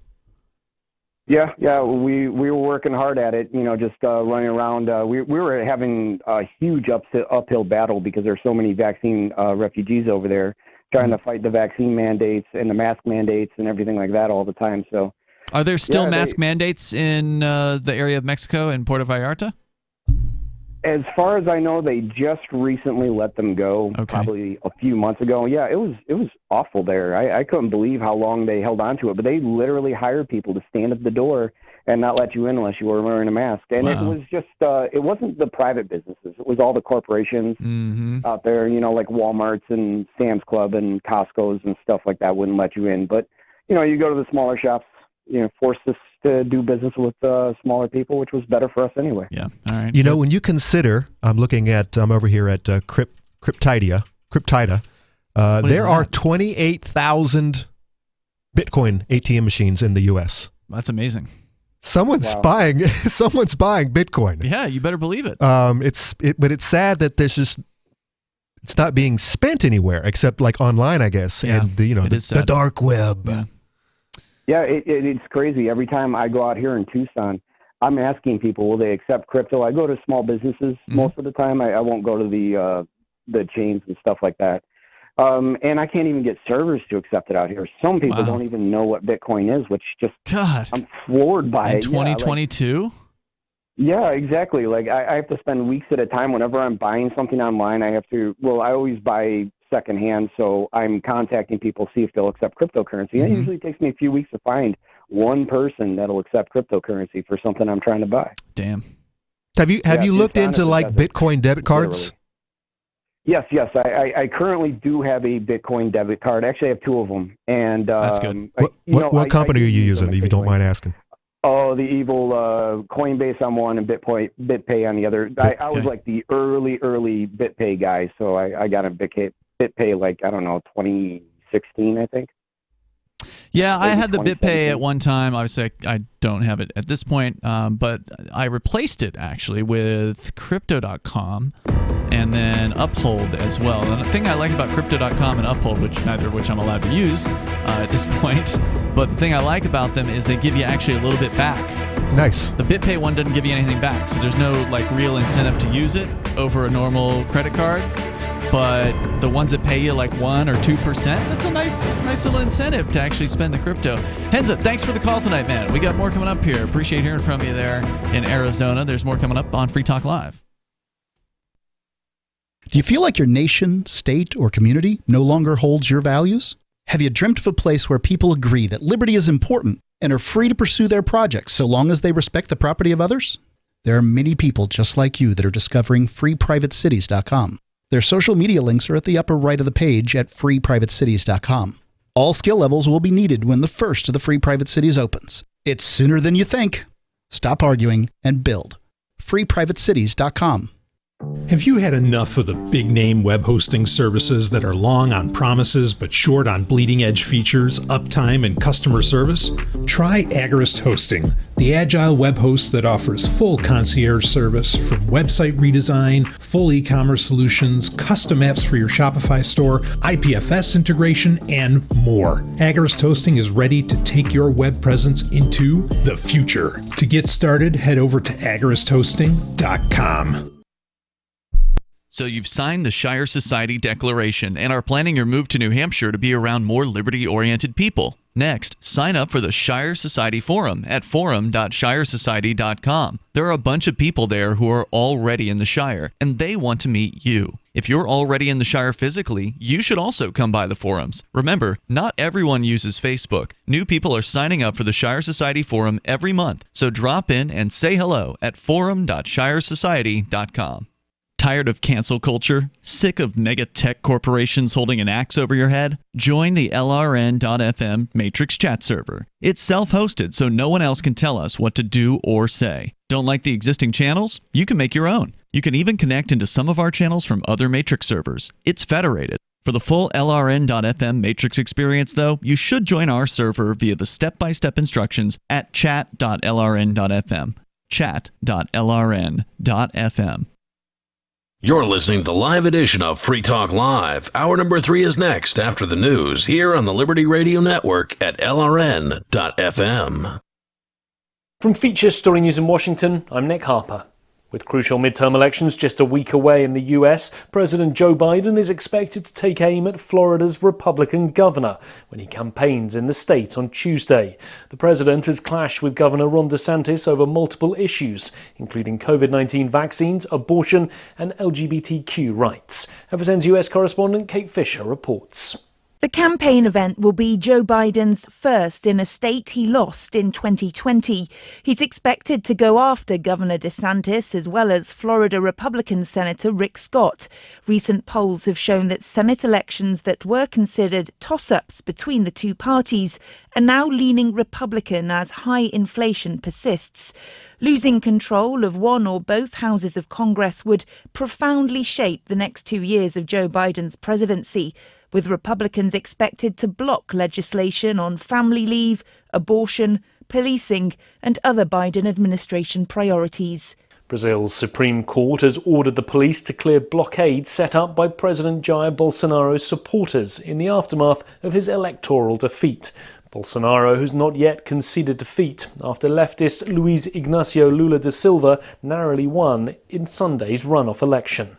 Yeah, we were working hard at it, just running around. We were having a huge uphill battle because there's so many vaccine refugees over there trying to fight the vaccine mandates and the mask mandates and everything like that all the time. So, are there still mask mandates in the area of Mexico and Puerto Vallarta? As far as I know, they just recently let them go, probably a few months ago. Yeah, it was awful there. I couldn't believe how long they held on to it, but they literally hired people to stand at the door and not let you in unless you were wearing a mask. And it was just, it wasn't the private businesses. It was all the corporations out there, like Walmarts and Sam's Club and Costco's and stuff like that wouldn't let you in. But, you go to the smaller shops, forced us to do business with smaller people, which was better for us anyway. Yeah. All right. When you consider, I'm over here at Cryptida. There are 28,000 Bitcoin ATM machines in the U.S. That's amazing. Someone's buying Bitcoin. Yeah, you better believe it. But it's sad that it's not being spent anywhere except like online, I guess, and the dark web. Yeah. Yeah, it's crazy. Every time I go out here in Tucson, I'm asking people, will they accept crypto? I go to small businesses most of the time. I won't go to the chains and stuff like that. And I can't even get servers to accept it out here. Some people don't even know what Bitcoin is, which just, I'm floored by in it. 2022? Yeah, exactly. Like I have to spend weeks at a time whenever I'm buying something online. I always buy secondhand, so I'm contacting people, see if they'll accept cryptocurrency. And it usually takes me a few weeks to find one person that'll accept cryptocurrency for something I'm trying to buy. Damn. Have you looked into like Bitcoin debit cards? Yes. I currently do have a Bitcoin debit card. Actually, I have two of them. And that's good. What company are you using, if you don't mind asking? Oh, the evil Coinbase on one and BitPay on the other. I was like the early BitPay guy, so I got a BitPay like, I don't know, 2016, I think. Yeah, I had the BitPay at one time. Obviously, I don't have it at this point, but I replaced it actually with Crypto.com and then Uphold as well. And the thing I like about Crypto.com and Uphold, neither of which I'm allowed to use at this point, but the thing I like about them is they give you actually a little bit back. Nice. The BitPay one doesn't give you anything back, so there's no like real incentive to use it over a normal credit card. But the ones that pay you like 1 or 2%, that's a nice little incentive to actually spend the crypto. Henza, thanks for the call tonight, man. We got more coming up here. Appreciate hearing from you there in Arizona. There's more coming up on Free Talk Live. Do you feel like your nation, state, or community no longer holds your values? Have you dreamt of a place where people agree that liberty is important and are free to pursue their projects so long as they respect the property of others? There are many people just like you that are discovering freeprivatecities.com. Their social media links are at the upper right of the page at freeprivatecities.com. All skill levels will be needed when the first of the Free Private Cities opens. It's sooner than you think. Stop arguing and build. freeprivatecities.com. Have you had enough of the big-name web hosting services that are long on promises but short on bleeding-edge features, uptime, and customer service? Try Agorist Hosting, the agile web host that offers full concierge service from website redesign, full e-commerce solutions, custom apps for your Shopify store, IPFS integration, and more. Agorist Hosting is ready to take your web presence into the future. To get started, head over to agoristhosting.com. So you've signed the Shire Society Declaration and are planning your move to New Hampshire to be around more liberty-oriented people. Next, sign up for the Shire Society Forum at forum.shiresociety.com. There are a bunch of people there who are already in the Shire, and they want to meet you. If you're already in the Shire physically, you should also come by the forums. Remember, not everyone uses Facebook. New people are signing up for the Shire Society Forum every month, so drop in and say hello at forum.shiresociety.com. Tired of cancel culture? Sick of mega tech corporations holding an axe over your head? Join the LRN.FM Matrix chat server. It's self-hosted, so no one else can tell us what to do or say. Don't like the existing channels? You can make your own. You can even connect into some of our channels from other Matrix servers. It's federated. For the full LRN.FM Matrix experience, though, you should join our server via the step-by-step instructions at chat.lrn.fm. Chat.lrn.fm. You're listening to the live edition of Free Talk Live. Hour number 3 is next after the news here on the Liberty Radio Network at LRN.FM. From Feature Story News in Washington, I'm Nick Harper. With crucial midterm elections just a week away in the US, President Joe Biden is expected to take aim at Florida's Republican governor when he campaigns in the state on Tuesday. The president has clashed with Governor Ron DeSantis over multiple issues, including COVID-19 vaccines, abortion, and LGBTQ rights. FSN's US correspondent Kate Fisher reports. The campaign event will be Joe Biden's first in a state he lost in 2020. He's expected to go after Governor DeSantis as well as Florida Republican Senator Rick Scott. Recent polls have shown that Senate elections that were considered toss-ups between the two parties are now leaning Republican as high inflation persists. Losing control of one or both houses of Congress would profoundly shape the next 2 years of Joe Biden's presidency, with Republicans expected to block legislation on family leave, abortion, policing, and other Biden administration priorities. Brazil's Supreme Court has ordered the police to clear blockades set up by President Jair Bolsonaro's supporters in the aftermath of his electoral defeat. Bolsonaro has not yet conceded defeat after leftist Luiz Ignacio Lula da Silva narrowly won in Sunday's runoff election.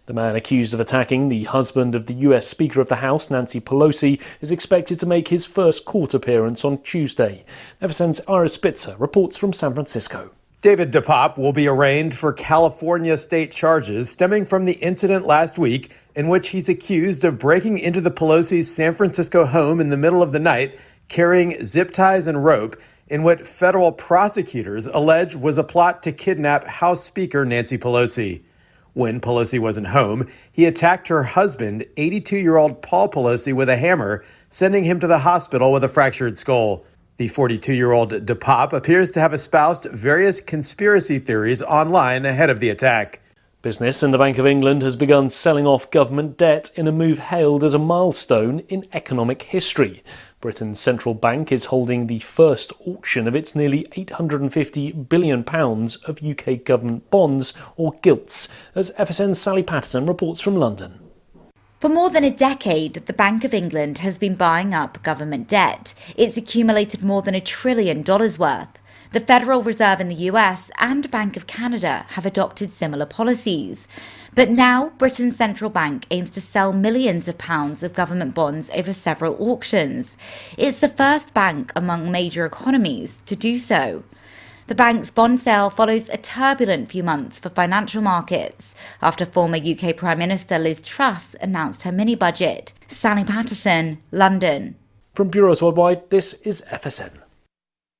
The man accused of attacking the husband of the US Speaker of the House, Nancy Pelosi, is expected to make his first court appearance on Tuesday. FSN's Ira Spitzer reports from San Francisco. David DePop will be arraigned for California state charges stemming from the incident last week in which he's accused of breaking into the Pelosi's San Francisco home in the middle of the night, carrying zip ties and rope, in what federal prosecutors allege was a plot to kidnap House Speaker Nancy Pelosi. When Pelosi wasn't home, he attacked her husband, 82-year-old Paul Pelosi, with a hammer, sending him to the hospital with a fractured skull. The 42-year-old DePop appears to have espoused various conspiracy theories online ahead of the attack. Business and the Bank of England has begun selling off government debt in a move hailed as a milestone in economic history. Britain's central bank is holding the first auction of its nearly £850 billion of UK government bonds, or gilts, as FSN's Sally Patterson reports from London. For more than a decade, the Bank of England has been buying up government debt. It's accumulated more than $1 trillion worth. The Federal Reserve in the US and Bank of Canada have adopted similar policies. But now Britain's central bank aims to sell millions of pounds of government bonds over several auctions. It's the first bank among major economies to do so. The bank's bond sale follows a turbulent few months for financial markets after former UK Prime Minister Liz Truss announced her mini-budget. Sally Patterson, London. From Bureaus Worldwide, this is FSN.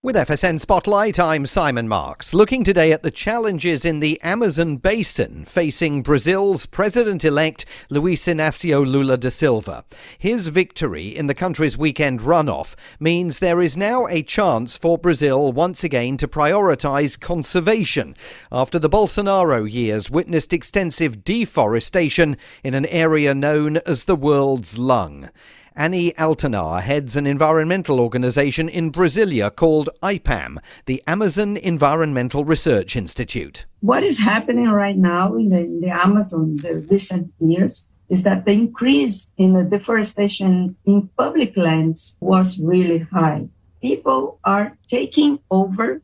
With FSN Spotlight, I'm Simon Marks, looking today at the challenges in the Amazon basin facing Brazil's president-elect Luiz Inácio Lula da Silva. His victory in the country's weekend runoff means there is now a chance for Brazil once again to prioritise conservation after the Bolsonaro years witnessed extensive deforestation in an area known as the world's lung. Annie Altanar heads an environmental organisation in Brasilia called IPAM, the Amazon Environmental Research Institute. What is happening right now in the Amazon the recent years is that the increase in the deforestation in public lands was really high. People are taking over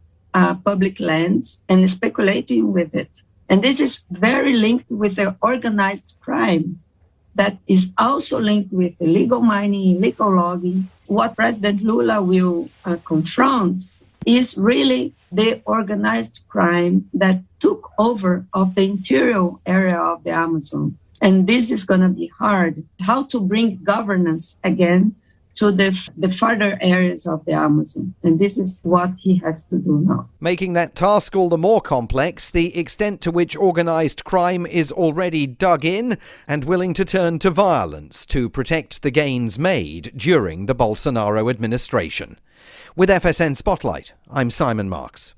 public lands and speculating with it. And this is very linked with the organized crime that is also linked with illegal mining, illegal logging. What President Lula will confront is really the organized crime that took over of the interior area of the Amazon. And this is going to be hard. How to bring governance again to the further areas of the Amazon. And this is what he has to do now. Making that task all the more complex, the extent to which organised crime is already dug in and willing to turn to violence to protect the gains made during the Bolsonaro administration. With FSN Spotlight, I'm Simon Marks.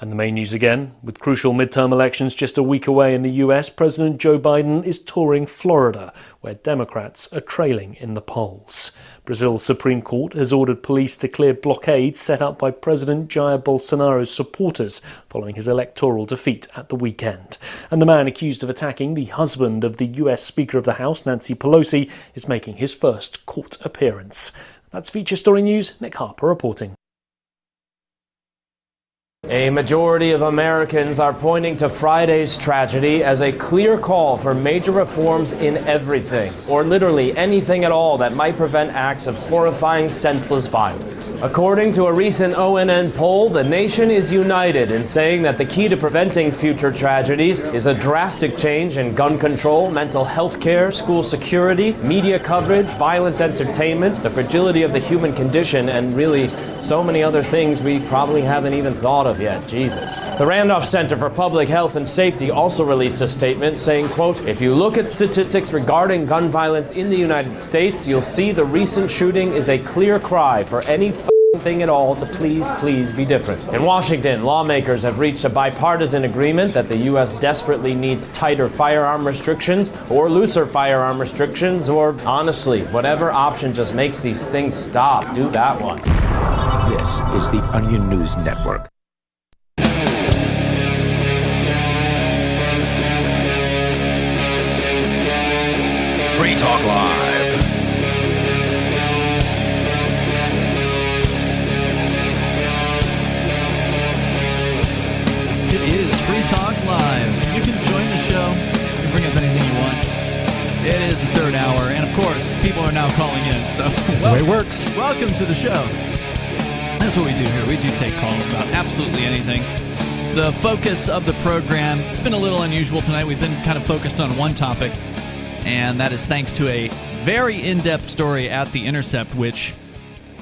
And the main news again. With crucial midterm elections just a week away in the US, President Joe Biden is touring Florida, where Democrats are trailing in the polls. Brazil's Supreme Court has ordered police to clear blockades set up by President Jair Bolsonaro's supporters following his electoral defeat at the weekend. And the man accused of attacking the husband of the US Speaker of the House, Nancy Pelosi, is making his first court appearance. That's Feature Story News. Nick Harper reporting. A majority of Americans are pointing to Friday's tragedy as a clear call for major reforms in everything, or literally anything at all that might prevent acts of horrifying, senseless violence. According to a recent ONN poll, the nation is united in saying that the key to preventing future tragedies is a drastic change in gun control, mental health care, school security, media coverage, violent entertainment, the fragility of the human condition, and really so many other things we probably haven't even thought of yet. Jesus. The Randolph Center for Public Health and Safety also released a statement saying, quote, "If you look at statistics regarding gun violence in the United States, you'll see the recent shooting is a clear cry for any thing at all to please be different." In Washington, lawmakers have reached a bipartisan agreement that the U.S. desperately needs tighter firearm restrictions or looser firearm restrictions, or honestly, whatever option just makes these things stop. Do that one. This is the Onion News Network. Free Talk Live. It is Free Talk Live. You can join the show. You can bring up anything you want. It is the third hour, and of course, people are now calling in. So that's the way it works. Welcome to the show. That's what we do here. We do take calls about absolutely anything. The focus of the program, it's been a little unusual tonight. We've been kind of focused on one topic, and that is thanks to a very in-depth story at The Intercept, which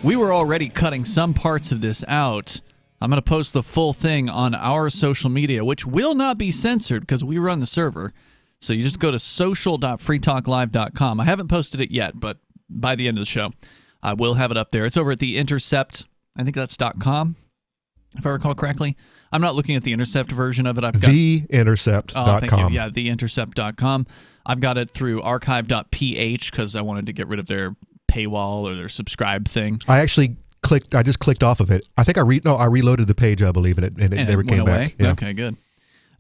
we were already cutting some parts of this out. I'm going to post the full thing on our social media, which will not be censored because we run the server. So you just go to social.freetalklive.com. I haven't posted it yet, but by the end of the show, I will have it up there. It's over at The Intercept. I think that's .com, if I recall correctly. I'm not looking at the Intercept version of it. I've got TheIntercept.com. Oh, thank you. Yeah, TheIntercept.com. I've got it through archive.ph because I wanted to get rid of their paywall or their subscribe thing. I just clicked off of it. I think I reloaded the page, I believe, and it never came back. Yeah. Okay, good.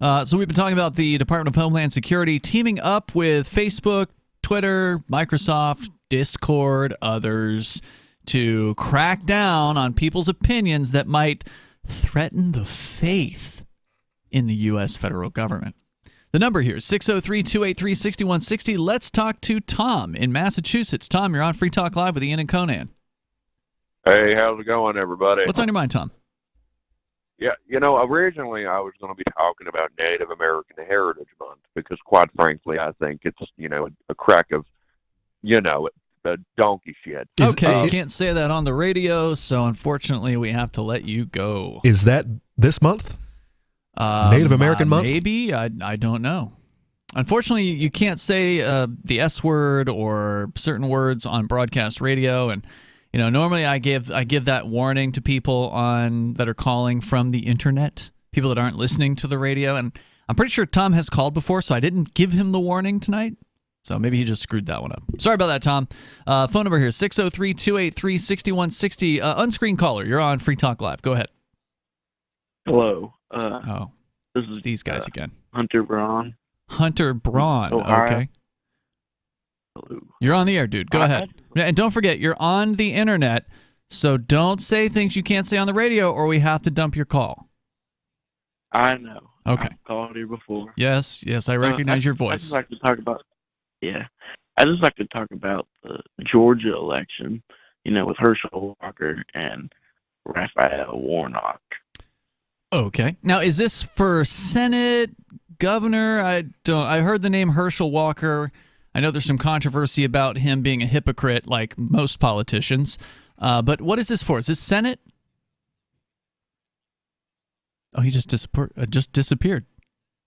So we've been talking about the Department of Homeland Security teaming up with Facebook, Twitter, Microsoft, Discord, others to crack down on people's opinions that might threaten the faith in the U.S. federal government. The number here is 603-283-6160. Let's talk to Tom in Massachusetts. Tom, you're on Free Talk Live with Ian and Conan. Hey, how's it going, everybody? What's on your mind, Tom? Yeah, originally I was going to be talking about Native American Heritage Month because, quite frankly, I think it's, a crack of, the donkey shit. Okay, you can't say that on the radio, so unfortunately we have to let you go. Is that this month? Native American Month? Maybe. I don't know. Unfortunately, you can't say the S word or certain words on broadcast radio, and normally I give that warning to people that are calling from the internet, people that aren't listening to the radio, and I'm pretty sure Tom has called before, so I didn't give him the warning tonight. So maybe he just screwed that one up. Sorry about that, Tom. Phone number here, 603-283-6160. Unscreened caller, you're on Free Talk Live. Go ahead. Hello. This is these guys again. Hunter Braun. Hunter Braun. Okay. Hello. You're on the air, dude. Go ahead. And don't forget, you're on the internet, so don't say things you can't say on the radio or we have to dump your call. I know. Okay. I've called you before. Yes, I recognize your voice. I just like to talk about the Georgia election, with Herschel Walker and Raphael Warnock. Okay. Now, is this for Senate, governor? I heard the name Herschel Walker. I know there's some controversy about him being a hypocrite, like most politicians. But what is this for? Is this Senate? Oh, he just disappeared.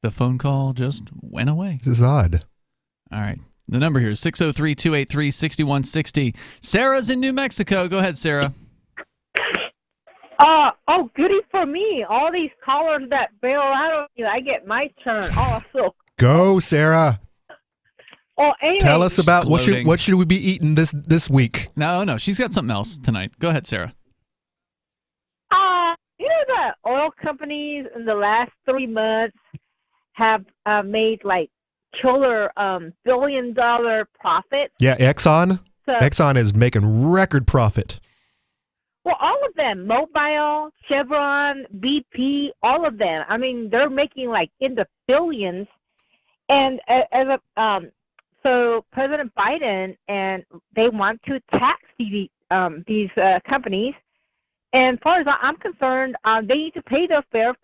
The phone call just went away. This is odd. All right. The number here is 603-283-6160. Sarah's in New Mexico. Go ahead, Sarah. Oh, goody for me. All these callers that bail out on you, I get my turn also. Go, Sarah. Oh, anyway. Tell us about what should we be eating this week? No, she's got something else tonight. Go ahead, Sarah. The oil companies in the last 3 months have made like killer billion-dollar profits. Yeah, Exxon. So, Exxon is making record profit. Well, all of them, Mobile, Chevron, BP, all of them. I mean, they're making like in the billions. And so President Biden and they want to tax these companies. And as far as I'm concerned, they need to pay their fair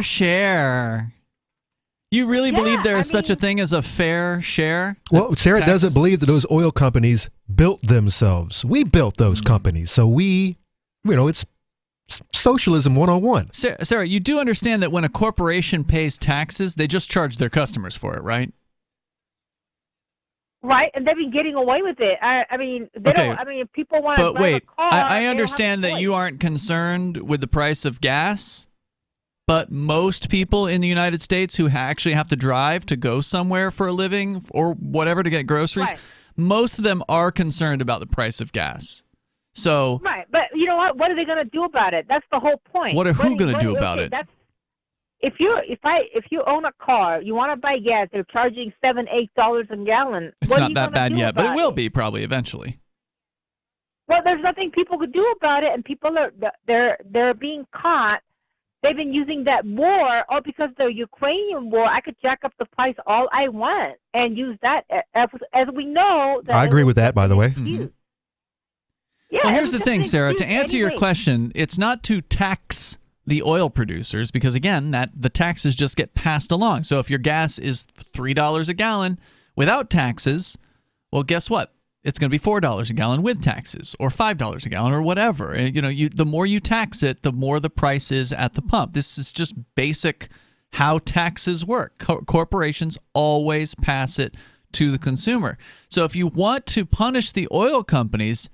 share. You really believe there is such a thing as a fair share? Well, Sarah doesn't believe that those oil companies built themselves. We built those companies. So it's socialism 101. Sarah, you do understand that when a corporation pays taxes, they just charge their customers for it, right? Right, and they've been getting away with it. I mean, if people want to drive a car, I understand that you aren't concerned with the price of gas. But most people in the United States who actually have to drive to go somewhere for a living or whatever to get groceries, most of them are concerned about the price of gas. So right, but you know what? What are they going to do about it? That's the whole point. Who going to do about it? If you own a car, you want to buy gas, they're charging $7-8 a gallon. It's not that bad yet, but it will be probably eventually. Well, there's nothing people could do about it, and people they're being caught. They've been using that war, because the Ukrainian war, I could jack up the price all I want and use that as we know. I agree with that, by the way. Mm-hmm. Yeah, well, here's the thing, Sarah. To answer your question, it's not to tax the oil producers because, again, the taxes just get passed along. So if your gas is $3 a gallon without taxes, well, guess what? It's going to be $4 a gallon with taxes, or $5 a gallon, or whatever. The more you tax it, the more the price is at the pump. This is just basic how taxes work. Corporations always pass it to the consumer. So if you want to punish the oil companies,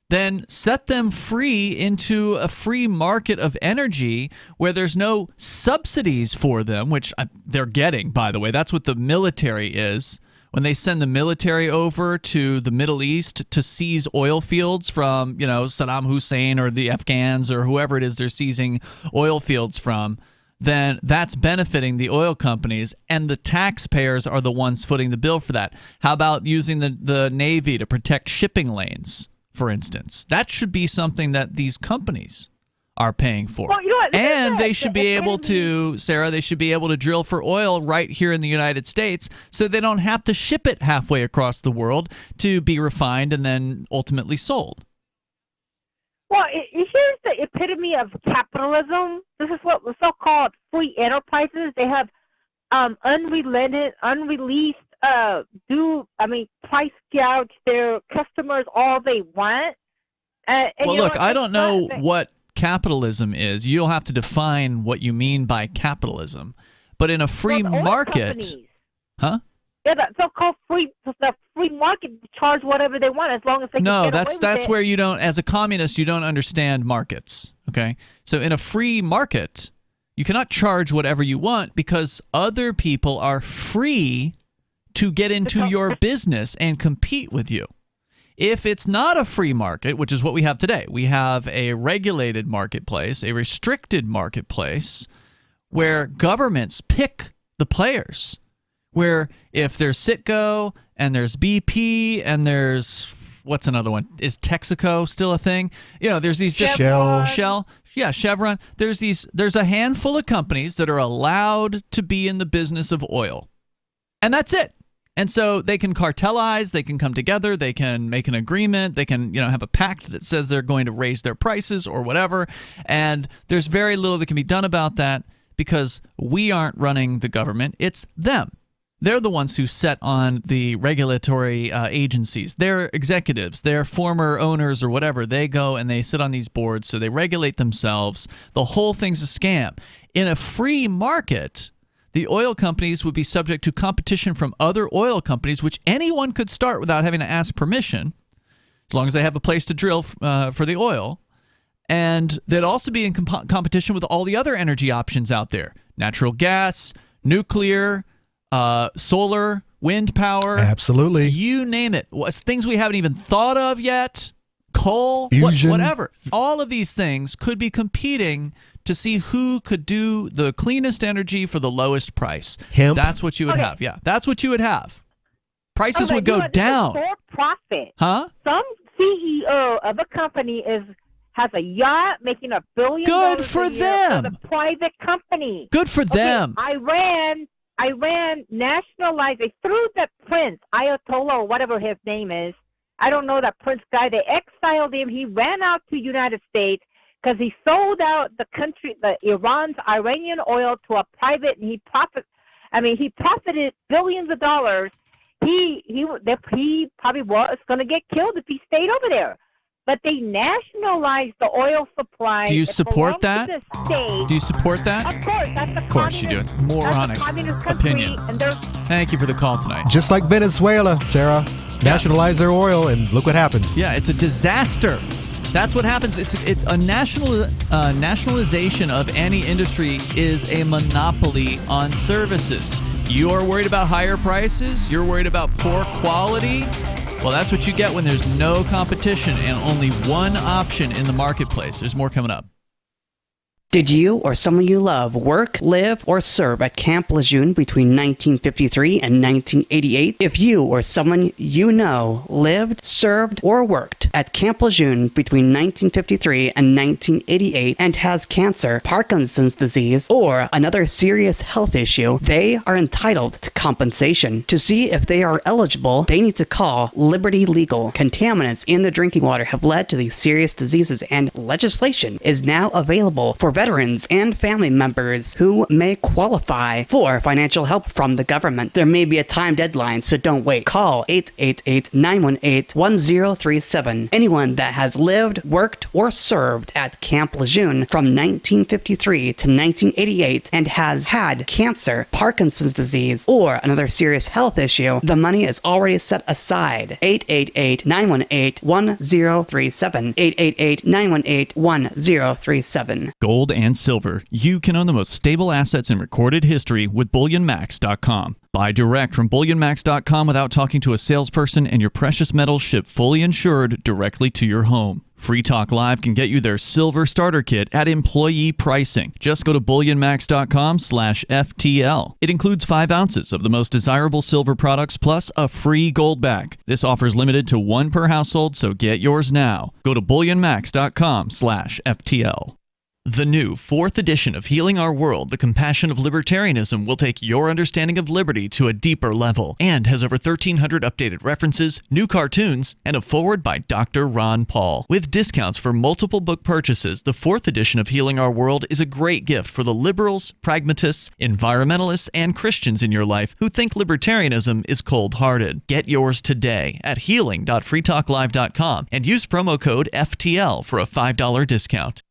then set them free into a free market of energy where there's no subsidies for them, which they're getting, by the way. That's what the military is. When they send the military over to the Middle East to seize oil fields from, Saddam Hussein or the Afghans or whoever it is they're seizing oil fields from, then that's benefiting the oil companies, and the taxpayers are the ones footing the bill for that. How about using the Navy to protect shipping lanes, for instance? That should be something that these companies are paying for. Well, and they should be able to, Sarah, they should be able to drill for oil right here in the United States so they don't have to ship it halfway across the world to be refined and then ultimately sold. Well, here's the epitome of capitalism. This is what the so-called free enterprises. They have unreleased, price gouge their customers all they want. Well, look, I don't know what capitalism is. You'll have to define what you mean by capitalism. But in a free market, huh? Yeah, the so-called free market charge whatever they want as long as they can get away with it. That's where you don't, as a communist, you don't understand markets. Okay, so in a free market, you cannot charge whatever you want because other people are free to get into your business and compete with you. If it's not a free market, which is what we have today, we have a regulated marketplace, a restricted marketplace, where governments pick the players. Where if there's Citgo and there's BP and there's, what's another one? Is Texaco still a thing? There's these Shell. Yeah, Chevron. There's a handful of companies that are allowed to be in the business of oil. And that's it. And so they can cartelize, they can come together, they can make an agreement, they can, have a pact that says they're going to raise their prices or whatever. And there's very little that can be done about that because we aren't running the government, it's them. They're the ones who set on the regulatory agencies. They're executives, they're former owners or whatever. They go and they sit on these boards, so they regulate themselves. The whole thing's a scam. In a free market, the oil companies would be subject to competition from other oil companies, which anyone could start without having to ask permission, as long as they have a place to drill for the oil. And they'd also be in competition with all the other energy options out there. Natural gas, nuclear, solar, wind power. Absolutely. You name it. Things we haven't even thought of yet. Coal, whatever. All of these things could be competing to see who could do the cleanest energy for the lowest price. Hemp. That's what you would have. Yeah, that's what you would have. Prices would go down. For profit. Huh? CEO of a company has a yacht making $1 billion. Good for a year them. For the private company. Good for them. Iran nationalized. They threw the prince, Ayatollah, or whatever his name is. I don't know that prince guy. They exiled him. He ran out to United States because he sold out the country, Iran's Iranian oil to a private, and he profited billions of dollars. He probably was going to get killed if he stayed over there. But they nationalized the oil supply. Do you support that? Do you support that? Of course, that's the Of course you do. Moronic opinion. Thank you for the call tonight. Just like Venezuela, Sarah. Nationalize their oil, and look what happened. Yeah, it's a disaster. That's what happens. A nationalization of any industry is a monopoly on services. You are worried about higher prices? You're worried about poor quality? Well, that's what you get when there's no competition and only one option in the marketplace. There's more coming up. Did you or someone you love work, live, or serve at Camp Lejeune between 1953 and 1988? If you or someone you know lived, served, or worked at Camp Lejeune between 1953 and 1988 and has cancer, Parkinson's disease, or another serious health issue, they are entitled to compensation. To see if they are eligible, they need to call Liberty Legal. Contaminants in the drinking water have led to these serious diseases, and legislation is now available for veterans and family members who may qualify for financial help from the government. There may be a time deadline, so don't wait. Call 888-918-1037. Anyone that has lived, worked, or served at Camp Lejeune from 1953 to 1988 and has had cancer, Parkinson's disease, or another serious health issue, the money is already set aside. 888-918-1037. 888-918-1037. Gold and silver. You can own the most stable assets in recorded history with BullionMax.com. Buy direct from BullionMax.com without talking to a salesperson, and your precious metals shipped fully insured directly to your home. Free Talk Live can get you their silver starter kit at employee pricing. Just go to BullionMax.com/FTL. It includes 5 ounces of the most desirable silver products plus a free gold bag. This offer is limited to 1 per household, so get yours now. Go to BullionMax.com/FTL. The new 4th edition of Healing Our World, The Compassion of Libertarianism, will take your understanding of liberty to a deeper level and has over 1,300 updated references, new cartoons, and a foreword by Dr. Ron Paul. With discounts for multiple book purchases, the 4th edition of Healing Our World is a great gift for the liberals, pragmatists, environmentalists, and Christians in your life who think libertarianism is cold-hearted. Get yours today at healing.freetalklive.com and use promo code FTL for a $5 discount.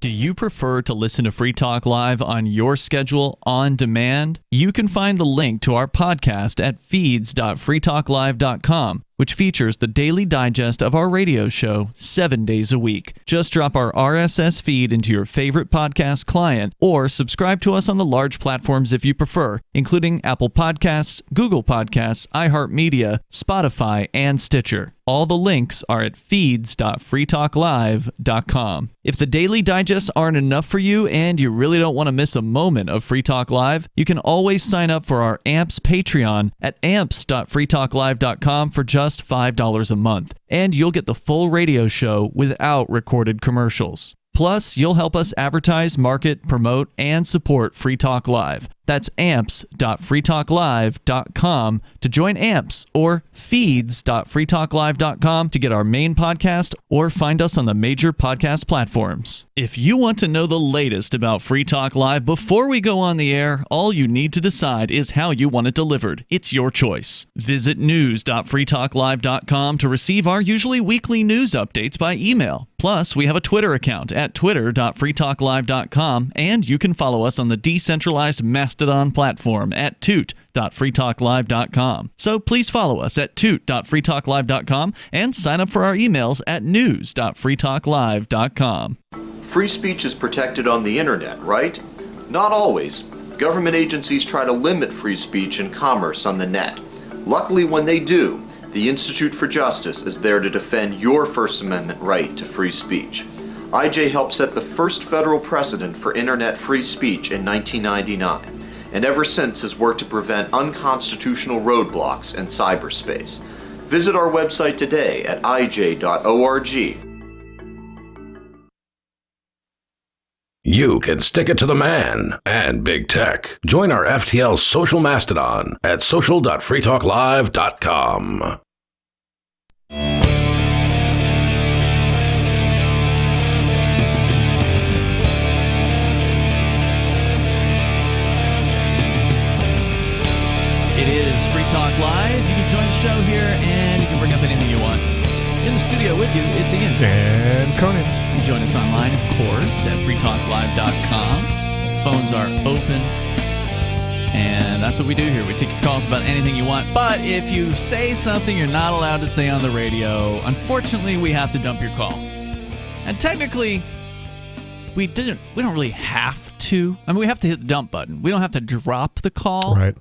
Do you prefer to listen to Free Talk Live on your schedule on demand? You can find the link to our podcast at feeds.freetalklive.com, which features the daily digest of our radio show 7 days a week. Just drop our RSS feed into your favorite podcast client or subscribe to us on the large platforms if you prefer, including Apple Podcasts, Google Podcasts, iHeartMedia, Spotify, and Stitcher. All the links are at feeds.freetalklive.com. If the daily digests aren't enough for you and you really don't want to miss a moment of Free Talk Live, you can always sign up for our AMPS Patreon at amps.freetalklive.com for just $5 a month, and you'll get the full radio show without recorded commercials. Plus, you'll help us advertise, market, promote, and support Free Talk Live. That's amps.freetalklive.com to join AMPS, or feeds.freetalklive.com to get our main podcast, or find us on the major podcast platforms. If you want to know the latest about Free Talk Live before we go on the air, all you need to decide is how you want it delivered. It's your choice. Visit news.freetalklive.com to receive our usually weekly news updates by email. Plus, we have a Twitter account at twitter.freetalklive.com, and you can follow us on the decentralized Mastodon platform at toot.freetalklive.com. So please follow us at toot.freetalklive.com and sign up for our emails at news.freetalklive.com. Free speech is protected on the internet, right? Not always. Government agencies try to limit free speech and commerce on the net. Luckily, when they do, the Institute for Justice is there to defend your First Amendment right to free speech. IJ helped set the first federal precedent for internet free speech in 1999, and ever since has worked to prevent unconstitutional roadblocks in cyberspace. Visit our website today at ij.org. You can stick it to the man and big tech. Join our FTL social mastodon at social.freetalklive.com. It is Free Talk Live. You can join the show here, and you can bring up anything you want. In the studio with you, it's Ian. And Conan. You join us online, of course, at freetalklive.com. Phones are open, and that's what we do here. We take your calls about anything you want. But if you say something you're not allowed to say on the radio, unfortunately, we have to dump your call. And technically, we don't really have to. I mean, we have to hit the dump button. We don't have to drop the call. Right.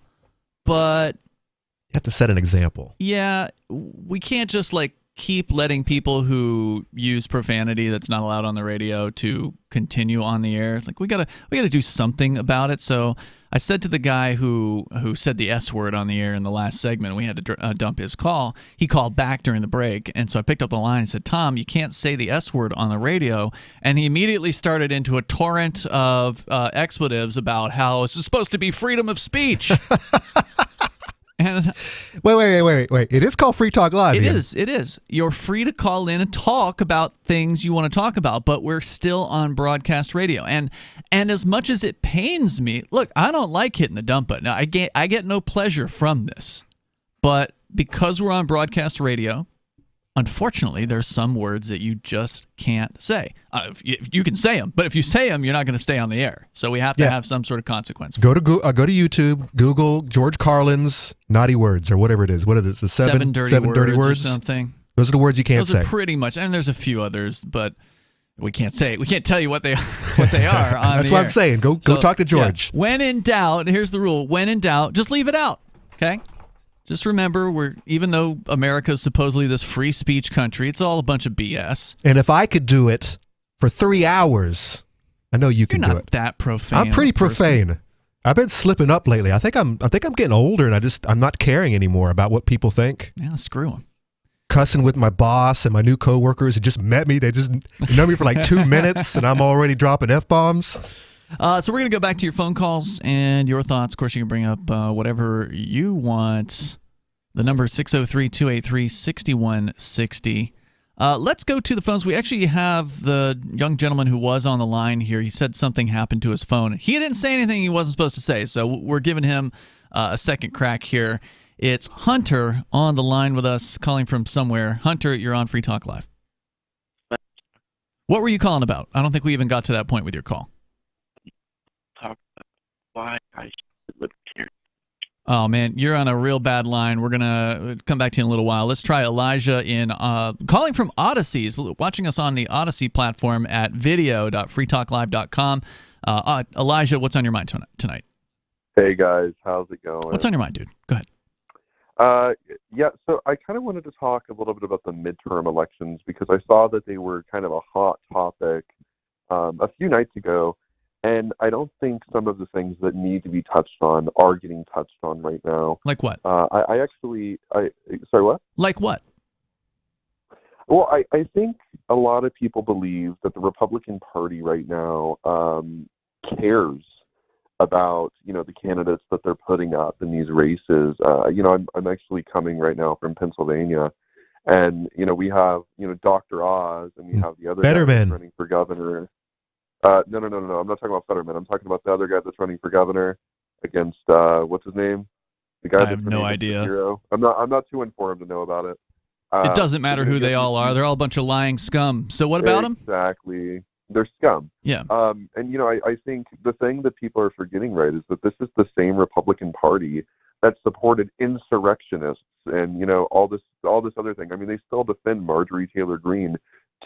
But you have to set an example. Yeah, we can't just keep letting people who use profanity that's not allowed on the radio to continue on the air. It's like we gotta do something about it. So I said to the guy who said the S word on the air in the last segment, we had to dump his call. He called back during the break, and so I picked up the line and said, "Tom, you can't say the S word on the radio." And he immediately started into a torrent of expletives about how it's supposed to be freedom of speech. And wait. It is called Free Talk Live. It is. You're free to call in and talk about things you want to talk about, but we're still on broadcast radio. And as much as it pains me, look, I don't like hitting the dump button. I get no pleasure from this. But because we're on broadcast radio, unfortunately, there's some words that you just can't say. You can say them, but if you say them, you're not going to stay on the air. So we have to have some sort of consequence. Go to YouTube, Google George Carlin's naughty words or whatever it is. What is it? The seven dirty words or something. Those are the words you can't say. Those are pretty much, and there's a few others, but we can't say it. We can't tell you what they are on That's what I'm saying. Go talk to George. Yeah. When in doubt, here's the rule. When in doubt, just leave it out. Okay? Just remember, even though America is supposedly this free speech country, it's all a bunch of BS. And if I could do it for 3 hours, I know you can do it. You're not that profane. I'm pretty profane. I've been slipping up lately. I think I'm getting older, and I'm not caring anymore about what people think. Yeah, screw them. Cussing with my boss and my new coworkers who just met me. They just know me for like 2 minutes, and I'm already dropping F-bombs. So we're going to go back to your phone calls and your thoughts. Of course, you can bring up whatever you want. The number is 603-283-6160. Let's go to the phones. We actually have the young gentleman who was on the line here. He said something happened to his phone. He didn't say anything he wasn't supposed to say, so we're giving him a second crack here. It's Hunter on the line with us, calling from somewhere. Hunter, you're on Free Talk Live. What were you calling about? I don't think we even got to that point with your call. Talk about why I should live here. Oh, man, you're on a real bad line. We're going to come back to you in a little while. Let's try Elijah calling from Odyssey. He's watching us on the Odyssey platform at video.freetalklive.com. Elijah, what's on your mind tonight? Hey, guys. How's it going? What's on your mind, dude? Go ahead. Yeah, so I kind of wanted to talk a little bit about the midterm elections because I saw that they were kind of a hot topic a few nights ago. And I don't think some of the things that need to be touched on are getting touched on right now. Like what? Sorry, what? Like what? Well, I think a lot of people believe that the Republican Party right now cares about, the candidates that they're putting up in these races. I'm actually coming right now from Pennsylvania. And, we have, Dr. Oz, and we have the other guy that's running for governor. No. I'm not talking about Fetterman. I'm talking about the other guy that's running for governor against what's his name? The guy I have no idea. I'm not too informed to know about it. It doesn't matter who they all are. They're all a bunch of lying scum. So what about them? Exactly. They're scum. Yeah. And I think the thing that people are forgetting, right, is that this is the same Republican Party that supported insurrectionists and all this other thing. I mean, they still defend Marjorie Taylor Greene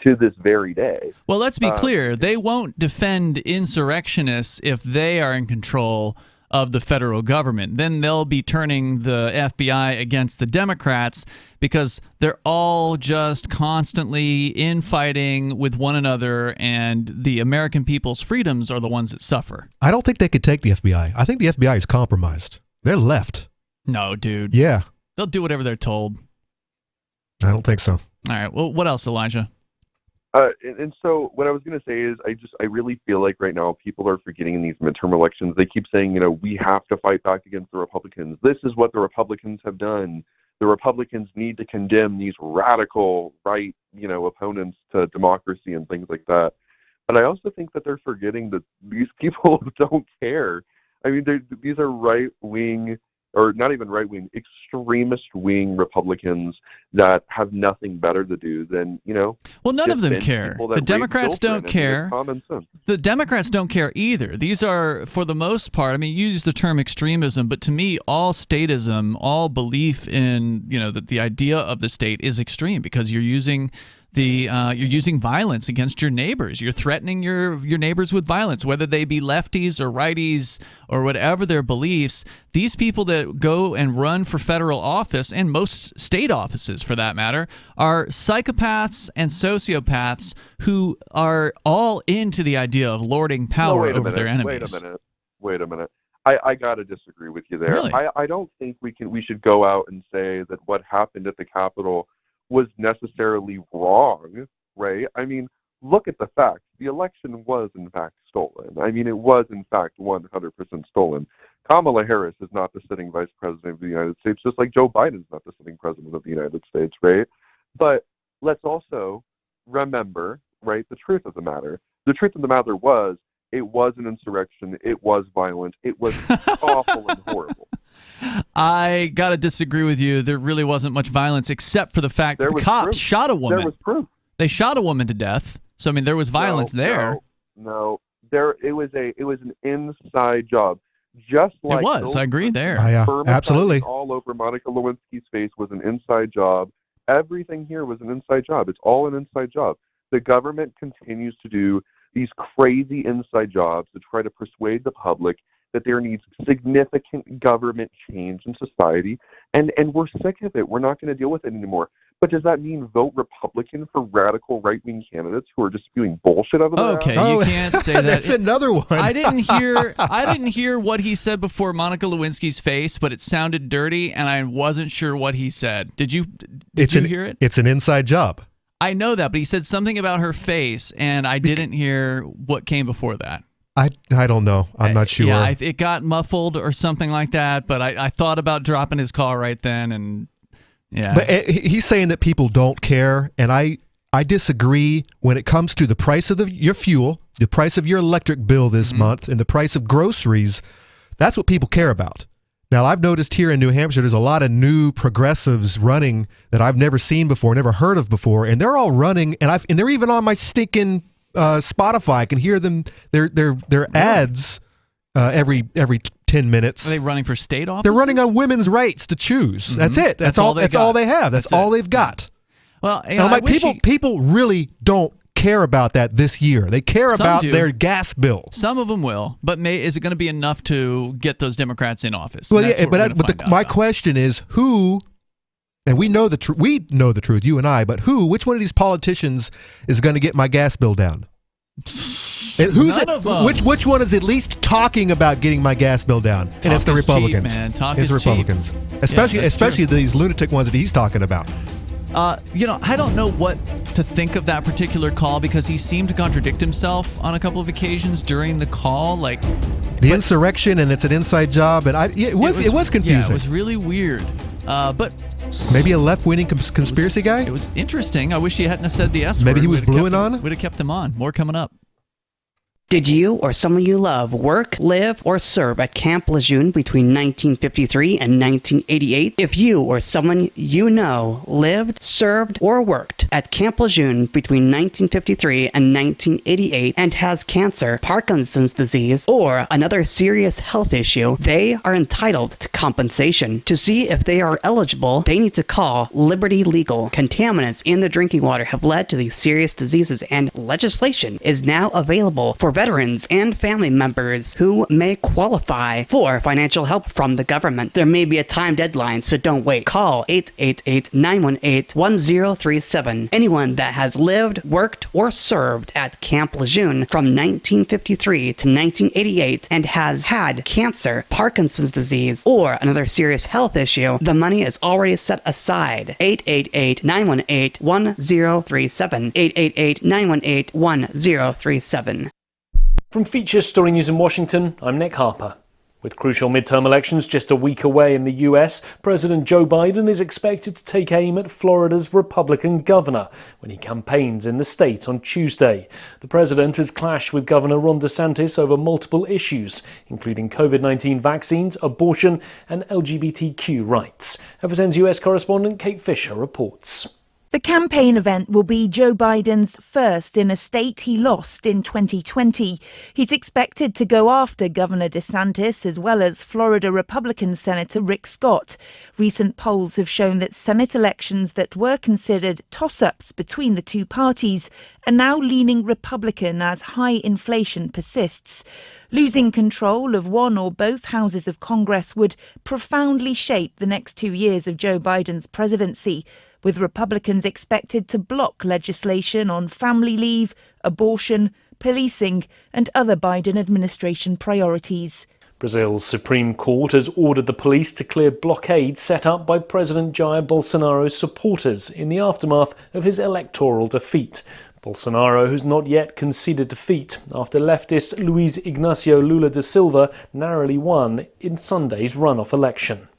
to this very day. Well, let's be clear. They won't defend insurrectionists if they are in control of the federal government. Then they'll be turning the FBI against the Democrats because they're all just constantly infighting with one another, and the American people's freedoms are the ones that suffer. I don't think they could take the FBI. I think the FBI is compromised. They're left. No, dude. Yeah. They'll do whatever they're told. I don't think so. All right. Well, what else, Elijah? And so what I was going to say is I really feel like right now people are forgetting in these midterm elections. They keep saying, we have to fight back against the Republicans. This is what the Republicans have done. The Republicans need to condemn these radical right, opponents to democracy and things like that. But I also think that they're forgetting that these people don't care. I mean, these are right-wing, or not even right-wing, extremist-wing Republicans that have nothing better to do than, Well, none of them care. The Democrats don't care. The Democrats don't care either. These are, for the most part, you use the term extremism, but to me, all statism, all belief in, that the idea of the state is extreme because you're using you're using violence against your neighbors. You're threatening your neighbors with violence, whether they be lefties or righties or whatever their beliefs. These people that go and run for federal office, and most state offices for that matter, are psychopaths and sociopaths who are all into the idea of lording power over their enemies. Wait a minute. I got to disagree with you there. Really? I don't think we should go out and say that what happened at the Capitol was necessarily wrong, right? I mean, look at the facts. The election was, in fact, stolen. I mean, it was, in fact, 100% stolen. Kamala Harris is not the sitting vice president of the United States, just like Joe Biden is not the sitting president of the United States, right? But let's also remember, right, the truth of the matter. The truth of the matter was, it was an insurrection. It was violent. It was awful and horrible. I got to disagree with you. There really wasn't much violence except for the fact that the cops shot a woman. There was proof. They shot a woman to death. So, there was violence there. No. It was an inside job. Just like it was. I agree there. Absolutely. All over Monica Lewinsky's face was an inside job. Everything here was an inside job. It's all an inside job. The government continues to do these crazy inside jobs to try to persuade the public that there needs significant government change in society, and we're sick of it. We're not going to deal with it anymore. But does that mean vote Republican for radical right-wing candidates who are just spewing bullshit out of their ass? You can't say that. That's another one. I didn't hear what he said before Monica Lewinsky's face, but it sounded dirty, and I wasn't sure what he said. Did you hear it? It's an inside job. I know that, but he said something about her face, and I didn't hear what came before that. I don't know. I'm not sure. Yeah, it got muffled or something like that, but I thought about dropping his call right then, and yeah. But he's saying that people don't care, and I disagree when it comes to the price of your fuel, the price of your electric bill this month, and the price of groceries. That's what people care about. Now, I've noticed here in New Hampshire, there's a lot of new progressives running that I've never seen before, never heard of before, and they're all running, and they're even on my stinking Spotify. I can hear them their ads every 10 minutes. Are they running for state offices? They're running on women's rights to choose. That's it. That's all they have. That's all they've got. Well, and I'm like, people really don't care about that this year. They care about their gas bill. Some of them will, but is it going to be enough to get those Democrats in office? Well, yeah, but my question is who. And we know the truth, you and I. But which one of these politicians is going to get my gas bill down? Which one is at least talking about getting my gas bill down? And it's the Republicans. Cheap, man. Talk it's is Republicans, cheap. especially these lunatic ones that he's talking about. I don't know what to think of that particular call because he seemed to contradict himself on a couple of occasions during the call, like the insurrection, and it's an inside job, and it was confusing. Yeah, it was really weird. But maybe a left-wing conspiracy guy. It was interesting. I wish he hadn't said the S word. Maybe he was bluing on. Would have kept him on. More coming up. Did you or someone you love work, live, or serve at Camp Lejeune between 1953 and 1988? If you or someone you know lived, served, or worked at Camp Lejeune between 1953 and 1988 and has cancer, Parkinson's disease, or another serious health issue, they are entitled to compensation. To see if they are eligible, they need to call Liberty Legal. Contaminants in the drinking water have led to these serious diseases, and legislation is now available for veterans veterans and family members who may qualify for financial help from the government. There may be a time deadline, so don't wait. Call 888-918-1037. Anyone that has lived, worked, or served at Camp Lejeune from 1953 to 1988 and has had cancer, Parkinson's disease, or another serious health issue, the money is already set aside. 888-918-1037. 888-918-1037. From Feature Story News in Washington, I'm Nick Harper. With crucial midterm elections just a week away in the US, President Joe Biden is expected to take aim at Florida's Republican governor when he campaigns in the state on Tuesday. The president has clashed with Governor Ron DeSantis over multiple issues, including COVID-19 vaccines, abortion, and LGBTQ rights. FSN's US correspondent Kate Fisher reports. The campaign event will be Joe Biden's first in a state he lost in 2020. He's expected to go after Governor DeSantis as well as Florida Republican Senator Rick Scott. Recent polls have shown that Senate elections that were considered toss-ups between the two parties are now leaning Republican as high inflation persists. Losing control of one or both houses of Congress would profoundly shape the next 2 years of Joe Biden's presidency, with Republicans expected to block legislation on family leave, abortion, policing, and other Biden administration priorities. Brazil's Supreme Court has ordered the police to clear blockades set up by President Jair Bolsonaro's supporters in the aftermath of his electoral defeat. Bolsonaro has not yet conceded defeat after leftist Luiz Ignacio Lula da Silva narrowly won in Sunday's runoff election.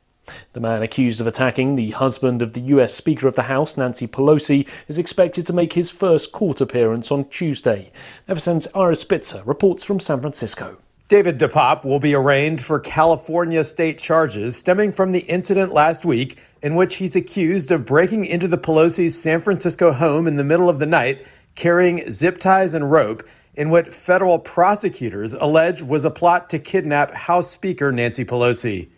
The man accused of attacking the husband of the US Speaker of the House, Nancy Pelosi, is expected to make his first court appearance on Tuesday. FSN's Ira Spitzer reports from San Francisco. David DePop will be arraigned for California state charges stemming from the incident last week in which he's accused of breaking into the Pelosi's San Francisco home in the middle of the night, carrying zip ties and rope, in what federal prosecutors allege was a plot to kidnap House Speaker Nancy Pelosi.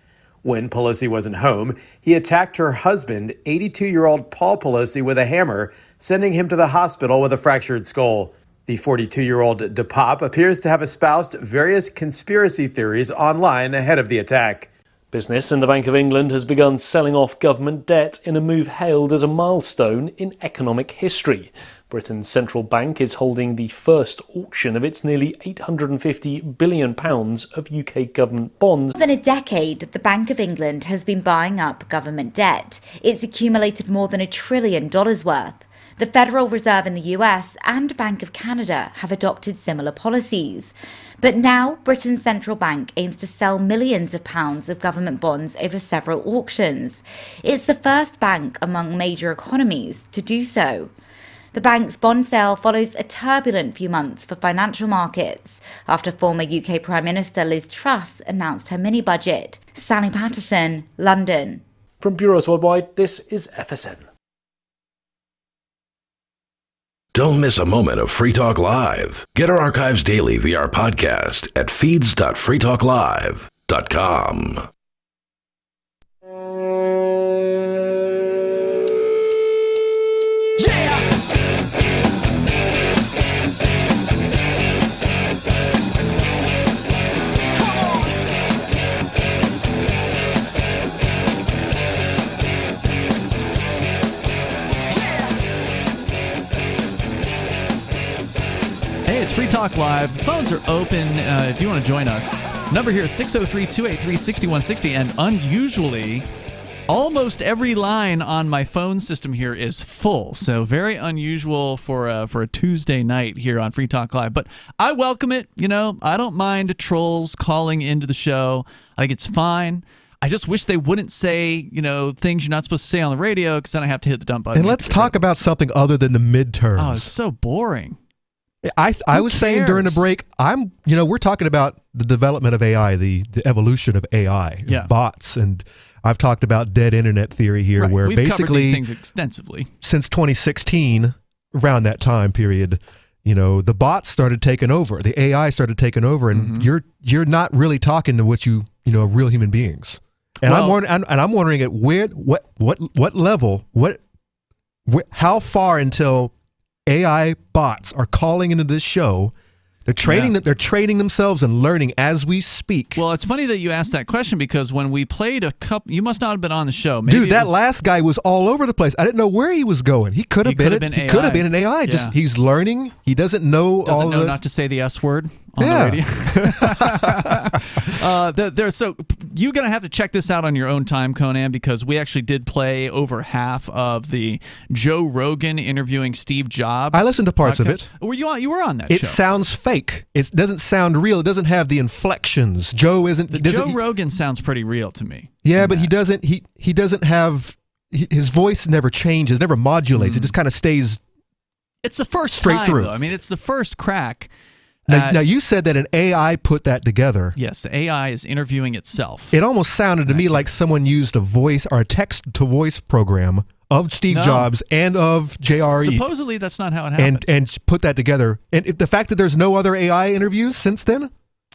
When Pelosi wasn't home, he attacked her husband, 82-year-old Paul Pelosi, with a hammer, sending him to the hospital with a fractured skull. The 42-year-old DePop appears to have espoused various conspiracy theories online ahead of the attack. Business and the Bank of England has begun selling off government debt in a move hailed as a milestone in economic history. Britain's central bank is holding the first auction of its nearly £850 billion of UK government bonds. For more than a decade, the Bank of England has been buying up government debt. It's accumulated more than $1 trillion worth. The Federal Reserve in the US and Bank of Canada have adopted similar policies. But now Britain's central bank aims to sell millions of pounds of government bonds over several auctions. It's the first bank among major economies to do so. The bank's bond sale follows a turbulent few months for financial markets after former UK Prime Minister Liz Truss announced her mini-budget. Sally Patterson, London. From Bureaus Worldwide, this is FSN. Don't miss a moment of Free Talk Live. Get our archives daily via our podcast at feeds.freetalklive.com. Hey, it's Free Talk Live. Phones are open if you want to join us. Number here is 603-283-6160, and unusually, almost every line on my phone system here is full. So very unusual for a Tuesday night here on Free Talk Live. But I welcome it. You know, I don't mind trolls calling into the show. I think it's fine. I just wish they wouldn't say, you know, things you're not supposed to say on the radio, because then I have to hit the dump button. And let's talk about something other than the midterms. Oh, it's so boring. I was saying during the break, we're talking about the development of AI, the evolution of AI, bots, and I've talked about dead internet theory here, right. where We've basically covered these things extensively since 2016, around that time period, the bots started taking over, the AI started taking over, and you're not really talking to real human beings. And I'm wondering at what level, how far until AI bots are calling into this show They're training them. They're training themselves and learning as we speak. Well, it's funny that you asked that question because when we played a couple, you must not have been on the show. Maybe Dude, that last guy was all over the place. I didn't know where he was going. He could have been AI. could have been an AI. Yeah. Just he's learning. He doesn't know not to say the S word on the radio. So you're going to have to check this out on your own time, Conan, because we actually did play over half of the Joe Rogan interviewing Steve Jobs. I listened to parts of it. Were you on? You were on that show. It sounds fake. It doesn't sound real. It doesn't have the inflections. Joe Rogan sounds pretty real to me. Yeah, but he doesn't. He doesn't have. His voice never changes. Never modulates. It just kind of stays. It's the first straight time, through. Though. I mean, it's the first crack. Now, you said that an AI put that together. Yes, the AI is interviewing itself. It almost sounded to me like someone used a voice or a text-to-voice program of Steve Jobs and of JRE. Supposedly, that's not how it happened. And put that together. And if the fact that there's no other AI interviews since then,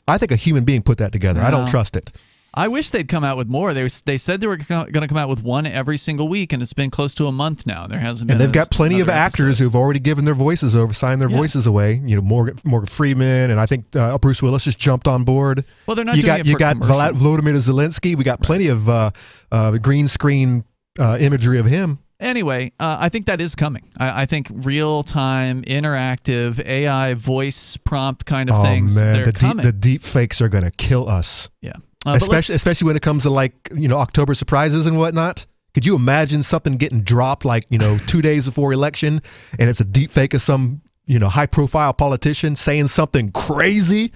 I think a human being put that together. I don't trust it. I wish they'd come out with more. They said they were going to come out with one every single week, and it's been close to a month now. There hasn't been. And they've got plenty of actors who've already given their voices over, signed their voices away. You know, Morgan Freeman, and I think Bruce Willis just jumped on board. Well, they're not doing it for You got commercial. Volodymyr Zelensky. We got plenty of green screen imagery of him. Anyway, I think that is coming. I think real-time, interactive, AI voice prompt kind of things. Man, they're coming. the deep fakes are going to kill us. Yeah. Especially when it comes to October surprises and whatnot. Could you imagine something getting dropped 2 days before election, and it's a deep fake of some high profile politician saying something crazy?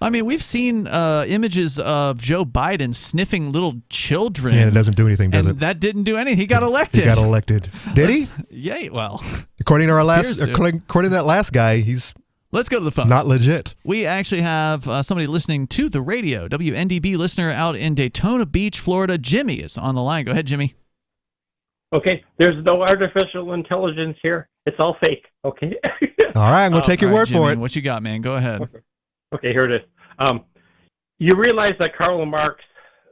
I mean, we've seen images of Joe Biden sniffing little children. And it doesn't do anything, does it? That didn't do anything. He got elected. He got elected. Did he? Yeah. Well, according to that last guy, he's. Let's go to the phones. Not legit. We actually have somebody listening to the radio, WNDB listener out in Daytona Beach, Florida. Jimmy is on the line. Go ahead, Jimmy. Okay, there's no artificial intelligence here. It's all fake. Okay. All right, I'm going to take your word for it. What you got, man? Go ahead. Okay, here it is. You realize that Karl Marx,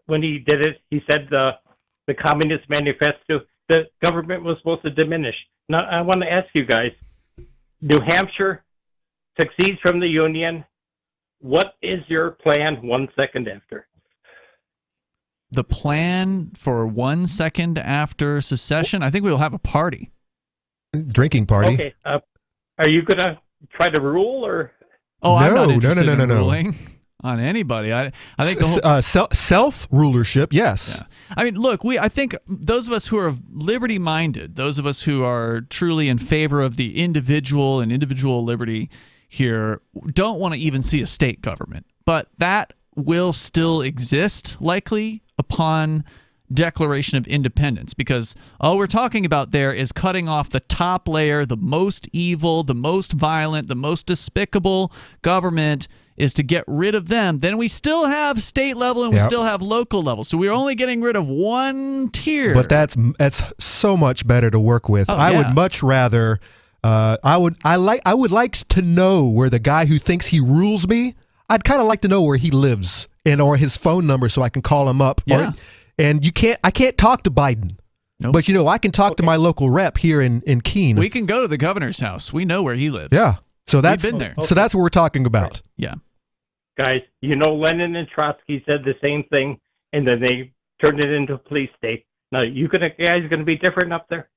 when he did it, he said the Communist Manifesto, the government was supposed to diminish. Now, I want to ask you guys, New Hampshire succeeds from the Union. What is your plan 1 second after? The plan for 1 second after secession? I think we will have a party. Drinking party. Okay. Are you going to try to rule or? Oh, I'm not No. interested in ruling on anybody. I think self-rulership, yes. Yeah. I mean, look, I think those of us who are liberty-minded, those of us who are truly in favor of the individual and individual liberty here, don't want to even see a state government. But that will still exist, likely, upon declaration of independence, because all we're talking about there is cutting off the top layer, the most evil, the most violent, the most despicable government is to get rid of them. Then we still have state level and we still have local level. So we're only getting rid of one tier. But that's so much better to work with. I would much rather I would like to know where the guy who thinks he rules me, I'd kind of like to know where he lives or his phone number so I can call him up. Yeah. And I can't talk to Biden. Nope. But I can talk to my local rep here in Keene. We can go to the governor's house. We know where he lives. Yeah. So we've been there. So that's what we're talking about. Yeah. Guys, Lenin and Trotsky said the same thing, and then they turned it into a police state. Now, guys going to be different up there?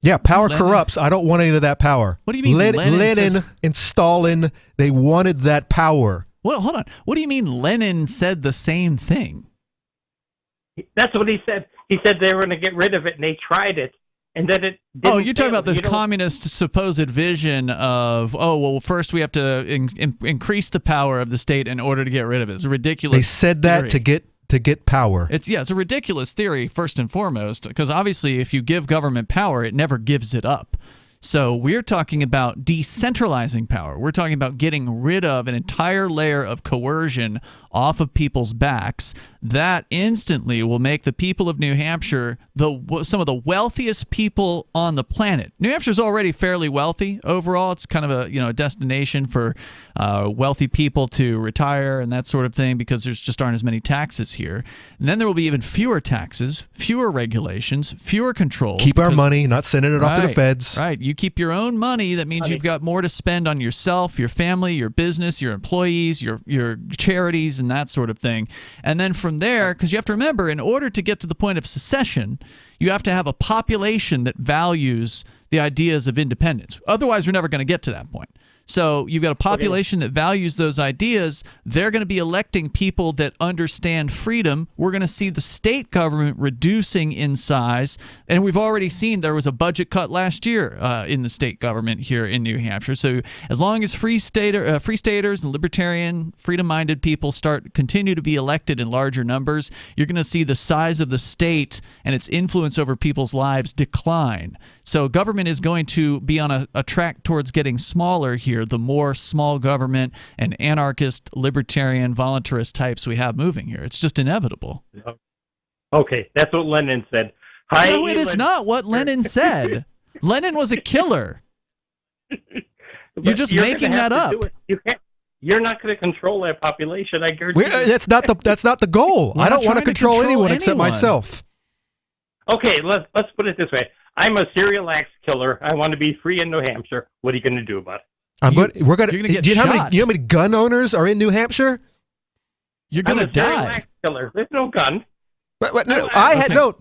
Yeah, power corrupts. I don't want any of that power. What do you mean? Lenin and Stalin, they wanted that power. Well, hold on. What do you mean Lenin said the same thing? That's what he said. He said they were going to get rid of it, and they tried it, and then it didn't. Oh, you're talking fail. about the communist supposed vision of, first we have to increase the power of the state in order to get rid of it. It's a ridiculous They said that theory. to get power. It's a ridiculous theory, first and foremost, because obviously if you give government power, it never gives it up. So we're talking about decentralizing power. We're talking about getting rid of an entire layer of coercion off of people's backs. That instantly will make the people of New Hampshire some of the wealthiest people on the planet. New Hampshire's already fairly wealthy overall. It's kind of a destination for wealthy people to retire and that sort of thing because there just aren't as many taxes here. And then there will be even fewer taxes, fewer regulations, fewer controls. Keep our money, not sending it off to the feds. Right. You keep your own money. That means you've got more to spend on yourself, your family, your business, your employees, your charities, and that sort of thing. And then from there, because you have to remember, in order to get to the point of secession, you have to have a population that values the ideas of independence. Otherwise, we're never going to get to that point. So you've got a population that values those ideas. They're going to be electing people that understand freedom. We're going to see the state government reducing in size. And we've already seen there was a budget cut last year in the state government here in New Hampshire. So as long as free staters and libertarian, freedom-minded people continue to be elected in larger numbers, you're going to see the size of the state and its influence over people's lives decline. So government is going to be on a track towards getting smaller here, the more small government and anarchist, libertarian, voluntarist types we have moving here. It's just inevitable. Okay, that's what Lenin said. No, it is not what Lenin said. Lenin was a killer. You're just making that up. You're not going to control that population. I guarantee. That's not the goal. I don't want to control anyone except myself. Okay, let's put it this way. I'm a serial axe killer. I want to be free in New Hampshire. What are you going to do about it? You're going to get do you know shot. how many gun owners are in New Hampshire? You're going to die. I'm a serial axe killer. There's no gun.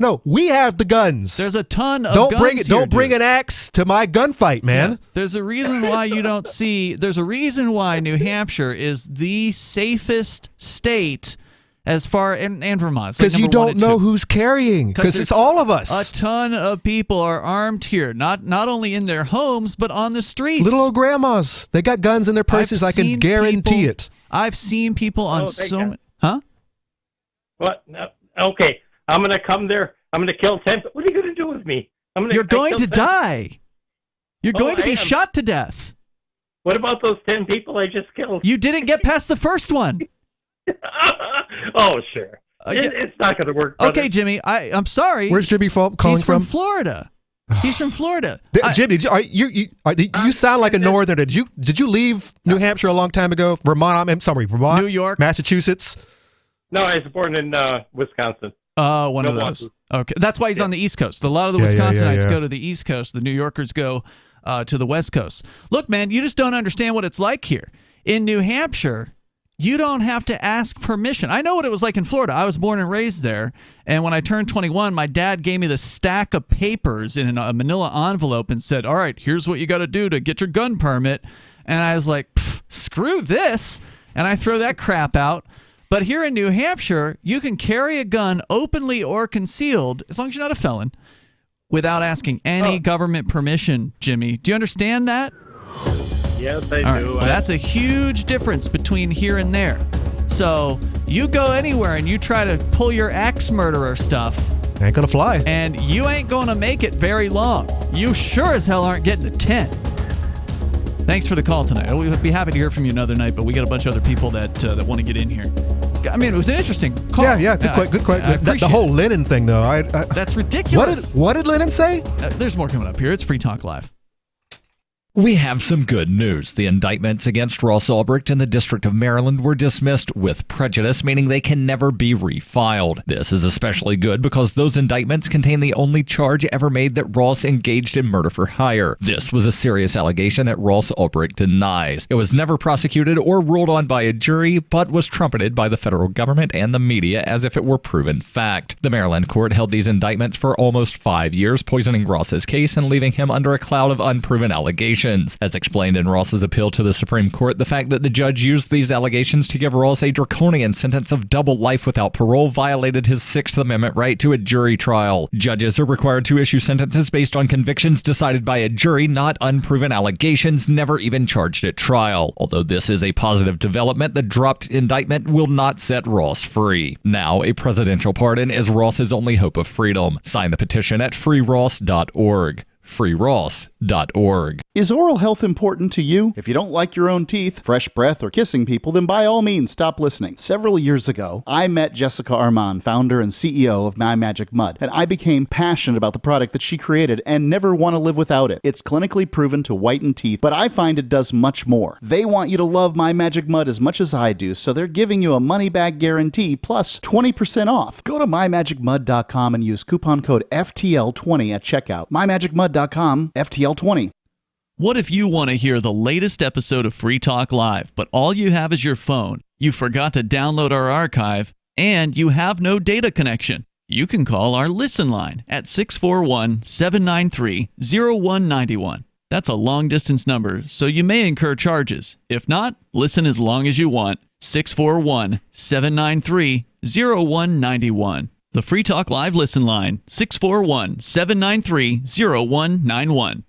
No. We have the guns. There's a ton of guns Don't bring an axe to my gunfight, man. Yeah. There's a reason why you don't see. There's a reason why New Hampshire is the safest state. As far and Vermont, because you don't know who's carrying. Because it's all of us. A ton of people are armed here, not only in their homes but on the streets. Little old grandmas, they got guns in their purses. I can guarantee it. I've seen people on Huh? What? No. Okay, I'm going to come there. I'm going to kill 10. What are you going to do with me? You're going to die. You're going to be shot to death. What about those 10 people I just killed? You didn't get past the first one. Oh, sure. It's not going to work. Brother. Okay, Jimmy, I'm sorry. Where's Jimmy calling from? He's from Florida. He's from Florida. Jimmy, you sound like a northerner. Did you leave New Hampshire a long time ago? Vermont, New York, Massachusetts. No, I was born in Wisconsin. One of those. Okay, that's why he's on the East Coast. A lot of the Wisconsinites go to the East Coast. The New Yorkers go to the West Coast. Look, man, you just don't understand what it's like here in New Hampshire. You don't have to ask permission. I know what it was like in Florida. I was born and raised there, and when I turned 21, my dad gave me the stack of papers in a manila envelope and said, all right, here's what you got to do to get your gun permit. And I was like, screw this, and I throw that crap out. But here in New Hampshire, you can carry a gun openly or concealed, as long as you're not a felon, without asking any government permission, Jimmy. Do you understand that? Yes, I do. Well, that's a huge difference between here and there. So you go anywhere and you try to pull your axe murderer stuff. Ain't gonna fly. And you ain't gonna make it very long. You sure as hell aren't getting to 10. Thanks for the call tonight. We'd be happy to hear from you another night, but we got a bunch of other people that want to get in here. I mean, it was an interesting call. Yeah, good question. The whole Lenin thing, though. That's ridiculous. What did Lenin say? There's more coming up here. It's Free Talk Live. We have some good news. The indictments against Ross Ulbricht in the District of Maryland were dismissed with prejudice, meaning they can never be refiled. This is especially good because those indictments contain the only charge ever made that Ross engaged in murder for hire. This was a serious allegation that Ross Ulbricht denies. It was never prosecuted or ruled on by a jury, but was trumpeted by the federal government and the media as if it were proven fact. The Maryland court held these indictments for almost 5 years, poisoning Ross's case and leaving him under a cloud of unproven allegations. As explained in Ross's appeal to the Supreme Court, the fact that the judge used these allegations to give Ross a draconian sentence of double life without parole violated his Sixth Amendment right to a jury trial. Judges are required to issue sentences based on convictions decided by a jury, not unproven allegations never even charged at trial. Although this is a positive development, the dropped indictment will not set Ross free. Now, a presidential pardon is Ross's only hope of freedom. Sign the petition at freeross.org. freeross.org. Is oral health important to you? If you don't like your own teeth, fresh breath, or kissing people, then by all means stop listening. Several years ago, I met Jessica Armand, founder and CEO of My Magic Mud, and I became passionate about the product that she created and never want to live without it. It's clinically proven to whiten teeth, but I find it does much more. They want you to love My Magic Mud as much as I do, so they're giving you a money-back guarantee plus 20% off. Go to mymagicmud.com and use coupon code FTL20 at checkout. mymagicmud.com, FTL20. What if you want to hear the latest episode of Free Talk Live, but all you have is your phone, you forgot to download our archive, and you have no data connection? You can call our Listen line at 641-793-0191. That's a long-distance number, so you may incur charges. If not, listen as long as you want. 641-793-0191. The Free Talk Live Listen line, 641-793-0191.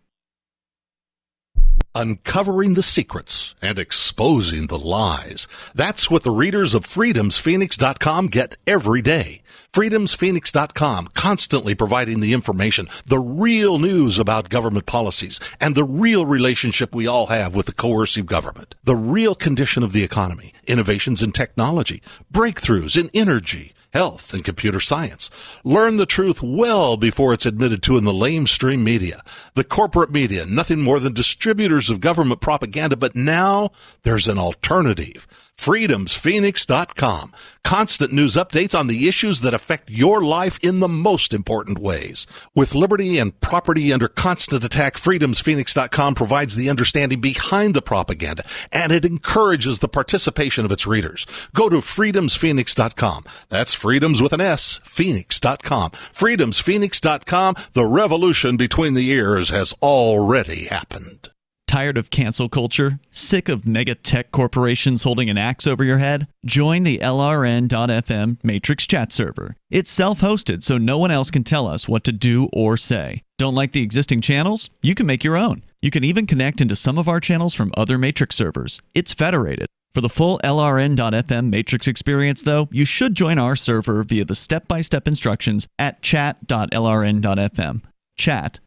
Uncovering the secrets and exposing the lies. That's what the readers of freedomsphoenix.com get every day. freedomsphoenix.com, constantly providing the information, the real news about government policies, and the real relationship we all have with the coercive government. The real condition of the economy, innovations in technology, breakthroughs in energy, health, and computer science. Learn the truth well before it's admitted to in the lamestream media. The corporate media, nothing more than distributors of government propaganda, but now there's an alternative. freedomsphoenix.com. Constant news updates on the issues that affect your life in the most important ways. With liberty and property under constant attack, freedomsphoenix.com provides the understanding behind the propaganda, and it encourages the participation of its readers. Go to freedomsphoenix.com. That's freedoms with an S, phoenix.com. freedomsphoenix.com. The revolution between the ears has already happened. Tired of cancel culture? Sick of mega tech corporations holding an axe over your head? Join the LRN.FM Matrix chat server. It's self-hosted, so no one else can tell us what to do or say. Don't like the existing channels? You can make your own. You can even connect into some of our channels from other Matrix servers. It's federated. For the full LRN.FM Matrix experience, though, you should join our server via the step-by-step instructions at chat.lrn.fm. chat.lrn.fm.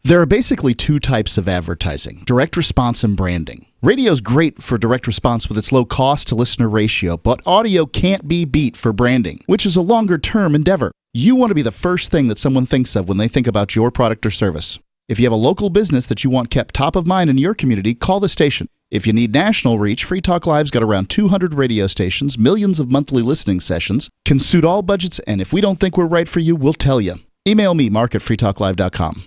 There are basically two types of advertising, direct response and branding. Radio's great for direct response with its low cost to listener ratio, but audio can't be beat for branding, which is a longer-term endeavor. You want to be the first thing that someone thinks of when they think about your product or service. If you have a local business that you want kept top of mind in your community, call the station. If you need national reach, Free Talk Live's got around 200 radio stations, millions of monthly listening sessions, can suit all budgets, and if we don't think we're right for you, we'll tell you. Email me, mark@freetalklive.com.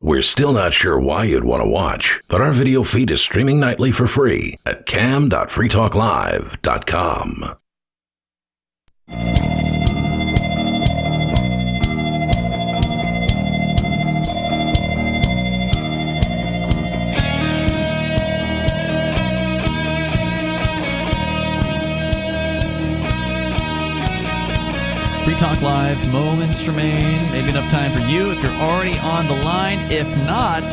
We're still not sure why you'd want to watch, but our video feed is streaming nightly for free at cam.freetalklive.com. Free Talk Live, moments remain. Maybe enough time for you if you're already on the line. If not,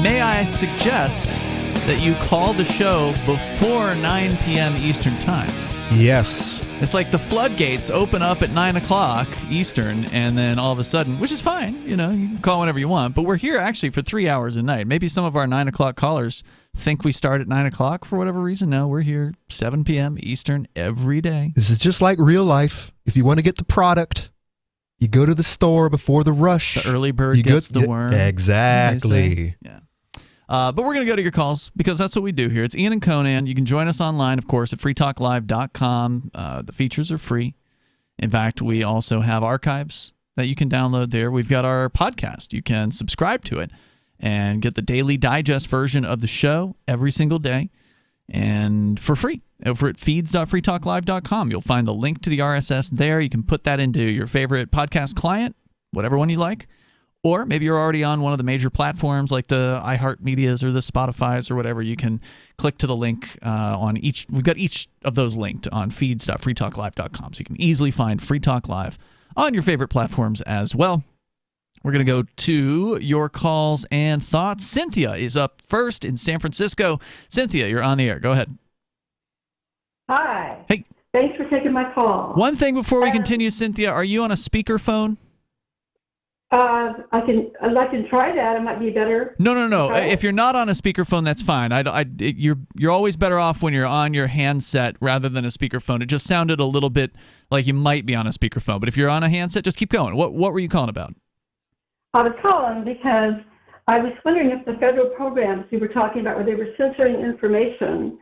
may I suggest that you call the show before 9 p.m. Eastern Time? Yes. It's like the floodgates open up at 9 o'clock Eastern, and then all of a sudden, which is fine, you can call whenever you want, but we're here actually for 3 hours a night. Maybe some of our 9 o'clock callers think we start at 9 o'clock for whatever reason. No, we're here 7 p.m. Eastern every day. This is just like real life. If you want to get the product, you go to the store before the rush. The early bird gets the worm. Exactly. Yeah. But we're going to go to your calls because that's what we do here. It's Ian and Conan. You can join us online, of course, at freetalklive.com. The features are free. In fact, we also have archives that you can download there. We've got our podcast. You can subscribe to it and get the daily digest version of the show every single day and for free over at feeds.freetalklive.com. You'll find the link to the RSS there. You can put that into your favorite podcast client, whatever one you like. Or maybe you're already on one of the major platforms like the iHeartMedias or the Spotify's or whatever. You can click to the link on each. We've got each of those linked on feeds.freetalklive.com. So you can easily find Free Talk Live on your favorite platforms as well. We're going to go to your calls and thoughts. Cynthia is up first in San Francisco. Cynthia, you're on the air. Go ahead. Hi. Hey. Thanks for taking my call. One thing before we continue, Cynthia, are you on a speakerphone? I can try that. It might be better. No. If you're not on a speakerphone, that's fine. You're always better off when you're on your handset rather than a speakerphone. It just sounded a little bit like you might be on a speakerphone. But if you're on a handset, just keep going. What were you calling about? I was calling because I was wondering if the federal programs we were talking about where they were censoring information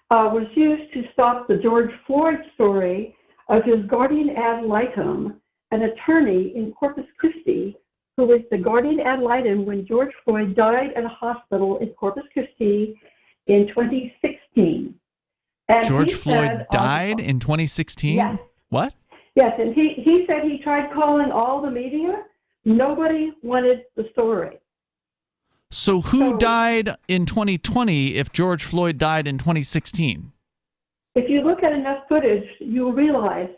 was used to stop the George Floyd story of his guardian ad litem, an attorney in Corpus Christi, who was the guardian ad litem when George Floyd died at a hospital in Corpus Christi in 2016. And George he Floyd said, died in 2016? Yes. What? Yes, and he said he tried calling all the media. Nobody wanted the story. So who died in 2020 if George Floyd died in 2016? If you look at enough footage, you'll realize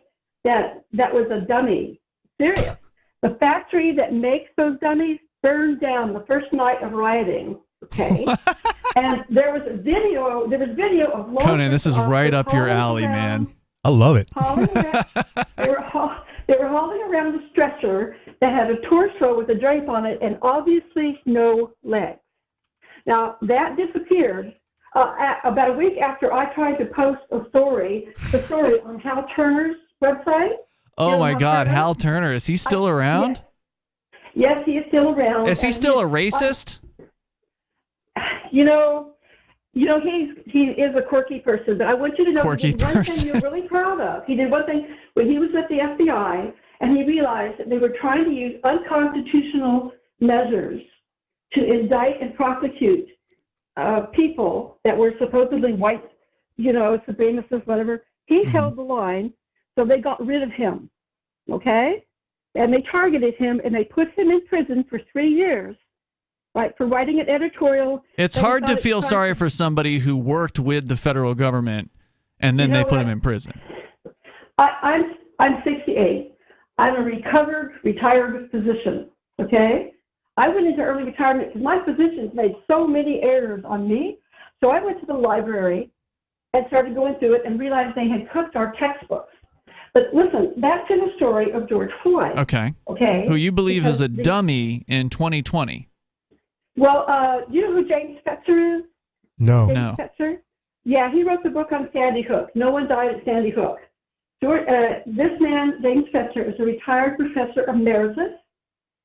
that that was a dummy. Serious. The factory that makes those dummies burned down the first night of rioting. Okay, and there was video of law Conan, this is right up your alley, around, man. I love it. They were hauling around a stretcher that had a torso with a drape on it and obviously no legs. Now, that disappeared about a week after I tried to post the story on Hal Turner's website. Oh, my God, Hal Turner. Is he still around? Yes, he is still around. Is he still a racist? He is a quirky person, but I want you to know he did one thing you're really proud of. He did one thing when he was at the FBI, and he realized that they were trying to use unconstitutional measures to indict and prosecute people that were supposedly white, supremacists, whatever. He held the line, so they got rid of him, okay? And they targeted him, and they put him in prison for 3 years. Right, for writing an editorial. It's hard to feel sorry for somebody who worked with the federal government and then they put him in prison. I'm 68. I'm a retired physician, okay? I went into early retirement because my physicians made so many errors on me. So I went to the library and started going through it and realized they had cooked our textbooks. But listen, back to the story of George Floyd. Okay. Okay. Who you believe is a dummy in 2020. Well, do you know who James Fetzer is? No. James Fetzer? Yeah, he wrote the book on Sandy Hook. No one died at Sandy Hook. This man, James Fetzer, is a retired professor emeritus,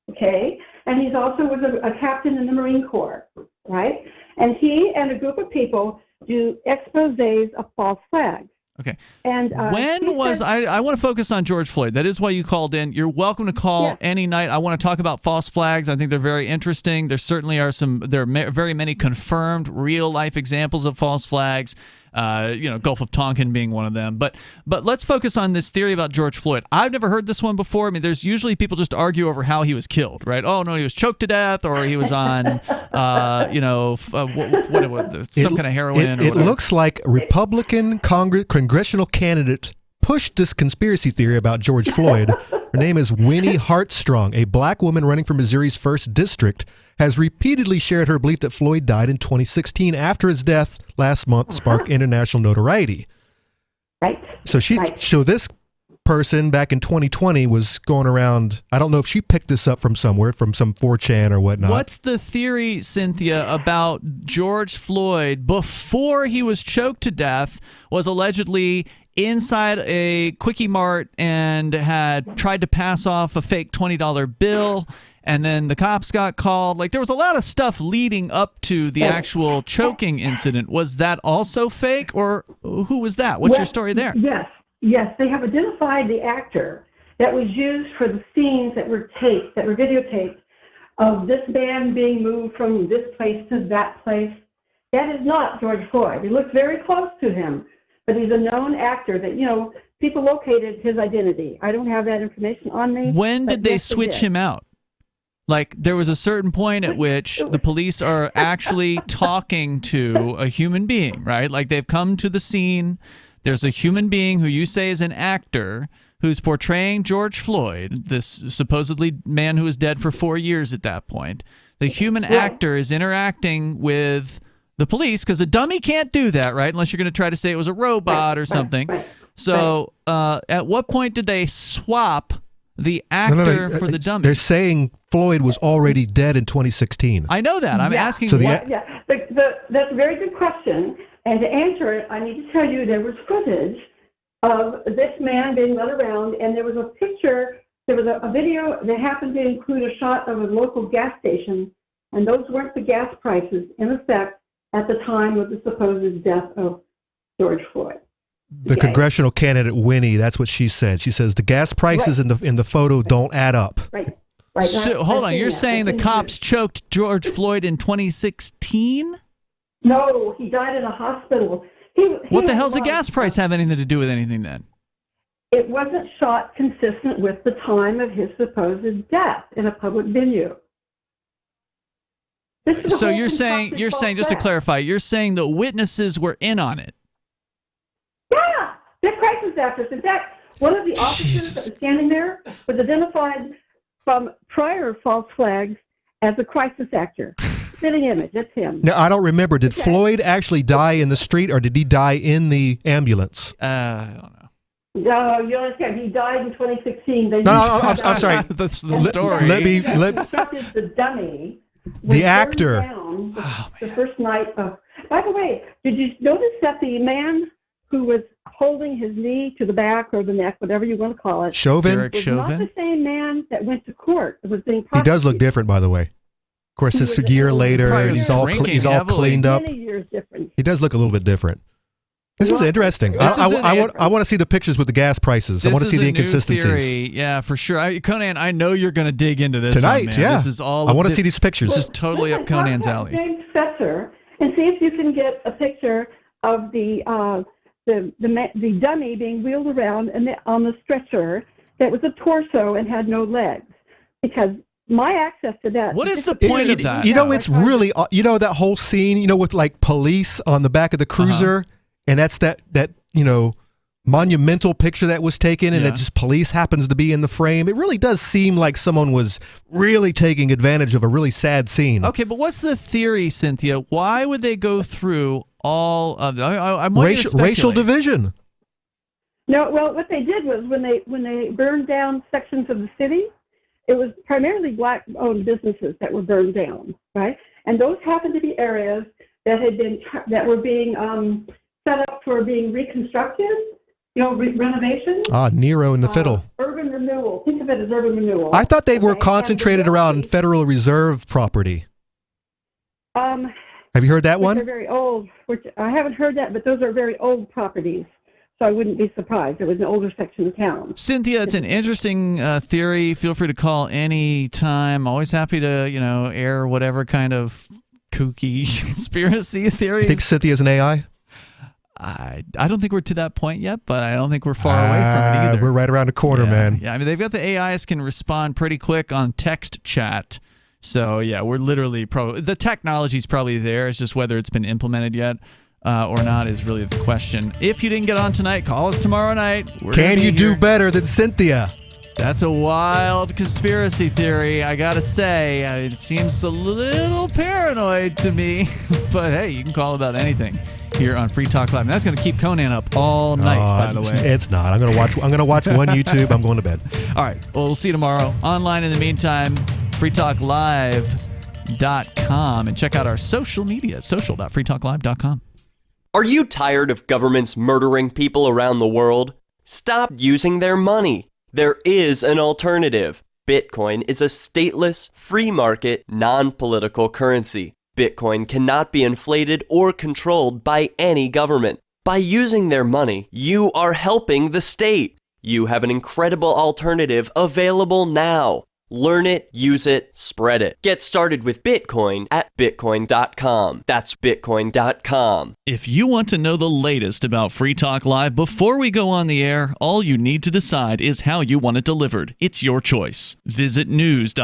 okay? And he's also was a captain in the Marine Corps, right? And he and a group of people do exposés of false flags. Okay. And when was I want to focus on George Floyd. That is why you called in. You're welcome to call any night. I want to talk about false flags. I think they're very interesting. There certainly are very many confirmed real life examples of false flags. Gulf of Tonkin being one of them. But let's focus on this theory about George Floyd. I've never heard this one before. I mean, there's usually people just argue over how he was killed, right? Oh no, he was choked to death, or he was on, some kind of heroin. It looks like a Republican congressional candidate pushed this conspiracy theory about George Floyd. Her name is Winnie Hartstrong, a black woman running for Missouri's 1st District, has repeatedly shared her belief that Floyd died in 2016 after his death last month sparked international notoriety. Right. So so this person back in 2020 was going around, I don't know if she picked this up from somewhere, from some 4chan or whatnot. What's the theory, Cynthia, about George Floyd before he was choked to death was allegedly inside a Quickie Mart and had tried to pass off a fake $20 bill, and then the cops got called? Like, there was a lot of stuff leading up to the actual choking incident. Was that also fake, or who was that? What's your story there? Yes, they have identified the actor that was used for the scenes that were videotaped of this man being moved from this place to that place. That is not George Floyd. He looks very close to him, but he's a known actor that, people located his identity. I don't have that information on me. When did they switch him out? Like, there was a certain point at which the police are actually talking to a human being, right? Like, they've come to the scene. There's a human being who you say is an actor who's portraying George Floyd, this supposedly man who was dead for 4 years at that point. The human actor is interacting with the police, because a dummy can't do that, right? Unless you're going to try to say it was a robot or something. So at what point did they swap the actor for the dummy? They're saying Floyd was already dead in 2016. I know that. I'm asking. So that's a very good question. And to answer it, I need to tell you there was footage of this man being led around, and there was a picture, there was a video that happened to include a shot of a local gas station, and those weren't the gas prices in effect at the time of the supposed death of George Floyd. The congressional candidate Winnie, that's what she said. She says the gas prices in the photo don't add up. Right. Right. So, hold on. You're saying the cops choked George Floyd in 2016? No, he died in a hospital. What the hell's the gas price have anything to do with anything then? It wasn't shot consistent with the time of his supposed death in a public venue. So you're saying, just to clarify, you're saying the witnesses were in on it? Yeah, they're crisis actors. In fact, one of the officers that was standing there was identified from prior false flags as a crisis actor. Fitting image, that's him. Now, I don't remember. Did Floyd actually die in the street, or did he die in the ambulance? I don't know. No, you understand. He died in 2016. I'm sorry. That's the story. Let the dummy. The actor. Down the first night of. By the way, did you notice that the man who was holding his knee to the back or the neck, whatever you want to call it, Chauvin? was not the same man that went to court. It was being He does look different, by the way. Of course, it's a year later, and he's all cleaned up. Many years different. He does look a little bit different. This is interesting. I want to see the pictures with the gas prices. I want to see the inconsistencies. Theory. Yeah, for sure. Conan, I know you're going to dig into this tonight. Man. Yeah, This is all. I want to see these pictures. This is totally up Conan's alley. James Fetzer, and see if you can get a picture of the dummy being wheeled around on the stretcher that was a torso and had no legs, because my access to that. What is the point of that? You know, it's really, that whole scene, with like police on the back of the cruiser, and that's that monumental picture that was taken, and it just police happens to be in the frame. It really does seem like someone was really taking advantage of a really sad scene. Okay, but what's the theory, Cynthia? Why would they go through all of racial division? No, well, what they did was when they burned down sections of the city, it was primarily black-owned businesses that were burned down, right? And those happened to be areas that were being set up for being reconstructed, renovations. Nero and the fiddle. Urban renewal. Think of it as urban renewal. I thought they were concentrated around Federal Reserve property. Have you heard that one? They're very old. I haven't heard that, but those are very old properties. So I wouldn't be surprised. It was an older section of town. Cynthia, it's an interesting theory. Feel free to call any time. Always happy to, air whatever kind of kooky conspiracy theories. You think Cynthia's an AI? I don't think we're to that point yet, but I don't think we're far away from it either. We're right around the corner, man. Yeah, I mean, they've got the AIs can respond pretty quick on text chat. So, yeah, we're literally the technology's probably there. It's just whether it's been implemented yet. Or not is really the question. If you didn't get on tonight, call us tomorrow night. Can you do better than Cynthia? That's a wild conspiracy theory, I gotta say. It seems a little paranoid to me. But hey, you can call about anything here on Free Talk Live. And that's gonna keep Conan up all night, by the way. It's not. I'm gonna watch one YouTube. I'm going to bed. All right. Well, we'll see you tomorrow. Online in the meantime, freetalklive.com, and check out our social media, social.freetalklive.com. Are you tired of governments murdering people around the world? Stop using their money. There is an alternative. Bitcoin is a stateless, free market, non-political currency. Bitcoin cannot be inflated or controlled by any government. By using their money, you are helping the state. You have an incredible alternative available now. Learn it, use it, spread it. Get started with Bitcoin at Bitcoin.com. That's Bitcoin.com. If you want to know the latest about Free Talk Live before we go on the air, all you need to decide is how you want it delivered. It's your choice. Visit news.freetalklive.com.